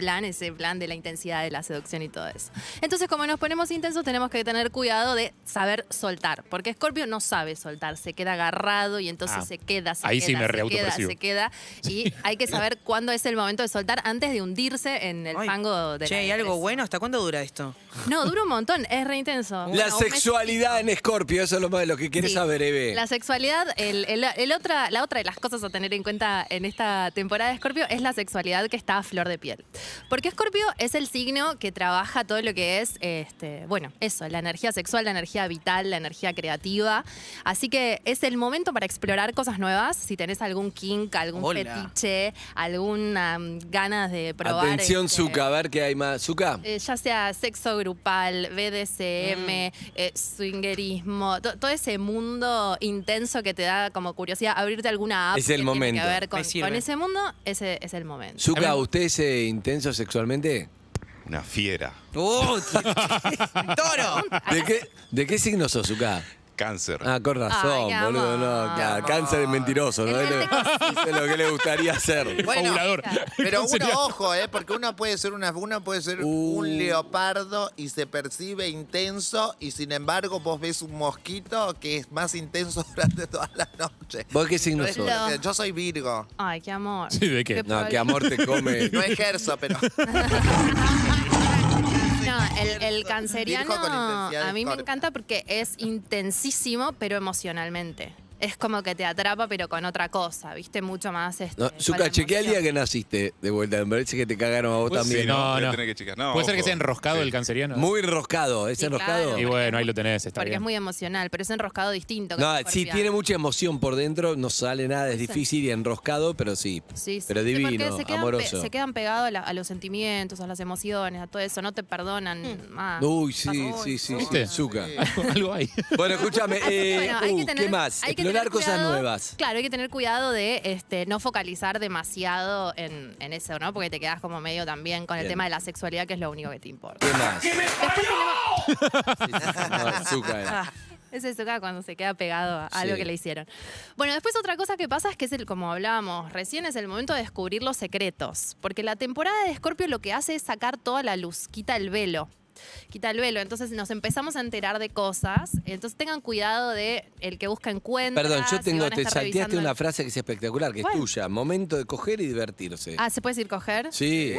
plan de la intensidad de la seducción y todo eso. Entonces, como nos ponemos intensos, tenemos que tener cuidado de saber soltar, porque Escorpio no sabe soltar, se queda agarrado y entonces se queda, ahí sí me reautopercibo. se queda, y hay que saber cuándo es el momento de soltar antes de hundirse en el Ay, fango de Che, la ¿hay algo depresión. bueno? ¿Hasta cuándo dura esto? No, dura un montón, es re intenso. La Un sexualidad sexualidad en Escorpio, eso es lo que quieres Sí. saber, Eve. La sexualidad, la otra de las cosas a tener en cuenta en esta temporada de Escorpio es la sexualidad que está a flor de piel. Porque Escorpio es el signo que trabaja todo lo que es, eso, la energía sexual, la energía vital, la energía creativa. Así que es el momento para explorar cosas nuevas. Si tenés algún kink, algún fetiche, alguna ganas de probar. Atención, Zuka, a ver qué hay más. Zuka. Ya sea sexo grupal, BDSM, swingerismo, todo ese mundo intenso que te da como curiosidad, abrirte alguna app Es el que momento. tiene que ver Me sirve. con ese mundo, ese es el momento. Zuka, ¿usted es intenso sexualmente? Una fiera. ¡Oh, toro! ¿De qué signo sos, Zuka? Cáncer. Ah, con razón, Ay, boludo. No, claro, cáncer es mentiroso, ¿no? Dice lo que le gustaría hacer. Bueno, Ovulador. pero Sería- uno, ojo, porque uno puede ser un leopardo y se percibe intenso y sin embargo vos ves un mosquito que es más intenso durante toda la noche. ¿Vos qué signo No es sos? lo que- Yo soy Virgo. Ay, qué amor. Sí, ¿de qué? No, qué amor te come. No ejerzo, pero No, el canceriano Virgo con intensidad de a mí me Escorpio. encanta porque es intensísimo, pero emocionalmente. Es como que te atrapa, pero con otra cosa, ¿viste? Mucho más. No, con Zuka, la chequea el emoción. día que naciste de vuelta. Me parece que te cagaron a vos Pues también. sí, No, voy a no. tener que checar. No, Puede ser que ojo. sea enroscado el canceriano. Muy enroscado, ¿es Sí, enroscado? claro. Y bueno, ahí lo tenés, está Porque bien. es muy emocional, pero es enroscado distinto. que No, el sí, escorpiano. tiene mucha emoción por dentro, no sale nada, es difícil y enroscado, pero sí. Sí, sí. Pero Sí, divino, porque amoroso. se quedan pegados a los sentimientos, a las emociones, a todo eso. No te perdonan más. Uy, sí, sí, sí, ¿Viste? Zuka. Algo hay. Bueno, escúchame, Bueno, hay que tener- ¿qué más? hay que Explorar tener cosas cuidado. nuevas. Claro, hay que tener cuidado de no focalizar demazado en eso, ¿no? Porque te quedas como medio también con el Bien. tema de la sexualidad, que es lo único que te importa. ¿Qué más? Después tenemos... No, Zuka era. Es eso acá cuando se queda pegado a algo Sí. que le hicieron. Bueno, después otra cosa que pasa es que como hablábamos recién, es el momento de descubrir los secretos. Porque la temporada de Escorpio lo que hace es sacar toda la luz, quita el velo. Entonces nos empezamos a enterar de cosas. Entonces tengan cuidado de el que busca encuentra. Perdón, yo si tengo, van a te estar salteaste revisando una el- frase que es espectacular, que ¿Cuál? es tuya. Momento de coger y divertirse. Ah, ¿se puede decir coger? Sí.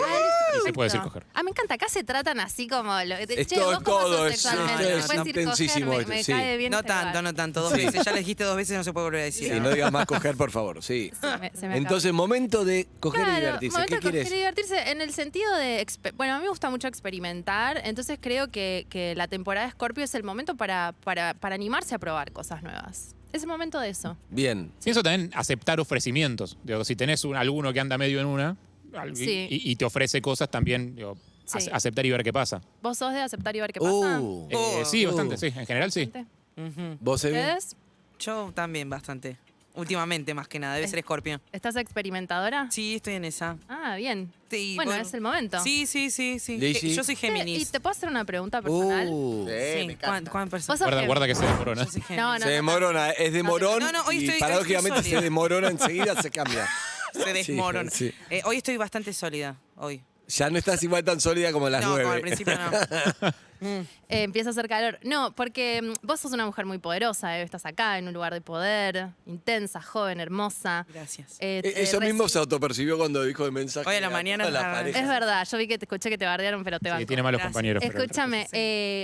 Sí, se puede decir Perfecto. coger. Ah, me encanta. Acá se tratan así como... Es che, todo, ¿vos cómo sos todo, es sexualmente? ¿Me puedes decir intensísimo coger? esto, Me sí. cae bien No este tanto, lugar. no tanto. Dos Sí. veces. Ya le dijiste 2 veces, no se puede volver a decir. Sí, no digas más coger, por favor, sí. Se me Entonces, momento de coger y Claro, divertirse. momento ¿Qué de coger quieres? y divertirse en el sentido de... Bueno, a mí me gusta mucho experimentar, entonces creo que la temporada de Escorpio es el momento para animarse a probar cosas nuevas. Es el momento de eso. Bien. Pienso también aceptar ofrecimientos. Digo, si tenés alguno que anda medio en una Sí. y te ofrece cosas, también digo, Sí. aceptar y ver qué pasa. ¿Vos sos de aceptar y ver qué pasa? Sí, bastante, sí. En general, sí. ¿Vos, Evi? ¿Ustedes? Yo también, bastante. Últimamente, más que nada. Debe ser Escorpio. ¿Estás experimentadora? Sí, estoy en esa. Ah, bien. Sí, bueno, es el momento. Sí, sí, sí, sí. Lizzy. Yo soy ¿Y Géminis. te puedo hacer una pregunta personal? Sí, ¿cuán ¿Vos sos Guarda, Géminis? guarda que se demorona. Yo soy Géminis. No, no, Se no, demorona, es de morón no, hoy y estoy paradójicamente sólida. se demorona enseguida, se cambia. Se desmorona. Sí. Hoy estoy bastante sólida. Hoy. Ya no estás igual tan sólida como a las No, 9. como al principio no. Empieza a hacer calor. No, porque vos sos una mujer muy poderosa, estás acá en un lugar de poder, intensa, joven, hermosa. Gracias. Eso mismo se autopercibió cuando dijo el mensaje. Hoy a la mañana la estaba- pareja. Es verdad, yo vi que te escuché que te bardearon, pero te Sí, banco. tiene malos Gracias. compañeros. pero- Escúchame,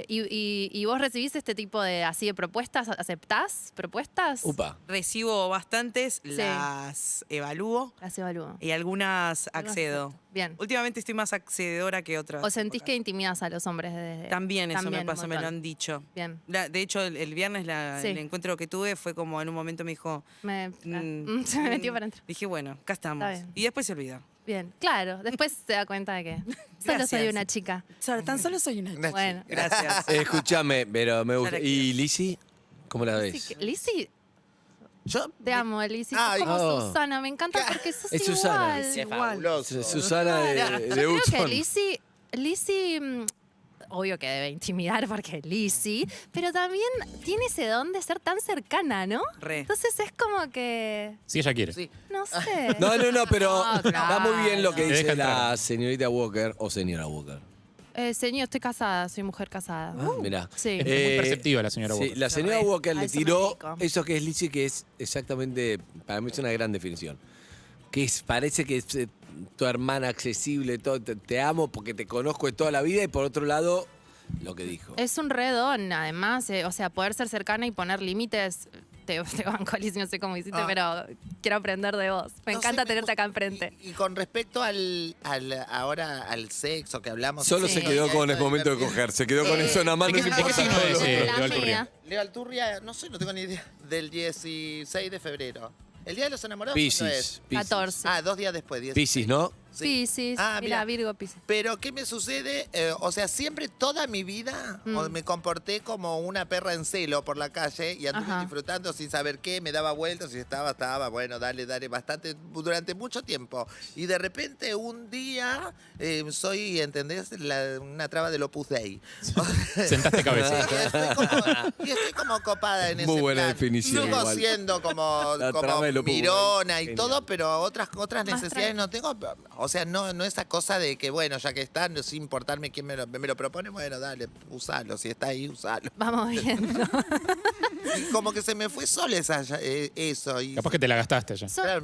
y vos recibís este tipo de así de propuestas? ¿Aceptás propuestas? Upa. Recibo bastantes, Sí. las evalúo Las evalúo. y algunas accedo. Bien. Últimamente estoy más accededora que otras. ¿O sentís que intimidas a los hombres desde También eso me un pasa, me lo montón. han dicho. Bien. De hecho, el viernes Sí. el encuentro que tuve fue como en un momento me dijo... Se me metió para adentro. Dije, bueno, acá estamos. Está bien. Y después se olvidó. Bien, claro. Después se da cuenta de que solo soy Gracias. una chica. Tan solo soy una chica. Bueno. Gracias. Escúchame, pero me gusta. Ya la ¿Y Lizzy? ¿Cómo la ves? Lizzy, Yo te amo, Lizzy. Ay, Sos como oh. Susana, me encanta porque sos Es igual. Susana. es fabuloso. Susana de Yo creo que Hudson. Lizzy, obvio que debe intimidar porque es Lizzy, pero también tiene ese don de ser tan cercana, ¿no? Re. Entonces es como que, Si ella quiere. Sí. no sé. No, pero No, claro. va muy bien lo que Te dice deja entrar. la señorita Walker o señora Walker. Señor, estoy casada, soy mujer casada. Mirá. Sí. Es muy perceptiva la señora sí, Walker. la señora Walker A le eso me tiró dedico. eso que es Lizzy, que es exactamente, para mí es una gran definición. Que parece que es tu hermana accesible, todo, te amo porque te conozco de toda la vida y por otro lado lo que dijo. Es un redón, además, o sea, poder ser cercana y poner límites. Te banco, Alice, no sé cómo hiciste, pero quiero aprender de vos. Me encanta tenerte acá enfrente. Y con respecto ahora al sexo que hablamos. Solo se quedó con el momento de coger, se quedó con eso nada más. ¿De qué signo es Leo Alturria? Leo Alturria, no sé, no tengo ni idea. Del 16 de febrero. ¿El Día de los Enamorados? Piscis, ¿cuándo es? Piscis. 14. 2 días después. 16. Piscis, ¿no? Sí. Mira, mira. Virgo, Piscis. Pero, ¿qué me sucede? O sea, siempre toda mi vida me comporté como una perra en celo por la calle y anduve disfrutando sin saber qué, me daba vueltas y estaba, bueno, dale, bastante, durante mucho tiempo. Y de repente, un día, soy, ¿entendés? Una traba del Opus Dei. Sentaste cabeza. Y estoy como copada en ese Muy buena plan. definición. Sigo igual. siendo como traba del Opus Dei. mirona y Genial. todo, pero otras necesidades no tengo. O sea, no esa cosa de que, bueno, ya que está, sin importarme quién me lo propone, bueno, dale, usalo. Si está ahí, usalo. Vamos viendo. Y como que se me fue sola eso. Y Capaz que te la gastaste ya. Son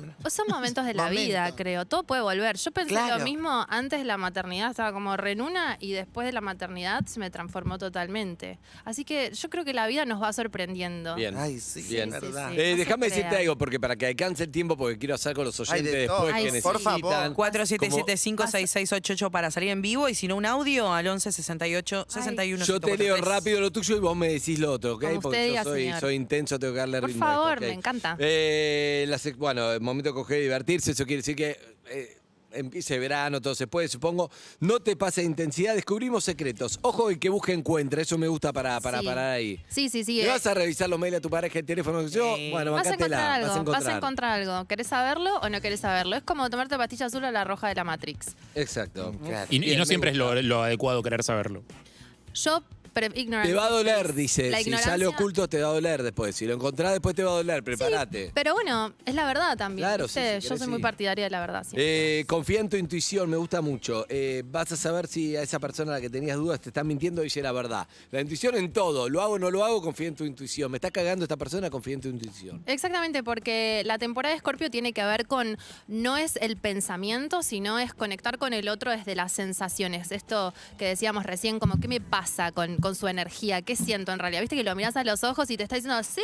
momentos de la vida, creo. Todo puede volver. Yo pensé Claro. lo mismo antes de la maternidad, estaba como renuna y después de la maternidad se me transformó totalmente. Así que yo creo que la vida nos va sorprendiendo. Bien. Ay, sí, Bien. es verdad. Sí, no se Déjame decirte crean. algo, porque para que alcance el tiempo, porque quiero hacer con los oyentes de todo. después Ay, que sí. Por necesitan. favor. 47756688 para salir en vivo y si no un audio al 11 68 61 Yo te leo 143. rápido lo tuyo y vos me decís lo otro, ¿ok? Como usted Porque diga, yo señor. soy intenso, tengo que darle Por ritmo a esto, favor, ¿ok? me encanta. Bueno, el momento de coger y divertirse, eso quiere decir que empiece verano, todo se puede, supongo. No te pase de intensidad, descubrimos secretos. Ojo y que busque encuentra, eso me gusta para Sí. parar ahí. Sí. ¿Le vas a revisar los mails a tu pareja, el teléfono? Yo, bueno, Vas a encontrar bancátela, algo, vas a encontrar algo. ¿Querés saberlo o no querés saberlo? Es como tomarte pastilla azul a la roja de la Matrix. Exacto. Y Bien, no me siempre es gusta. lo adecuado querer saberlo. Yo, ignorante. Te va a doler, dice. La Si ignorancia- sale oculto, te va a doler después. Si lo encontrás, después te va a doler. Prepárate. Pero bueno, es la verdad también. Claro, ¿viste? sí, Yo soy muy sí. partidaria de la verdad. Siempre. Confía en tu intuición, me gusta mucho. Vas a saber si a esa persona a la que tenías dudas te está mintiendo o dice la verdad. La intuición en todo. Lo hago o no lo hago, confía en tu intuición. Me está cagando esta persona, confía en tu intuición. Exactamente, porque la temporada de Escorpio tiene que ver con, no es el pensamiento, sino es conectar con el otro desde las sensaciones. Esto que decíamos recién, como qué me pasa con su energía, qué siento en realidad. Viste que lo mirás a los ojos y te está diciendo, sí,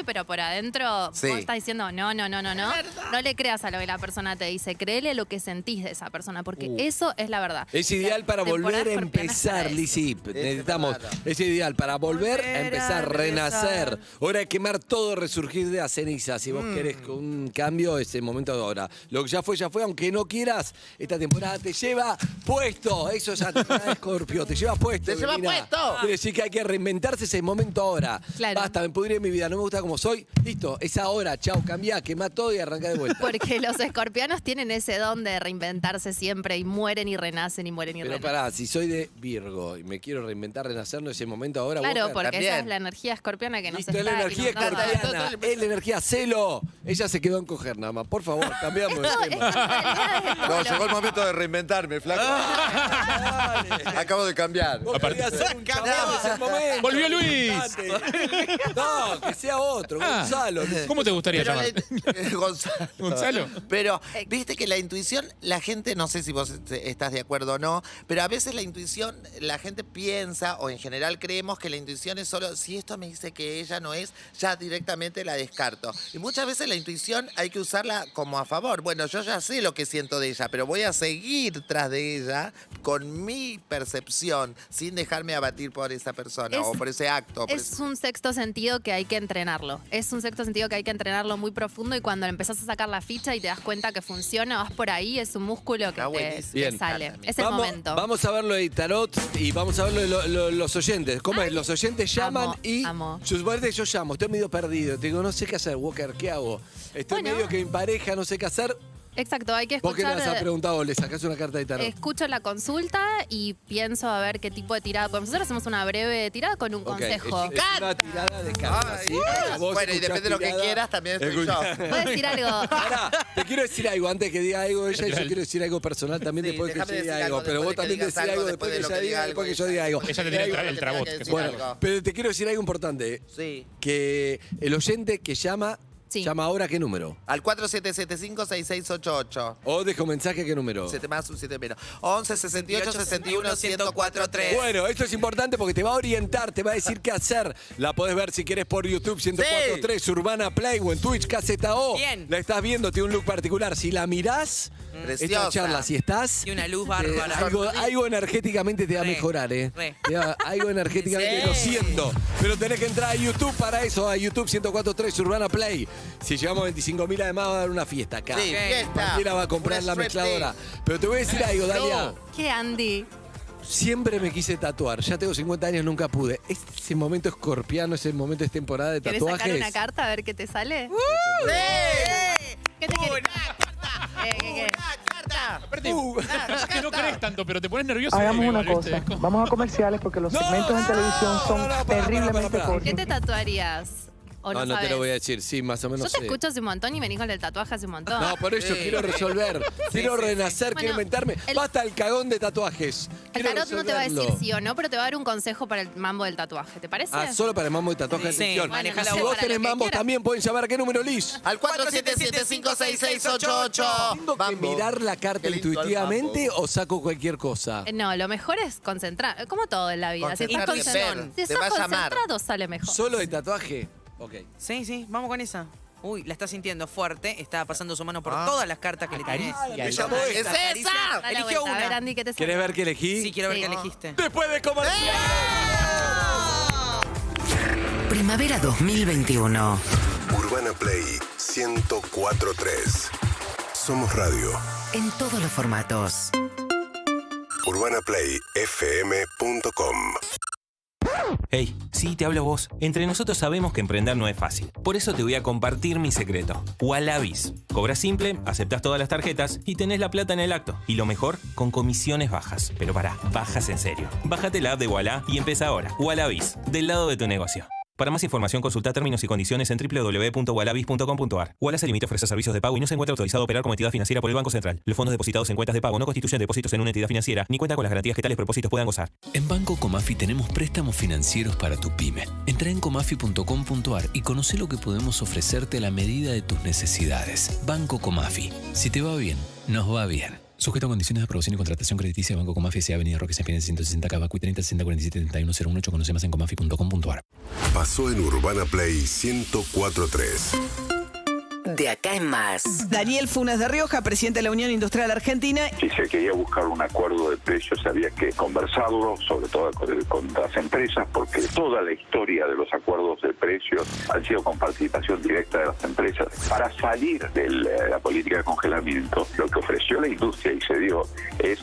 pero por adentro Sí. vos estás diciendo, no. No le creas a lo que la persona te dice, créele lo que sentís de esa persona, porque eso es la verdad. Es ideal para temporada volver a escorpiana es para empezar, eso. Lizzy. Necesitamos. Es ideal para volver a empezar, renacer. Hora de quemar todo, resurgir de las cenizas. Si vos querés un cambio, es el momento de ahora. Lo que ya fue, aunque no quieras, esta temporada te lleva puesto. Eso es la temporada de Escorpio, te lleva puesto. ¡Te lleva Melina. puesto! Quiere decir que hay que reinventarse ese momento ahora. Claro. Basta, me pudrí en mi vida, no me gusta como soy. Listo, es ahora. Chao, cambiá, quemá todo y arranca de vuelta. Porque los escorpianos tienen ese don de reinventarse siempre y mueren y renacen y mueren y Pero renacen. pará, si soy de Virgo y me quiero reinventar, renacer, no es el momento ahora. Claro, Walker. porque esa También. es la energía escorpiona que nos Listo, es está la energía inundando. escorpiana, es la energía celo. Ella se quedó en coger nada más. Por favor, cambiamos de tema. No, llegó el momento de reinventarme, flaco. Acabo de cambiar. Vos querías hacer un cambiado, es el momento. ¡Volvió Luis! No, que sea otro, Gonzalo. ¿Cómo te gustaría Pero llamar? Gonzalo. ¿Gonzalo? Pero, viste que la intuición, la gente, no sé si vos estás de acuerdo o no, pero a veces la intuición, la gente piensa, o en general creemos que la intuición es solo, si esto me dice que ella no es, ya directamente la descarto. Y muchas veces la intuición hay que usarla como a favor. Bueno, yo ya sé lo que siento de ella, pero voy a seguir tras de ella con mi percepción, sin dejarme abatir por esa persona Es- o por ese acto. por Es un sexto sentido que hay que entrenarlo. Es un sexto sentido que hay que entrenarlo muy profundo y cuando empezás a sacar la ficha y te das cuenta que funciona, vas por ahí, es un músculo que te Bien. sale. Es el momento. Vamos a verlo de tarot y vamos a verlo de los oyentes. ¿Cómo es? Los oyentes llaman amo, y amo. yo llamo, estoy medio perdido. Te digo, no sé qué hacer, Walker, ¿qué hago? Estoy Bueno. medio que mi pareja, no sé qué hacer. Exacto, hay que ¿Vos qué le escuchar. has preguntado? ¿Le sacás una carta de tarot? Escucho la consulta y pienso a ver qué tipo de tirada podemos hacer. Hacemos una breve tirada con un Ok, consejo. es una tirada de cartas. ¿sí? Vos Bueno, y escuchás depende de lo que tirada, quieras, también estoy escuchá. yo. ¿Puedo decir algo? Pará, te quiero decir algo antes que diga algo ella y yo quiero decir algo personal también Sí, después que déjame yo diga decir algo. algo Pero vos después de que también digas decís algo, algo después que después de ella lo que diga, diga después que algo, yo diga algo. Ella te tiene el trabot. que decir Bueno, algo. pero te quiero decir algo importante. Sí. Que el oyente que llama Sí. Llama ahora, ¿qué número? Al 4775-6688. O deja un mensaje, ¿qué número? 7 más, un 7 menos. 11 68 61 1043. Bueno, esto es importante porque te va a orientar, te va a decir qué hacer. La podés ver si querés por YouTube 1043 Urbana Play o en Twitch KZO. Bien. La estás viendo, tiene un look particular. Si la mirás, esta charla, si estás... Y una luz bárbara. Algo energéticamente te va a mejorar, ¿eh? Algo energéticamente, lo siento. Pero tenés que entrar a YouTube para eso, a YouTube 1043 Urbana Play. Si llegamos a 25.000 además va a dar una fiesta acá. Sí, fiesta. Cualquiera va a comprar la mezcladora. Pero te voy a decir algo, Dalia. ¿Qué, Andy? Siempre me quise tatuar. Ya tengo 50 años, nunca pude. Ese momento escorpiano, ese momento es temporada de ¿Querés tatuajes. sacar una carta a ver qué te sale? ¿Qué te querés? ¿Qué? Aparte, es que no crees tanto, pero te pones nervioso. Hagamos una cosa. Vamos a comerciales porque los segmentos en televisión son terriblemente cortos. ¿Qué te tatuarías? ¿O no No te sabes? lo voy a decir. Sí, más o menos Yo te sé. escucho hace un montón y venís con el tatuaje hace un montón. No, por eso quiero resolver. Quiero renacer, quiero Bueno, inventarme. Basta el cagón de tatuajes. El Quiero tarot no te va a decir resolverlo. sí o no, pero te va a dar un consejo para el mambo del tatuaje. ¿Te parece? Ah, solo para el mambo de tatuaje. Sí, Atención. maneja Si la vos voz. tenés Para lo que mambo, quieras. también pueden llamar a qué número, Liz. Al 4775-6688. ¿Tengo que mirar la carta Qué lindo el intuitivamente o saco cualquier cosa? No, lo mejor es concentrar, como todo en la vida. Si estás, Concentrarte, si te estás va a llamar. concentrado, sale mejor. ¿Solo de tatuaje? Ok. Sí, vamos con esa. Uy, la está sintiendo fuerte. Está pasando su mano por todas las cartas que le tenés. Me llamó esta. ¡Es esa! Dale la Eligió vuelta. A ver, una. Andy, ¿qué te sale? ¿Querés ver qué elegí? Sí, quiero ver qué elegiste. Después de comercial. Primavera 2021. Urbana Play 1043. Somos radio. En todos los formatos. UrbanaPlayFM.com. Hey, sí, te hablo vos. Entre nosotros sabemos que emprender no es fácil. Por eso te voy a compartir mi secreto. Wallabiz. Cobras simple, aceptas todas las tarjetas y tenés la plata en el acto. Y lo mejor, con comisiones bajas. Pero pará, bajas en serio. Bájate la app de Walla y empieza ahora. Wallabiz, del lado de tu negocio. Para más información, consulta términos y condiciones en www.wallabiz.com.ar. Walla se limita a ofrecer servicios de pago y no se encuentra autorizado a operar como entidad financiera por el Banco Central. Los fondos depositados en cuentas de pago no constituyen depósitos en una entidad financiera ni cuentan con las garantías que tales propósitos puedan gozar. En Banco Comafi tenemos préstamos financieros para tu pyme. Entra en comafi.com.ar y conoce lo que podemos ofrecerte a la medida de tus necesidades. Banco Comafi. Si te va bien, nos va bien. Sujeto a condiciones de aprobación y contratación crediticia. Banco Comafi S.A. Avenida Roque San 160 Cabacuy 30 60 47 31 018. Conoce más en comafi.com.ar. Pasó en Urbana Play 1043. De acá en más. Daniel Funes de Rioja, presidente de la Unión Industrial Argentina. Si se quería buscar un acuerdo de precios, había que conversarlo, sobre todo con las empresas, porque toda la historia de los acuerdos de precios han sido con participación directa de las empresas. Para salir de la política de congelamiento, lo que ofreció la industria y se dio es